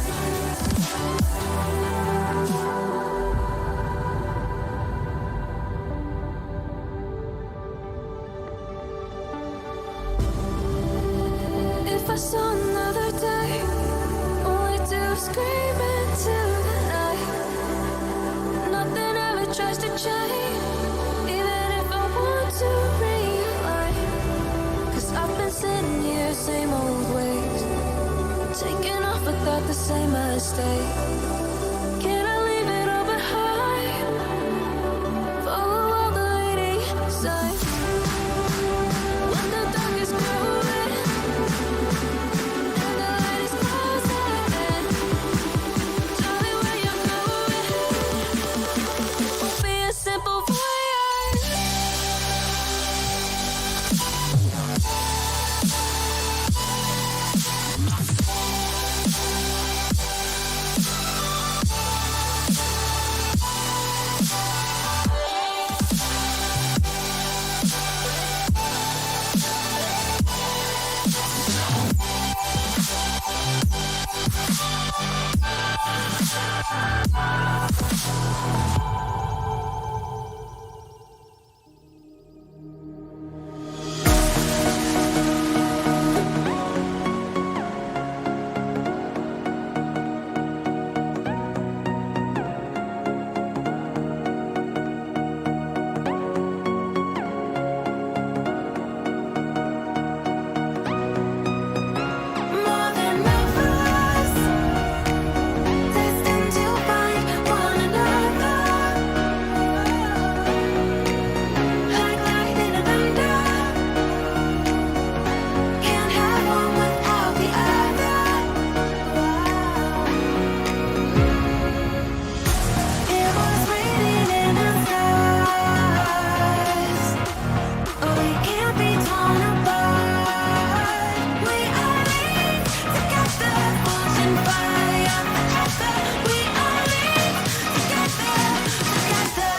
If I saw another day, only to scream into the night. Nothing ever tries to change, even if I want to realize. 'Cause I've been sitting here, same old ways, taking off without the same mistake. Can I leave it all behind? Follow all the leading signs. When the dark is growing and the light is closing in, darling, where you going? Won't be a simple voyage. More than lovers, destined to find one another. Like lightning and thunder, can't have one without the other. It was raining in the skies. Oh, we can't be torn apart. We are linked together, force and fire forever. We are linked together, together.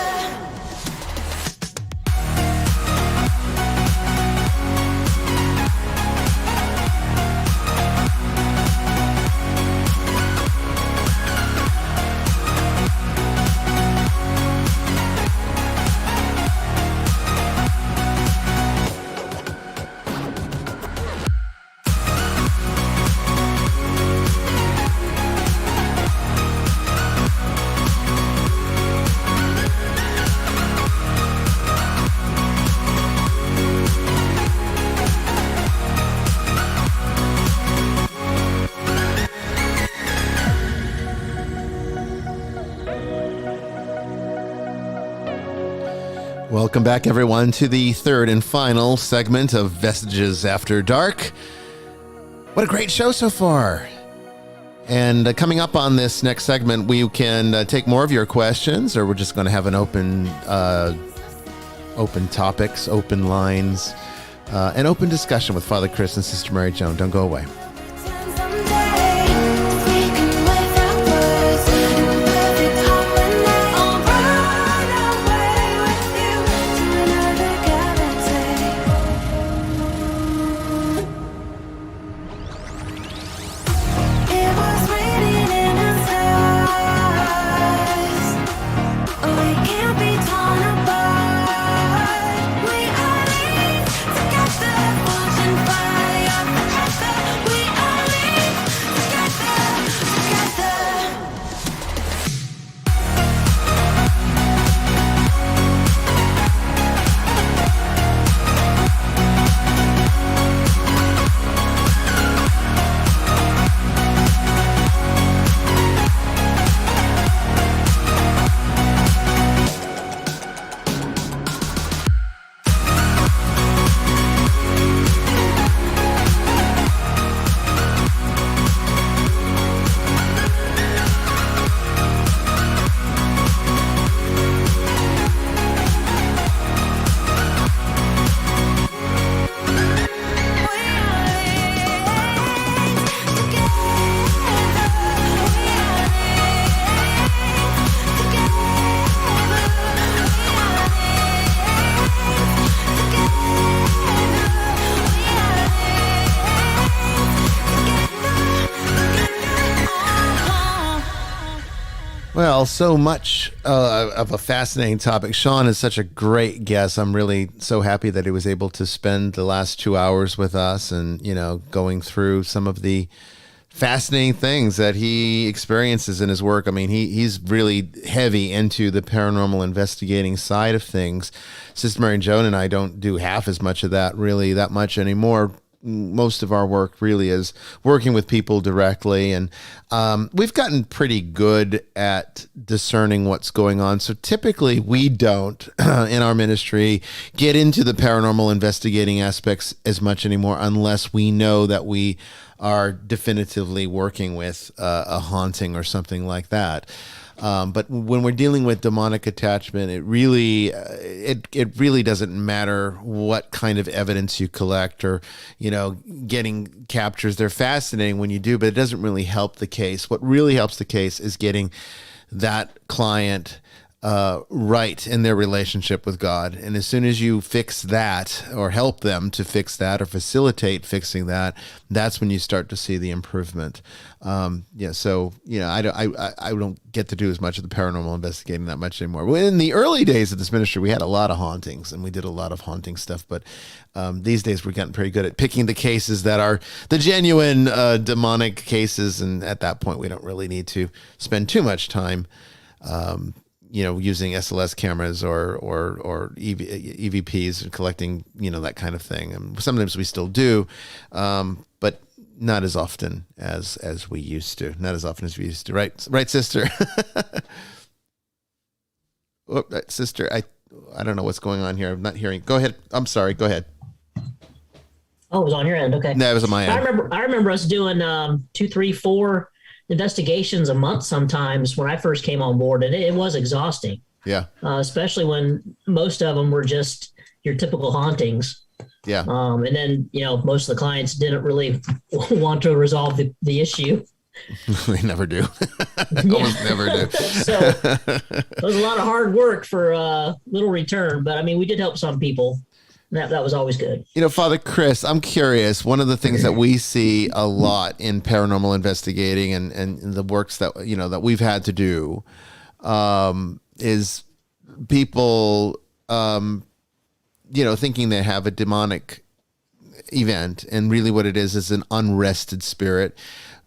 Welcome back, everyone, to the third and final segment of Vestiges After Dark. What a great show so far. And coming up on this next segment, we can take more of your questions, or we're just going to have an open topics, open lines, and open discussion with Father Chris and Sister Mary Joan. Don't go away. Well, so much of a fascinating topic. Sean is such a great guest. I'm really so happy that he was able to spend the last 2 hours with us and, you know, going through some of the fascinating things that he experiences in his work. I mean, he's really heavy into the paranormal investigating side of things. Sister Mary Joan and I don't do half as much of that really that much anymore. Most of our work really is working with people directly, and we've gotten pretty good at discerning what's going on. So typically we don't in our ministry get into the paranormal investigating aspects as much anymore unless we know that we are definitively working with a haunting or something like that. But when we're dealing with demonic attachment, it really doesn't matter what kind of evidence you collect or, you know, getting captures. They're fascinating when you do, but it doesn't really help the case. What really helps the case is getting that client right in their relationship with God. And as soon as you fix that or help them to fix that or facilitate fixing that, that's when you start to see the improvement. So, you know, I don't get to do as much of the paranormal investigating that much anymore. Well, in the early days of this ministry, we had a lot of hauntings and we did a lot of haunting stuff. But these days we're getting pretty good at picking the cases that are the genuine demonic cases. And at that point, we don't really need to spend too much time using SLS cameras or EVPs and collecting, you know, that kind of thing. And sometimes we still do, but not as often as we used to. Not as often as we used to. Right, sister? Sister, I don't know what's going on here. I'm not hearing. Go ahead. I'm sorry. Go ahead. Oh, it was on your end. Okay. No, it was on my end. I remember us doing 2, 3, 4 investigations a month sometimes when I first came on board, and it was exhausting. Yeah. Especially when most of them were just your typical hauntings. Yeah. And then, you know, most of the clients didn't really want to resolve the issue. They never do. Almost never do. So it was a lot of hard work for little return, but I mean, we did help some people. That was always good. You know, Father Chris, I'm curious. One of the things that we see a lot in paranormal investigating and the works that, you know, that we've had to do is people, thinking they have a demonic event. And really what it is an unrested spirit.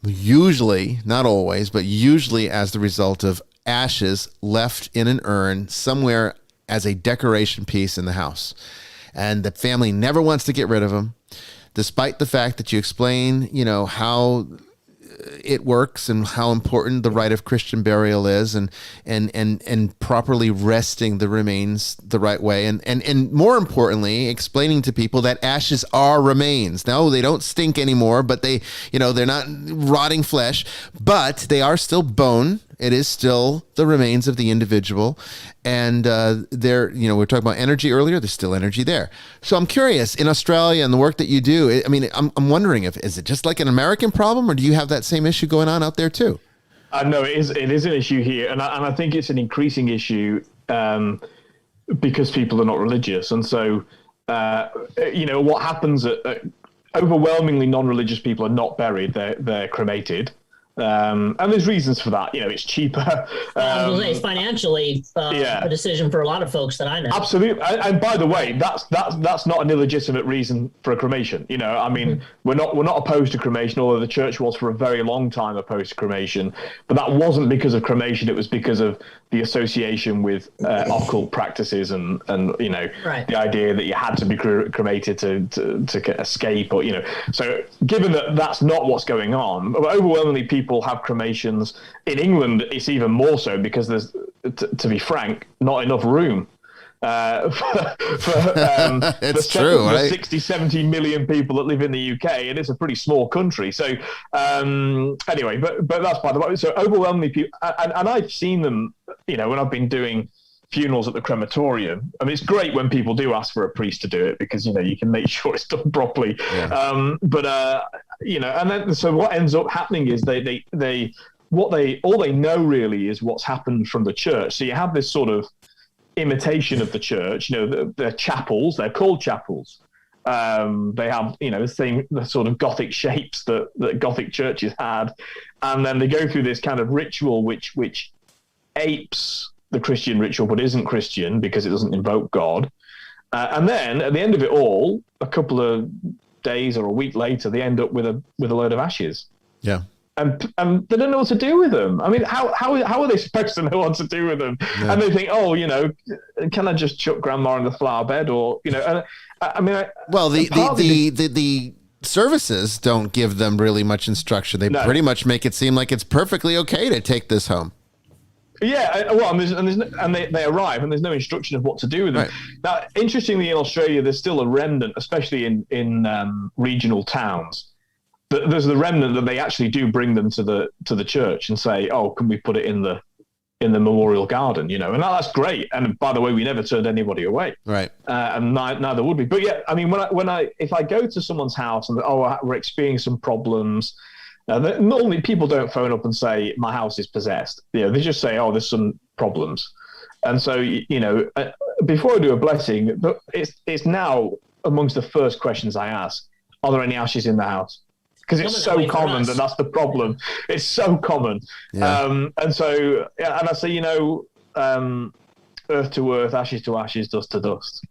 Usually, not always, but usually as the result of ashes left in an urn somewhere as a decoration piece in the house. And the family never wants to get rid of them, despite the fact that you explain, you know, how it works and how important the rite of Christian burial is, and properly resting the remains the right way, and more importantly, explaining to people that ashes are remains. No, they don't stink anymore, but they're not rotting flesh, but they are still bone. It is still the remains of the individual, and we were talking about energy earlier. There's still energy there. So I'm curious, in Australia and the work that you do, I mean, I'm wondering is it just like an American problem, or do you have that same issue going on out there too? No, it is an issue here, and I think it's an increasing issue because people are not religious, and so what happens? Overwhelmingly, non-religious people are not buried; they're cremated. And there's reasons for that. It's cheaper. It's financially a decision for a lot of folks that I know. Absolutely. And by the way, that's not an illegitimate reason for a cremation. I mean, we're not opposed to cremation, although the church was for a very long time opposed to cremation. But that wasn't because of cremation. It was because of the association with occult practices and right. The idea that you had to be cremated to escape, or So given that that's not what's going on, overwhelmingly people have cremations. In England, it's even more so because there's, to be frank, not enough room it's true, right? 60, 70 million people that live in the UK, and it's a pretty small country. So anyway, but that's by the way. So overwhelmingly people, and I've seen them, when I've been doing funerals at the crematorium. I mean, it's great when people do ask for a priest to do it because, you can make sure it's done properly. Yeah. And then, so what ends up happening is all they know really is what's happened from the church. So you have this sort of imitation of the church, the chapels, they're called chapels. They have, the sort of Gothic shapes that Gothic churches had. And then they go through this kind of ritual, which apes the Christian ritual, but isn't Christian because it doesn't invoke God. And then at the end of it all, a couple of days or a week later, they end up with a load of ashes. Yeah. And they don't know what to do with them. I mean, how are they supposed to know what to do with them? Yeah. And they think, can I just chuck grandma in the flower bed? Or, the services don't give them really much instruction. They pretty much make it seem like it's perfectly okay to take this home. Yeah, well, and they arrive, and there's no instruction of what to do with them. Right. Now, interestingly, in Australia, there's still a remnant, especially in regional towns. There's the remnant that they actually do bring them to the church and say, "Oh, can we put it in the memorial garden?" And that's great. And by the way, we never turned anybody away. Right. And neither would we. But yeah, I mean, if I go to someone's house and we're experiencing some problems. Normally, people don't phone up and say, my house is possessed. They just say, there's some problems. And so, before I do a blessing, it's now amongst the first questions I ask, are there any ashes in the house? Because it's so common that's the problem. It's so common. Yeah. And so, and I say, earth to earth, ashes to ashes, dust to dust.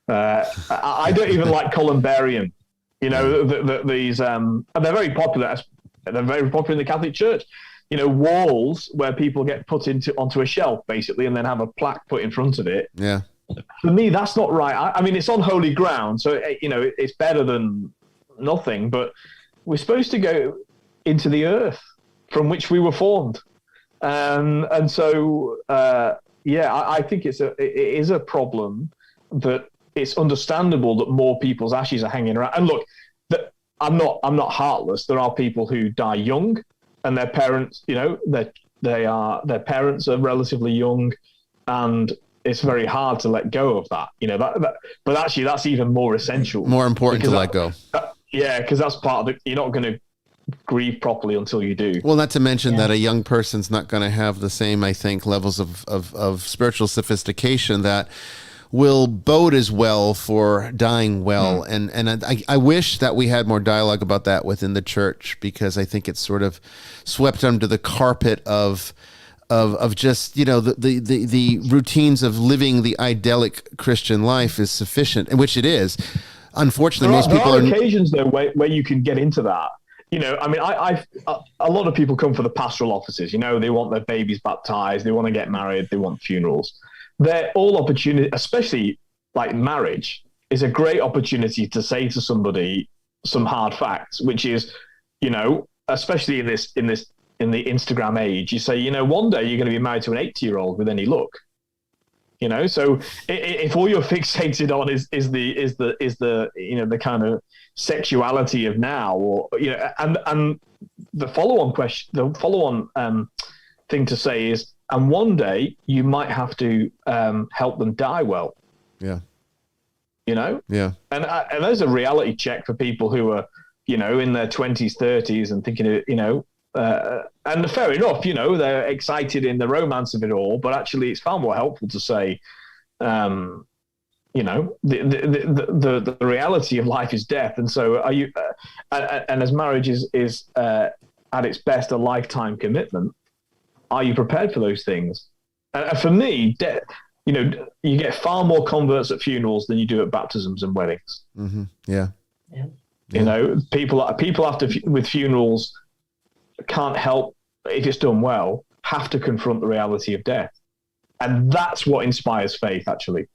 I don't even like columbarium. These, and they're very popular. They're very popular in the Catholic Church. Walls where people get put onto a shelf, basically, and then have a plaque put in front of it. Yeah. For me, that's not right. I mean, it's on holy ground, so, it's better than nothing, but we're supposed to go into the earth from which we were formed. And so, I think it is a problem that it's understandable that more people's ashes are hanging around. And look, I'm not heartless. There are people who die young, and their parents, their parents are relatively young, and it's very hard to let go of that. But actually, that's even more essential, more important to let go. Because that's part of it. You're not going to grieve properly until you do. Well, not to mention that a young person's not going to have the same, I think, levels of spiritual sophistication that will bode as well for dying well. And I wish that we had more dialogue about that within the church, because I think it's sort of swept under the carpet of just, the routines of living the idyllic Christian life is sufficient, and which it is. Unfortunately, most people are occasions though where you can get into that. I mean, a lot of people come for the pastoral offices. They want their babies baptized, they want to get married, they want funerals. They're all opportunity, especially like marriage, is a great opportunity to say to somebody some hard facts, which is, especially in the Instagram age, you say, you know, one day you're going to be married to an 80-year-old with any luck. You know, so if all you're fixated on is the you know, the kind of sexuality of now, or you know, and the follow-on thing to say is, and one day you might have to help them die well. Yeah. You know. Yeah. And there's a reality check for people who are, you know, in their 20s, 30s, and thinking, you know. And fair enough, you know, they're excited in the romance of it all, but actually it's far more helpful to say, you know, the reality of life is death. And so are you, and as marriage is at its best a lifetime commitment, are you prepared for those things? And for me, you know, you get far more converts at funerals than you do at baptisms and weddings. Mm-hmm. Yeah. You know, people after with funerals can't help, if it's done well, have to confront the reality of death. And that's what inspires faith, actually.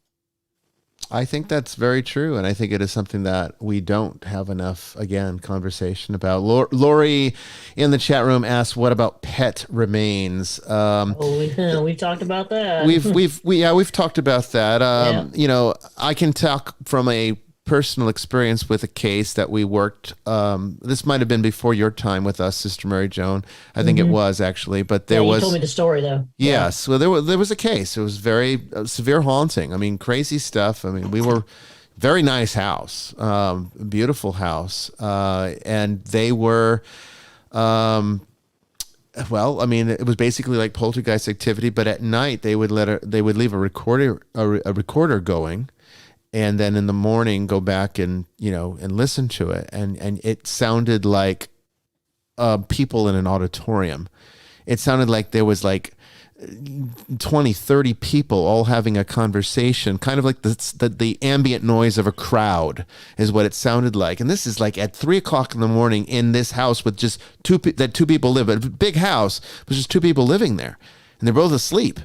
I think that's very true. And I think it is something that we don't have enough, again, conversation about. Lori in the chat room asked, what about pet remains? We've talked about that. We've talked about that. You know, I can talk from a personal experience with a case that we worked. This might have been before your time with us, Sister Mary Joan. I think it was actually, but there was. You told me the story though. Yes, well, there was a case. It was very severe haunting. I mean, crazy stuff. I mean, we were very nice house, beautiful house, and they were. Well, I mean, it was basically like poltergeist activity, but at night they would leave a recorder going. And then in the morning, go back and, you know, and listen to it. And it sounded like people in an auditorium. It sounded like there was like 20, 30 people all having a conversation, kind of like the ambient noise of a crowd is what it sounded like. And this is like at 3:00 in the morning in this house with just two people live, a big house, but just two people living there. And they're both asleep.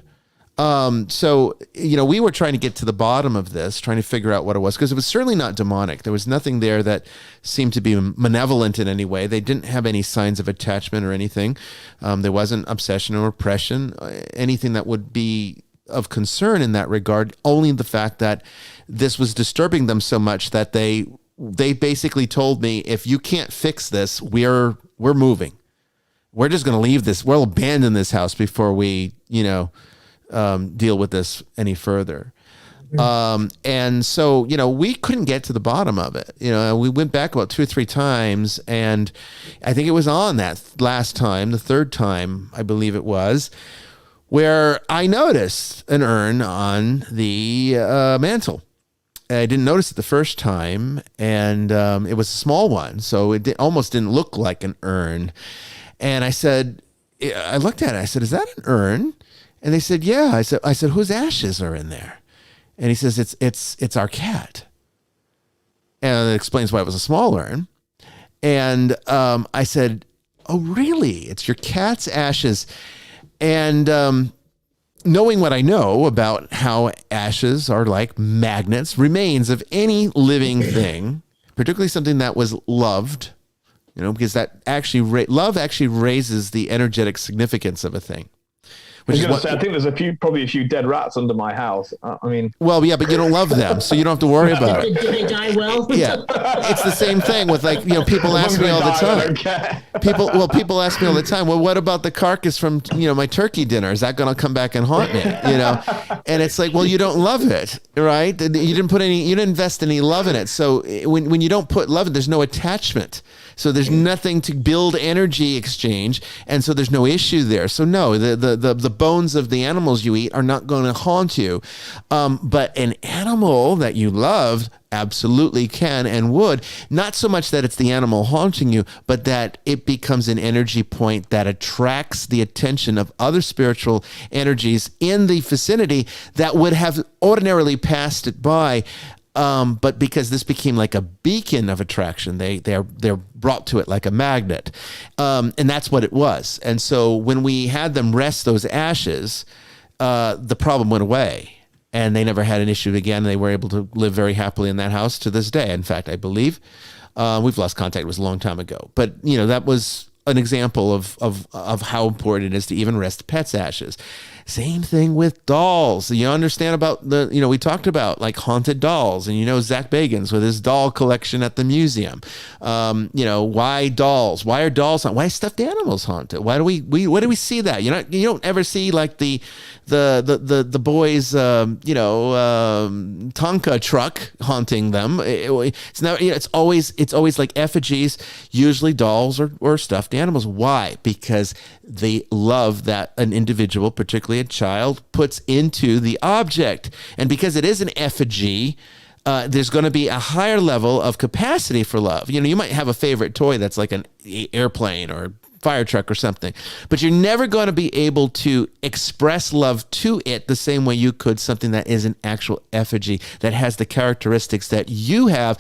So, you know, we were trying to get to the bottom of this, trying to figure out what it was, because it was certainly not demonic. There was nothing there that seemed to be malevolent in any way. They didn't have any signs of attachment or anything. There wasn't obsession or oppression, anything that would be of concern in that regard, only the fact that this was disturbing them so much that they basically told me, if you can't fix this, we're moving. We're just going to leave this. We'll abandon this house before we, you know, deal with this any further. And so, you know, we couldn't get to the bottom of it. You know, we went back about 2 or 3 times, and I think it was on that last time, the third time, I believe it was, where I noticed an urn on the mantle. I didn't notice it the first time, and it was a small one, so it almost didn't look like an urn. And I looked at it, I said, is that an urn? And they said, yeah. I said, whose ashes are in there? And he says, it's our cat. And it explains why it was a small urn. And I said, oh, really? It's your cat's ashes. And knowing what I know about how ashes are like magnets, remains of any living thing, particularly something that was loved, you know, because that actually, love actually raises the energetic significance of a thing. I think there's probably a few dead rats under my house. I mean, well, yeah, but you don't love them, so you don't have to worry about it. Did they die well? Yeah, it's the same thing with, like, you know, people ask me all the time. People ask me all the time. Well, what about the carcass from, you know, my turkey dinner? Is that going to come back and haunt me? You know, and it's like, well, you don't love it, right? You didn't invest any love in it. So when you don't put love in, there's no attachment. So there's nothing to build energy exchange, and so there's no issue there. So no, the bones of the animals you eat are not going to haunt you. But an animal that you loved absolutely can and would. Not so much that it's the animal haunting you, but that it becomes an energy point that attracts the attention of other spiritual energies in the vicinity that would have ordinarily passed it by. But because this became like a beacon of attraction, they're brought to it like a magnet. And that's what it was. And so when we had them rest those ashes, the problem went away, and they never had an issue again. They were able to live very happily in that house to this day. In fact, I believe we've lost contact. It was a long time ago. But, you know, that was an example of how important it is to even rest pets' ashes. Same thing with dolls. You understand about we talked about like haunted dolls, and Zach Bagans with his doll collection at the museum. Why dolls? Why are dolls haunted? Why are stuffed animals haunted? Why do we see that? You don't ever see like the boys Tonka truck haunting them. It's never, it's always like effigies, usually dolls or stuffed animals. Why? Because they love that an individual, particularly a child, puts into the object. And because it is an effigy, there's going to be a higher level of capacity for love. You might have a favorite toy that's like an airplane or fire truck or something, but you're never going to be able to express love to it the same way you could something that is an actual effigy that has the characteristics that you have,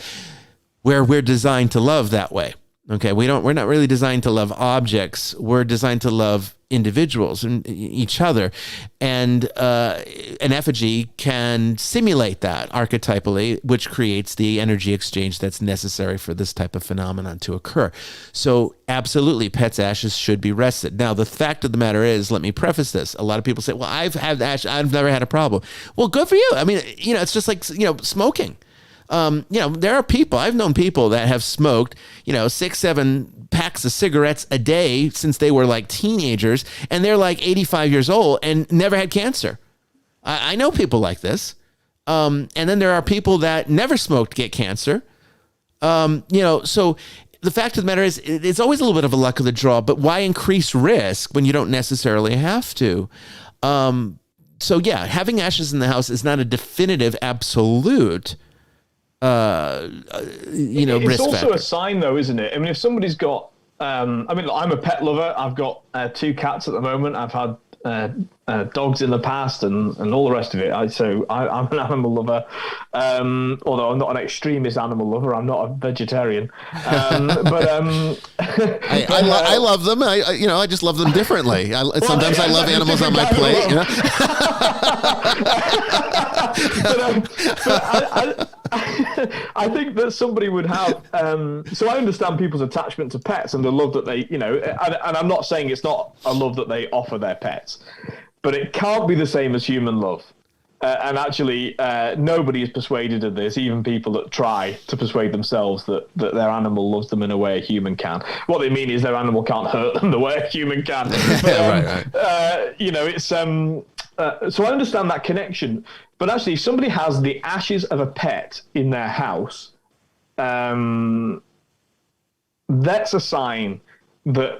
where we're designed to love that way. Okay, we're not really designed to love objects. We're designed to love individuals and each other. And an effigy can simulate that archetypally, which creates the energy exchange that's necessary for this type of phenomenon to occur. So absolutely, pets' ashes should be rested. Now, the fact of the matter is, let me preface this. A lot of people say, well, I've had ash, I've never had a problem. Well, good for you. I mean, it's just like, smoking. There are people, I've known people that have smoked, 6-7 packs of cigarettes a day since they were like teenagers, and they're like 85 years old and never had cancer. I know people like this. And then there are people that never smoked get cancer. So the fact of the matter is, it's always a little bit of a luck of the draw, but why increase risk when you don't necessarily have to? So yeah, having ashes in the house is not a definitive absolute it's risk also factor. a sign, though, isn't it? I mean, if somebody's got, I'm a pet lover. I've got 2 cats at the moment. I've had dogs in the past and all the rest of it. I'm an animal lover. Although I'm not an extremist animal lover. I'm not a vegetarian. I love them. I just love them differently. Sometimes I love animals on my plate. I think that somebody would have. So I understand people's attachment to pets and the love that they, and I'm not saying it's not a love that they offer their pets, but it can't be the same as human love. And actually, nobody is persuaded of this, even people that try to persuade themselves that their animal loves them in a way a human can. What they mean is their animal can't hurt them the way a human can. But, right. It's so I understand that connection. But actually, if somebody has the ashes of a pet in their house, that's a sign that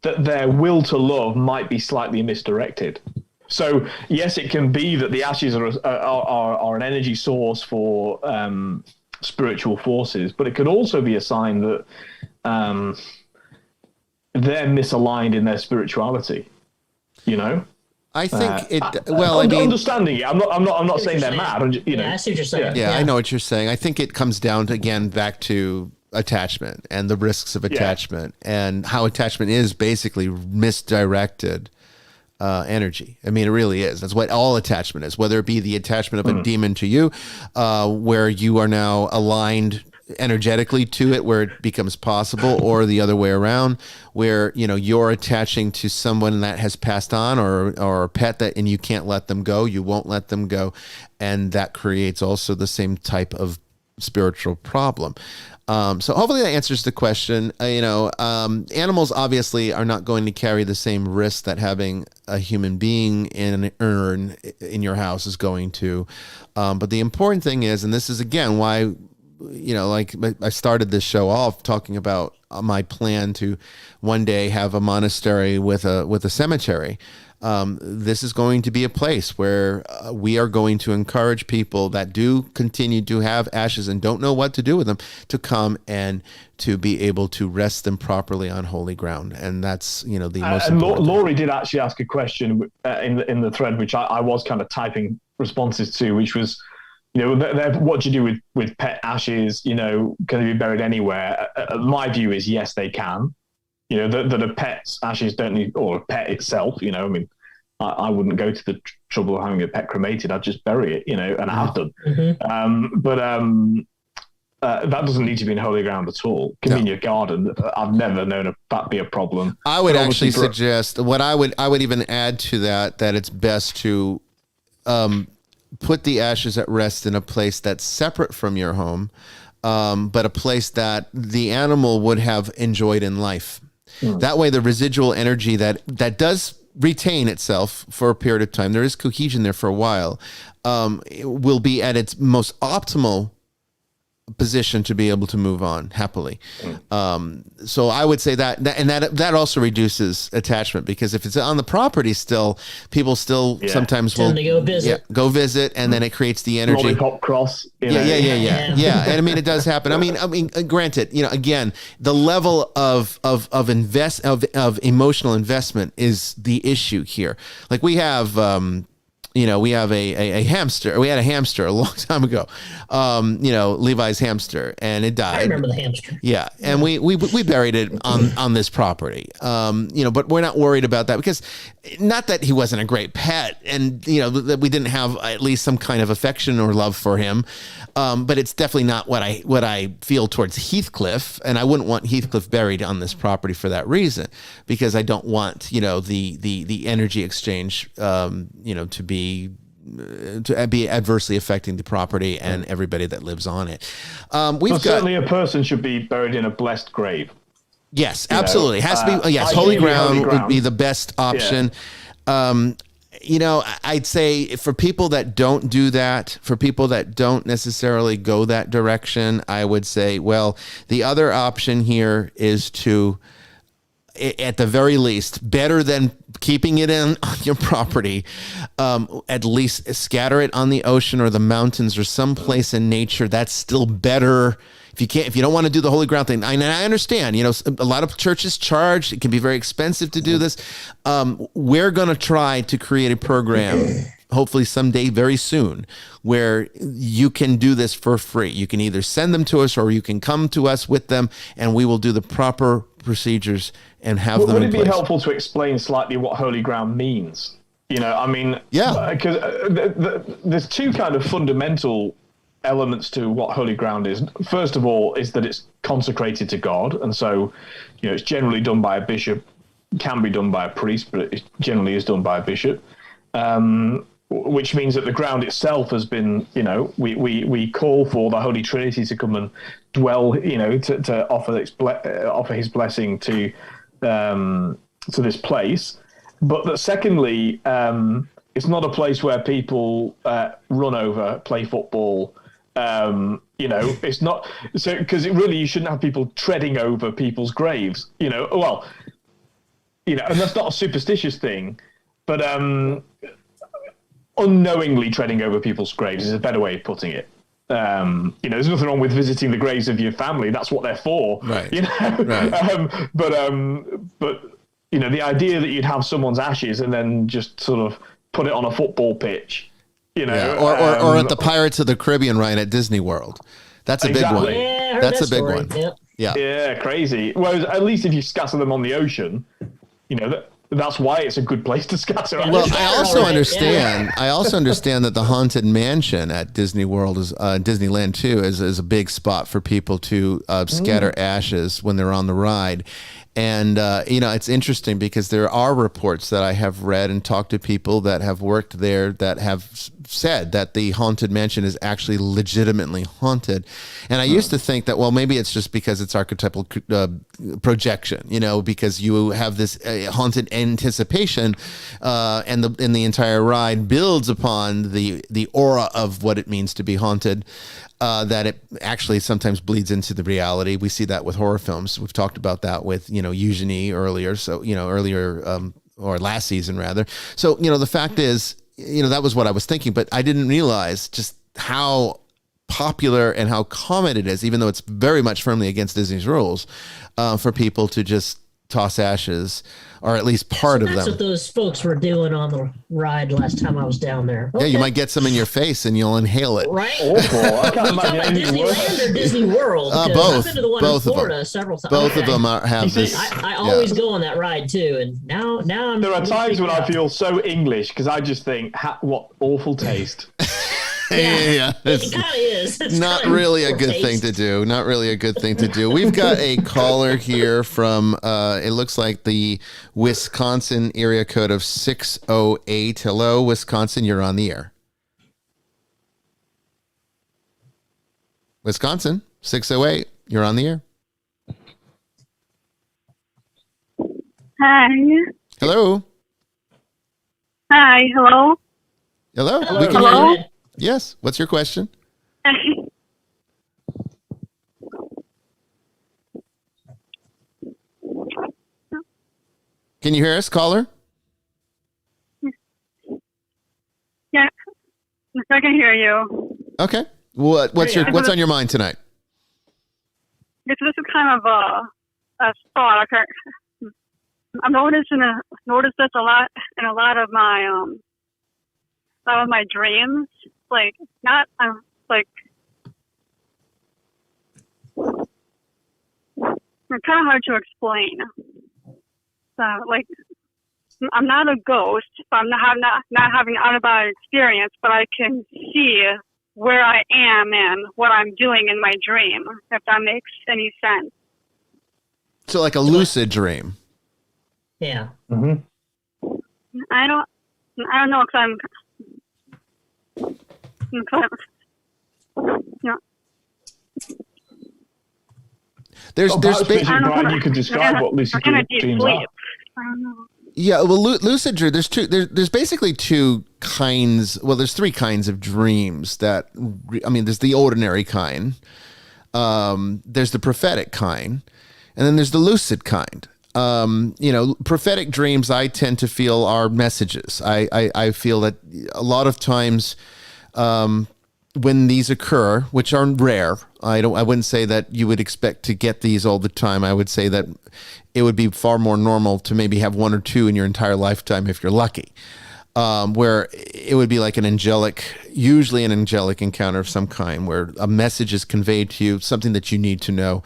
their will to love might be slightly misdirected. So yes, it can be that the ashes are an energy source for spiritual forces, but it could also be a sign that they're misaligned in their spirituality. I think understanding it. I'm not saying they're mad. I see what you're saying. Yeah, I know what you're saying. I think it comes down to, again, back to attachment and the risks of attachment and how attachment is basically misdirected energy. I mean, it really is. That's what all attachment is, whether it be the attachment of a demon to you, where you are now aligned energetically to it, where it becomes possible, or the other way around, where you're attaching to someone that has passed on, or a pet that, and you can't let them go, you won't let them go, and that creates also the same type of spiritual problem. So hopefully that answers the question. Animals obviously are not going to carry the same risk that having a human being in an urn in your house is going to, but the important thing is, and this is again why, like I started this show off talking about my plan to one day have a monastery with a cemetery. This is going to be a place where we are going to encourage people that do continue to have ashes and don't know what to do with them to come and to be able to rest them properly on holy ground. And that's, the most important. Laurie did actually ask a question in the thread, which I was kind of typing responses to, which was, what do you do with pet ashes? Can they be buried anywhere? My view is yes, they can. That a pet's ashes don't need, or a pet itself. I wouldn't go to the trouble of having a pet cremated. I'd just bury it, and I have done. Mm-hmm. that doesn't need to be in holy ground at all. It can be in your garden. I've never known that be a problem. I would actually suggest what I would even add to that it's best to put the ashes at rest in a place that's separate from your home, but a place that the animal would have enjoyed in life. That way, the residual energy that does retain itself for a period of time, there is cohesion there for a while, will be at its most optimal position to be able to move on happily. So I would say that also reduces attachment, because if it's on the property still, people still sometimes will go visit, and then it creates the energy. Lollipop cross. Yeah. And I mean, it does happen. I mean, granted, again, the level of emotional investment is the issue here. Like we have, we have a hamster. We had a hamster a long time ago. Levi's hamster, and it died. I remember the hamster. Yeah, and we buried it on this property. But we're not worried about that, because not that he wasn't a great pet, and that we didn't have at least some kind of affection or love for him. But it's definitely not what I feel towards Heathcliff, and I wouldn't want Heathcliff buried on this property for that reason, because I don't want the energy exchange to be adversely affecting the property and everybody that lives on it. Certainly a person should be buried in a blessed grave. Yes, absolutely. It has to be. Yes, holy ground would be the best option. I'd say for people that don't do that, for people that don't necessarily go that direction, I would say, well, the other option here is to, at the very least, better than keeping it on your property, at least scatter it on the ocean or the mountains or someplace in nature. That's still better. If you don't want to do the holy ground thing, and I understand, a lot of churches charge. It can be very expensive to do this. We're going to try to create a program, hopefully someday very soon, where you can do this for free. You can either send them to us, or you can come to us with them, and we will do the proper procedures and have them in place. Would it be helpful to explain slightly what holy ground means? Because there's two kind of fundamental elements to what holy ground is. First of all is that it's consecrated to God, and so it's generally done by a bishop, can be done by a priest, but it generally is done by a bishop, which means that the ground itself has been, we call for the Holy Trinity to come and dwell, to offer his blessing to this place. But that secondly, it's not a place where people run over, play football. It's not so, because you shouldn't have people treading over people's graves. And that's not a superstitious thing, but unknowingly treading over people's graves is a better way of putting it. There's nothing wrong with visiting the graves of your family. That's what they're for. Right. Right. But the idea that you'd have someone's ashes and then just sort of put it on a football pitch. Or at the Pirates of the Caribbean ride at Disney World. That's a big one. Yeah, that's a big one. Yep. Yeah, crazy. Whereas at least if you scatter them on the ocean, that's why it's a good place to scatter. Well, I also understand that the Haunted Mansion at Disney World is Disneyland too is a big spot for people to scatter ashes when they're on the ride. And, it's interesting because there are reports that I have read and talked to people that have worked there that have said that the Haunted Mansion is actually legitimately haunted. And I used to think that, well, maybe it's just because it's archetypal projection, because you have this haunted anticipation and the entire ride builds upon the aura of what it means to be haunted. That it actually sometimes bleeds into the reality. We see that with horror films. We've talked about that with, Eugenie earlier. So, or last season rather. So, the fact is, that was what I was thinking, but I didn't realize just how popular and how common it is, even though it's very much firmly against Disney's rules, for people to just toss ashes, or at least part of them. That's what those folks were doing on the ride last time I was down there. Okay. Yeah, you might get some in your face and you'll inhale it. Right? Awful. I can't imagine anything worse. Disneyland or Disney World? Both. I've been to the one in Florida several times. Both of them have this. I always go on that ride too, and now I'm. There are times when I feel so English because I just think, what awful taste. yeah. It kind of is. It's Not kinda really a poor good taste. thing to do. Not really a good thing to do. We've got a caller here from, it looks like the Wisconsin area code of 608. Hello, Wisconsin. You're on the air. Wisconsin, 608. You're on the air. Hi. Hello. Hi. Hello. Hello. Hello. We can Hello? hear you. Yes. What's your question? Can you hear us, caller? Yeah. Yes, I can hear you. Okay. What's on your mind tonight? This is kind of a thought. I've noticed this a lot in a lot of my dreams. Like not like it's kind of hard to explain. So like I'm not a ghost. I'm not having an out-of-body experience, but I can see where I am and what I'm doing in my dream. If that makes any sense. So like a lucid dream. Yeah. Mm-hmm. I don't know because no. There's Brian, you could describe what lucid I'm in a deep dreams sleep. are. I don't know. Yeah, well, lucid dream. There's basically two kinds. Well, there's three kinds of dreams. There's the ordinary kind. There's the prophetic kind, and then there's the lucid kind. Prophetic dreams I tend to feel are messages. I feel that a lot of times when these occur, which are rare, I wouldn't say that you would expect to get these all the time. I would say that it would be far more normal to maybe have one or two in your entire lifetime if you're lucky. Where it would be like usually an angelic encounter of some kind, where a message is conveyed to you, something that you need to know.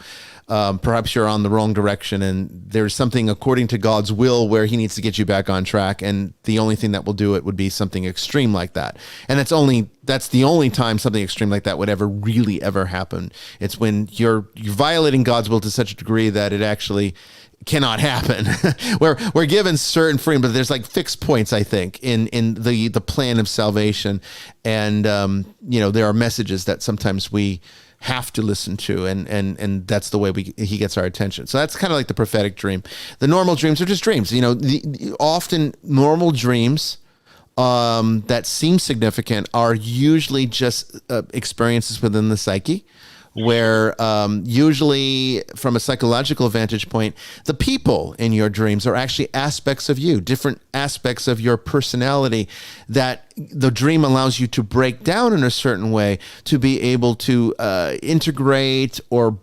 Perhaps you're on the wrong direction and there's something according to God's will where he needs to get you back on track. And the only thing that will do it would be something extreme like that. And that's the only time something extreme like that would ever happen. It's when you're violating God's will to such a degree that it actually cannot happen. We're given certain freedom, but there's like fixed points, I think, in the plan of salvation. And, there are messages that sometimes we have to listen to, and that's the way he gets our attention. So that's kind of like the prophetic dream. The normal dreams are just dreams. Often normal dreams that seem significant are usually just experiences within the psyche, where usually from a psychological vantage point, the people in your dreams are actually aspects of you, different aspects of your personality that the dream allows you to break down in a certain way to be able to integrate or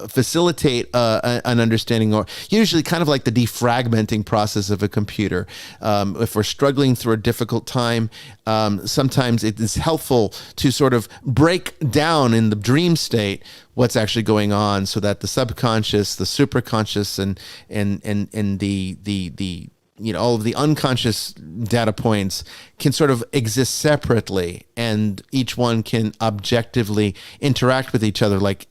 facilitate an understanding, or usually kind of like the defragmenting process of a computer. If we're struggling through a difficult time, sometimes it is helpful to sort of break down in the dream state what's actually going on, so that the subconscious, the superconscious, and the all of the unconscious data points can sort of exist separately, and each one can objectively interact with each other like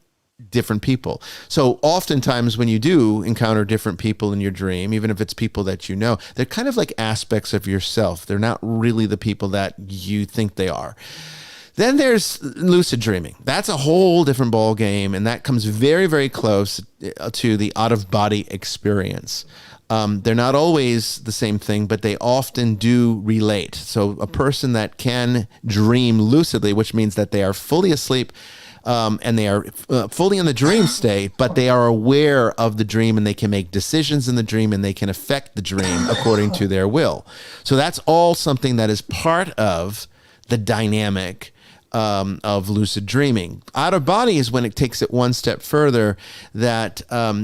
different people. So oftentimes when you do encounter different people in your dream, even if it's people that you know, they're kind of like aspects of yourself. They're not really the people that you think they are. Then there's lucid dreaming. That's a whole different ball game, and that comes very, very close to the out-of-body experience. They're not always the same thing, but they often do relate. So a person that can dream lucidly, which means that they are fully asleep, and they are fully in the dream state, but they are aware of the dream, and they can make decisions in the dream, and they can affect the dream according to their will. So that's all something that is part of the dynamic of lucid dreaming. Out of body is when it takes it one step further, that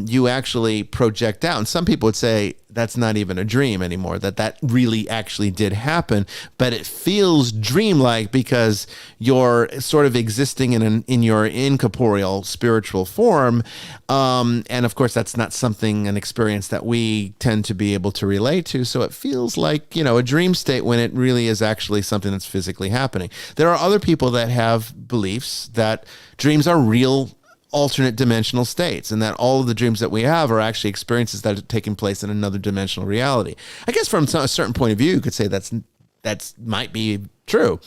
you actually project out. And some people would say that's not even a dream anymore, that really actually did happen, but it feels dreamlike because you're sort of existing in your incorporeal spiritual form. And of course, that's not an experience that we tend to be able to relate to. So it feels like, a dream state when it really is actually something that's physically happening. There are other people that have beliefs that dreams are real alternate dimensional states, and that all of the dreams that we have are actually experiences that are taking place in another dimensional reality. I guess from a certain point of view, you could say that's might be true,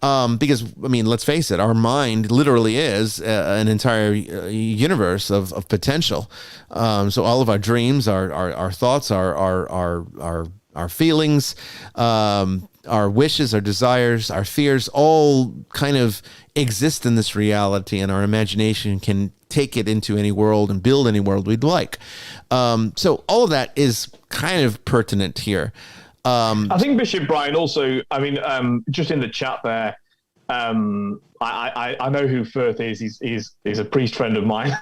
because let's face it, our mind literally is an entire universe of potential. So all of our dreams, our thoughts, our feelings, our wishes, our desires, our fears, all kind of exist in this reality, and our imagination can take it into any world and build any world we'd like. So all of that is kind of pertinent here. I think Bishop Bryan also, just in the chat there, I know who Firth is. He's a priest friend of mine.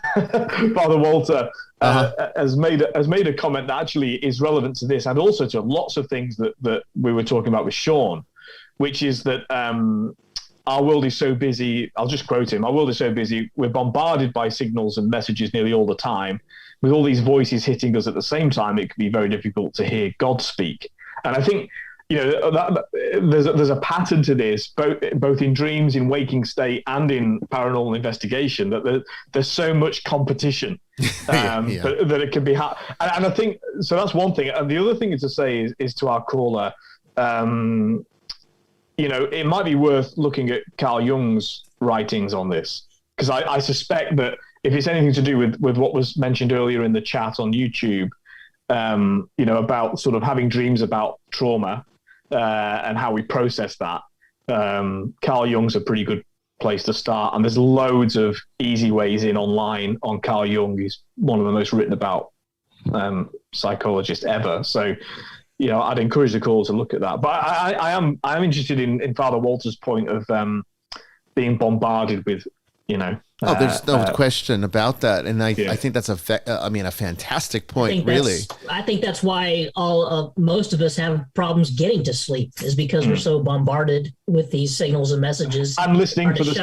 Father Walter has made a comment that actually is relevant to this, and also to lots of things that we were talking about with Sean, which is that our world is so busy. I'll just quote him: "Our world is so busy. We're bombarded by signals and messages nearly all the time. With all these voices hitting us at the same time, it can be very difficult to hear God speak." And I think, there's a pattern to this, both in dreams, in waking state, and in paranormal investigation, that there's so much competition that it can be hard. And I think, so that's one thing. And the other thing to say is to our caller, it might be worth looking at Carl Jung's writings on this, because I suspect that if it's anything to do with what was mentioned earlier in the chat on YouTube, about sort of having dreams about trauma and how we process that, Carl Jung's a pretty good place to start. And there's loads of easy ways in online on Carl Jung. He's one of the most written about psychologists ever. So, I'd encourage the caller to look at that. But I am interested in Father Walter's point of being bombarded with, there's no question about that, and I think that's a fantastic point. I think that's why most of us have problems getting to sleep, is because we're so bombarded with these signals and messages. I'm listening for the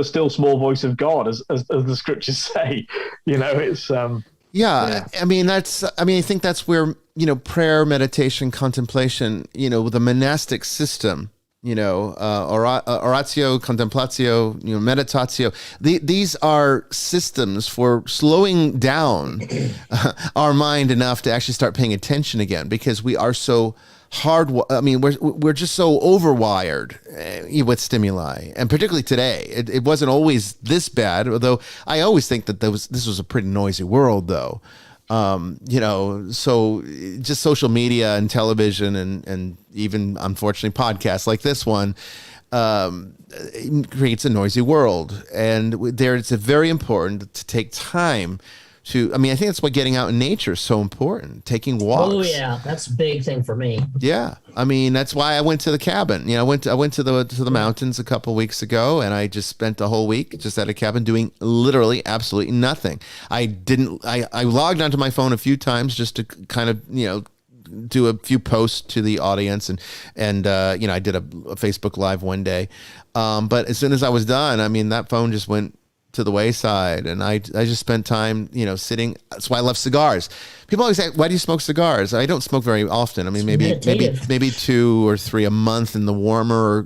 still small voice of God, as the scriptures say. It's I think that's where prayer, meditation, contemplation, the monastic system, oratio, contemplatio, meditatio. These are systems for slowing down our mind enough to actually start paying attention again, because we are so we're just so overwired with stimuli, and particularly today. It wasn't always this bad, although I always think that this was a pretty noisy world, though. So just social media and television and even, unfortunately, podcasts like this one creates a noisy world. And it's very important to take time to, I think that's why getting out in nature is so important. Taking walks. Oh yeah, that's a big thing for me. Yeah, that's why I went to the cabin. I went to the mountains a couple weeks ago, and I just spent the whole week just at a cabin doing literally absolutely nothing. I logged onto my phone a few times just to kind of do a few posts to the audience, and I did a Facebook Live one day, but as soon as I was done, that phone just went to the wayside, and I just spent time, sitting. That's why I love cigars. People always say, "Why do you smoke cigars?" I don't smoke very often. Maybe 2 or 3 a month in the warmer,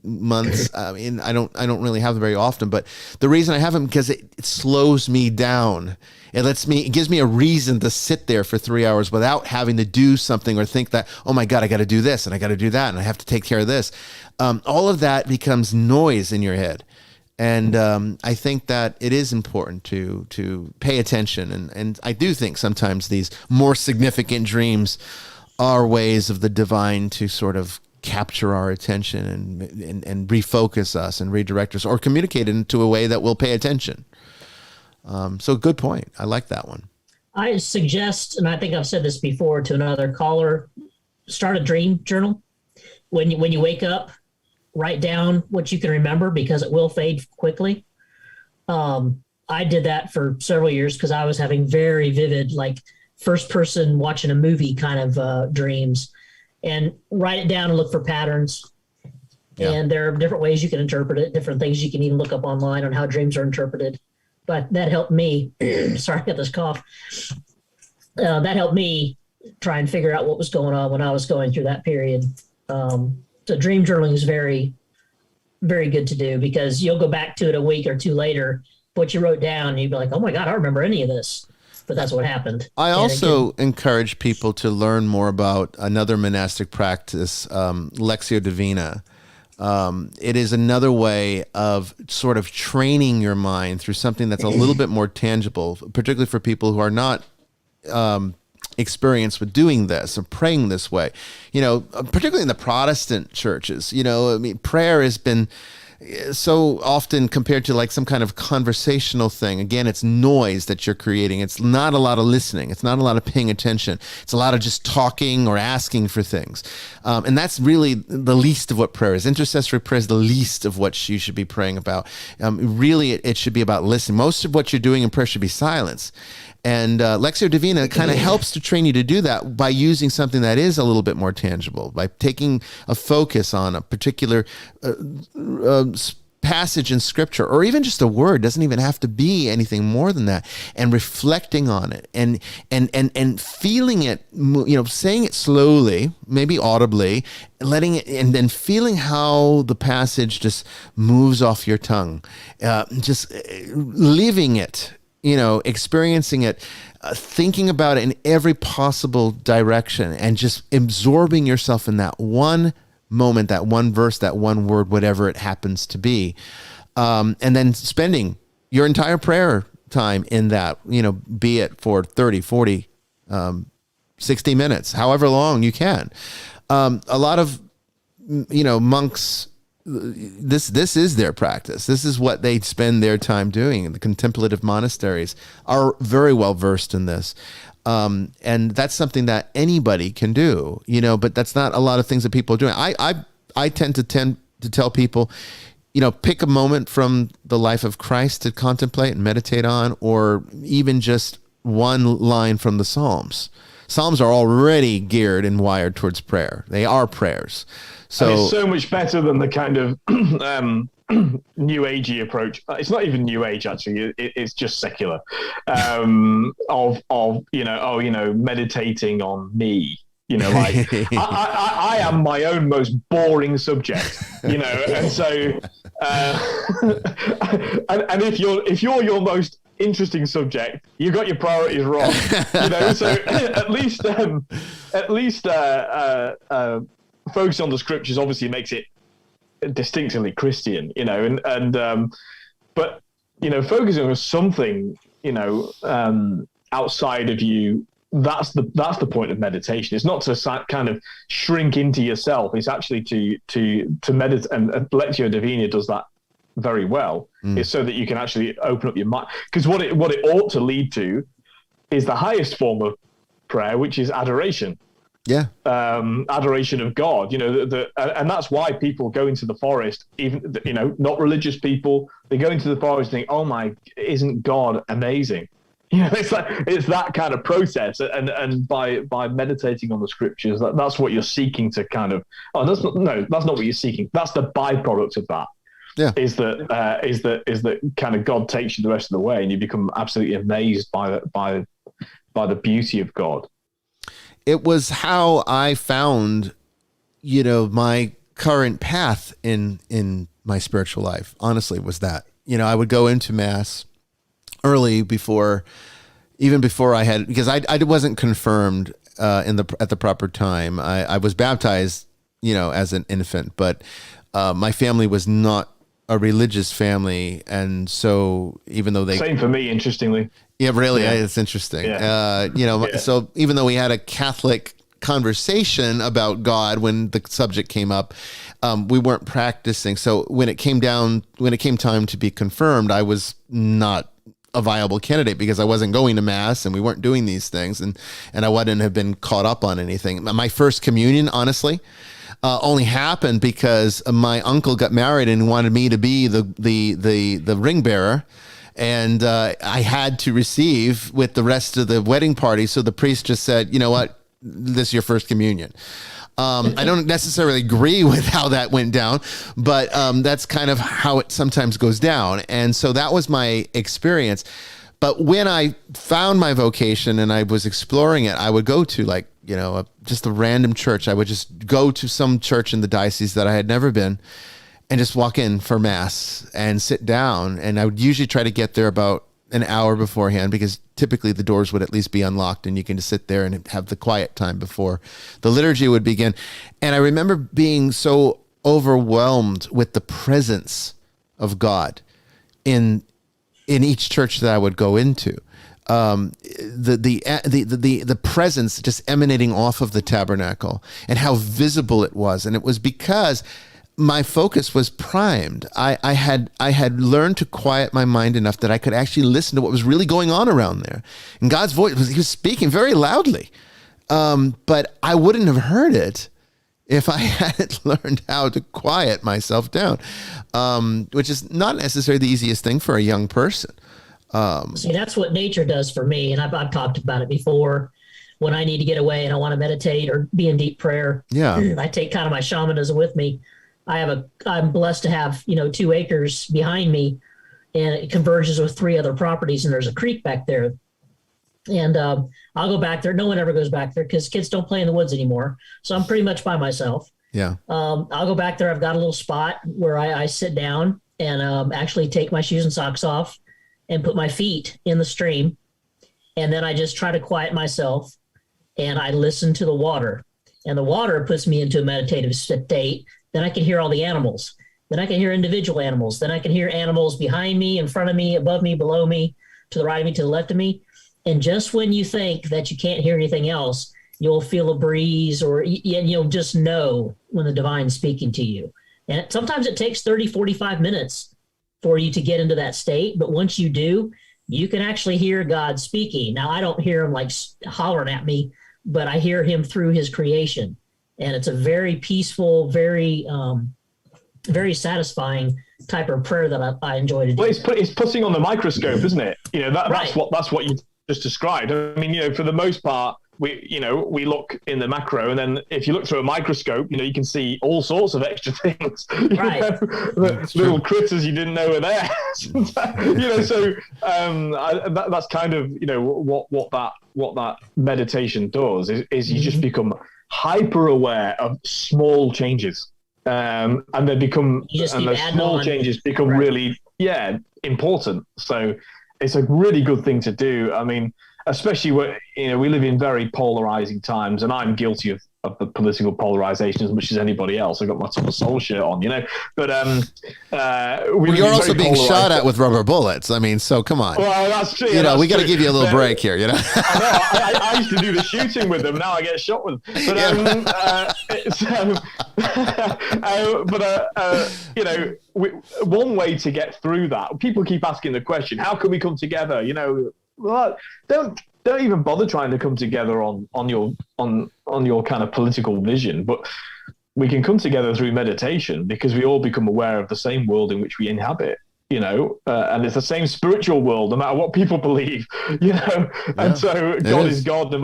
months. I don't really have them very often. But the reason I have them, because it slows me down. It gives me a reason to sit there for 3 hours without having to do something or think that, oh my God, I got to do this and I got to do that and I have to take care of this. All of that becomes noise in your head. And I think that it is important to pay attention. And I do think sometimes these more significant dreams are ways of the divine to sort of capture our attention and refocus us and redirect us, or communicate into a way that we'll pay attention. So good point. I like that one. I suggest, and I think I've said this before to another caller, start a dream journal. When you wake up, write down what you can remember, because it will fade quickly. I I did that for several years because I was having very vivid, like first person watching a movie kind of dreams, and write it down and look for patterns. Yeah. And there are different ways you can interpret it, different things you can even look up online on how dreams are interpreted. But that helped me. Sorry, I got this cough. That helped me try and figure out what was going on when I was going through that period. So dream journaling is very, very good to do because you'll go back to it a week or two later, what you wrote down, and you'd be like, oh my God, I don't remember any of this. But that's what happened. I also encourage people to learn more about another monastic practice, Lectio Divina. It is another way of sort of training your mind through something that's a little bit more tangible, particularly for people who are not experienced with doing this or praying this way. Particularly in the Protestant churches, I mean, prayer has been so often compared to like some kind of conversational thing. Again, it's noise that you're creating. It's not a lot of listening. It's not a lot of paying attention. It's a lot of just talking or asking for things. And that's really the least of what prayer is. Intercessory prayer is the least of what you should be praying about. Really, it should be about listening. Most of what you're doing in prayer should be silence. And Lectio Divina kind of helps to train you to do that by using something that is a little bit more tangible, by taking a focus on a particular passage in scripture, or even just a word. Doesn't even have to be anything more than that, and reflecting on it and feeling it, saying it slowly, maybe audibly, letting it, and then feeling how the passage just moves off your tongue, just living it, experiencing it, thinking about it in every possible direction, and just absorbing yourself in that one moment, that one verse, that one word, whatever it happens to be. And then spending your entire prayer time in that, be it for 30, 40, 60 minutes, however long you can. A lot of, monks, this is their practice. This is what they spend their time doing. The contemplative monasteries are very well versed in this. And that's something that anybody can do, but that's not a lot of things that people are doing. I tend to tell people, pick a moment from the life of Christ to contemplate and meditate on, or even just one line from the Psalms. Psalms are already geared and wired towards prayer. They are prayers. So and it's so much better than the kind of new agey approach. It's not even new age, actually. It's just secular. Meditating on me. I am my own most boring subject. And so, and if you're your most interesting subject, you got your priorities wrong. So at least focus on the scriptures obviously makes it distinctly Christian, but focusing on something, outside of you, that's the point of meditation. It's not to kind of shrink into yourself. It's actually to meditate, and Lectio Divina does that very well. Is so that you can actually open up your mind, because what it ought to lead to is the highest form of prayer, which is adoration. Yeah. Adoration of God, and that's why people go into the forest, even, not religious people, they go into the forest and think, oh my, isn't God amazing? It's that kind of process. And by meditating on the scriptures, that's what you're seeking to kind of, that's not what you're seeking. That's the byproduct of that. Yeah. Is that kind of God takes you the rest of the way, and you become absolutely amazed by the beauty of God. It was how I found, my current path in my spiritual life. Honestly, was that, I would go into Mass early even before I had, because I wasn't confirmed at the proper time. I was baptized, as an infant, but my family was not a religious family, and so even though same for me, interestingly. Yeah, really, yeah. It's interesting. Yeah. So even though we had a Catholic conversation about God when the subject came up, we weren't practicing. So when it came time to be confirmed, I was not a viable candidate because I wasn't going to Mass and we weren't doing these things, and I wouldn't have been caught up on anything. My first communion, honestly, only happened because my uncle got married and wanted me to be the ring bearer. And I had to receive with the rest of the wedding party. So the priest just said, you know what, this is your first communion. I don't necessarily agree with how that went down, but that's kind of how it sometimes goes down. And so that was my experience. But when I found my vocation and I was exploring it, I would go to like, you know, just a random church. I would just go to some church in the diocese that I had never been and just walk in for mass and sit down. And I would usually try to get there about an hour beforehand, because typically the doors would at least be unlocked and you can just sit there and have the quiet time before the liturgy would begin. And I remember being so overwhelmed with the presence of God in each church that I would go into. The presence just emanating off of the tabernacle and how visible it was. And it was because my focus was primed. I had learned to quiet my mind enough that I could actually listen to what was really going on around there. And God's voice he was speaking very loudly. But I wouldn't have heard it if I hadn't learned how to quiet myself down, which is not necessarily the easiest thing for a young person. See, that's what nature does for me. And I've talked about it before. When I need to get away and I want to meditate or be in deep prayer, I take kind of my shamanism with me. I'm blessed to have, 2 acres behind me, and it converges with 3 other properties, and there's a creek back there. And I'll go back there. No one ever goes back there because kids don't play in the woods anymore. So I'm pretty much by myself. Yeah. I'll go back there. I've got a little spot where I sit down and actually take my shoes and socks off and put my feet in the stream. And then I just try to quiet myself and I listen to the water. And the water puts me into a meditative state. Then I can hear all the animals. Then I can hear individual animals. Then I can hear animals behind me, in front of me, above me, below me, to the right of me, to the left of me. And just when you think that you can't hear anything else, you'll feel a breeze, or you'll just know when the divine's speaking to you. And sometimes it takes 30, 45 minutes for you to get into that state. But once you do, you can actually hear God speaking. Now, I don't hear him like hollering at me, but I hear him through his creation. And it's a very peaceful, very, very satisfying type of prayer that I enjoy to do. Well, it's putting on the microscope, isn't it? That's what you just described. I mean, for the most part, we look in the macro, and then if you look through a microscope, you can see all sorts of extra things. Right. Little critters you didn't know were there. So that's kind of what that meditation does is you just become hyper aware of small changes, and those small changes become really important. So it's a really good thing to do. I mean, especially when we live in very polarizing times, and I'm guilty of the political polarization as much as anybody else. I've got my Top of Soul shirt on, but you're also being shot at with rubber bullets. I mean, so come on. Well, that's true. We got to give you a little break here. I know. I used to do the shooting with them. Now I get shot with them. But one way to get through that, people keep asking the question: how can we come together? Well, don't even bother trying to come together on your kind of political vision, but we can come together through meditation, because we all become aware of the same world in which we inhabit, and it's the same spiritual world, no matter what people believe, and so God is God, no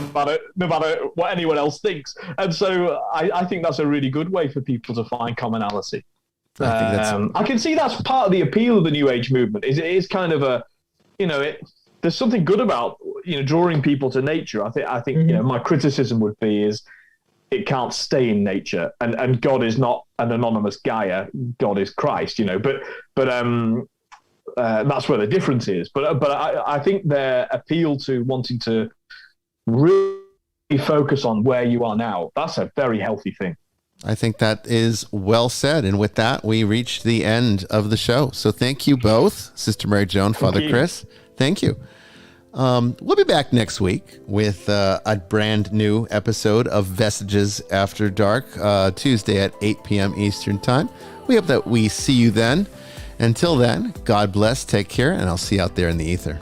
matter what anyone else thinks. And so I think that's a really good way for people to find commonality. I can see that's part of the appeal of the New Age movement. It is kind of there's something good about drawing people to nature. I think my criticism would be is it can't stay in nature, and God is not an anonymous Gaia. God is Christ, but that's where the difference is. But I think their appeal to wanting to really focus on where you are now, that's a very healthy thing. I think that is well said. And with that, we reached the end of the show. So thank you both, Sister Mary Joan, Father Chris. Thank you. We'll be back next week with a brand new episode of Vestiges After Dark, Tuesday at 8 p.m. Eastern Time. We hope that we see you then. Until then, God bless, take care, and I'll see you out there in the ether.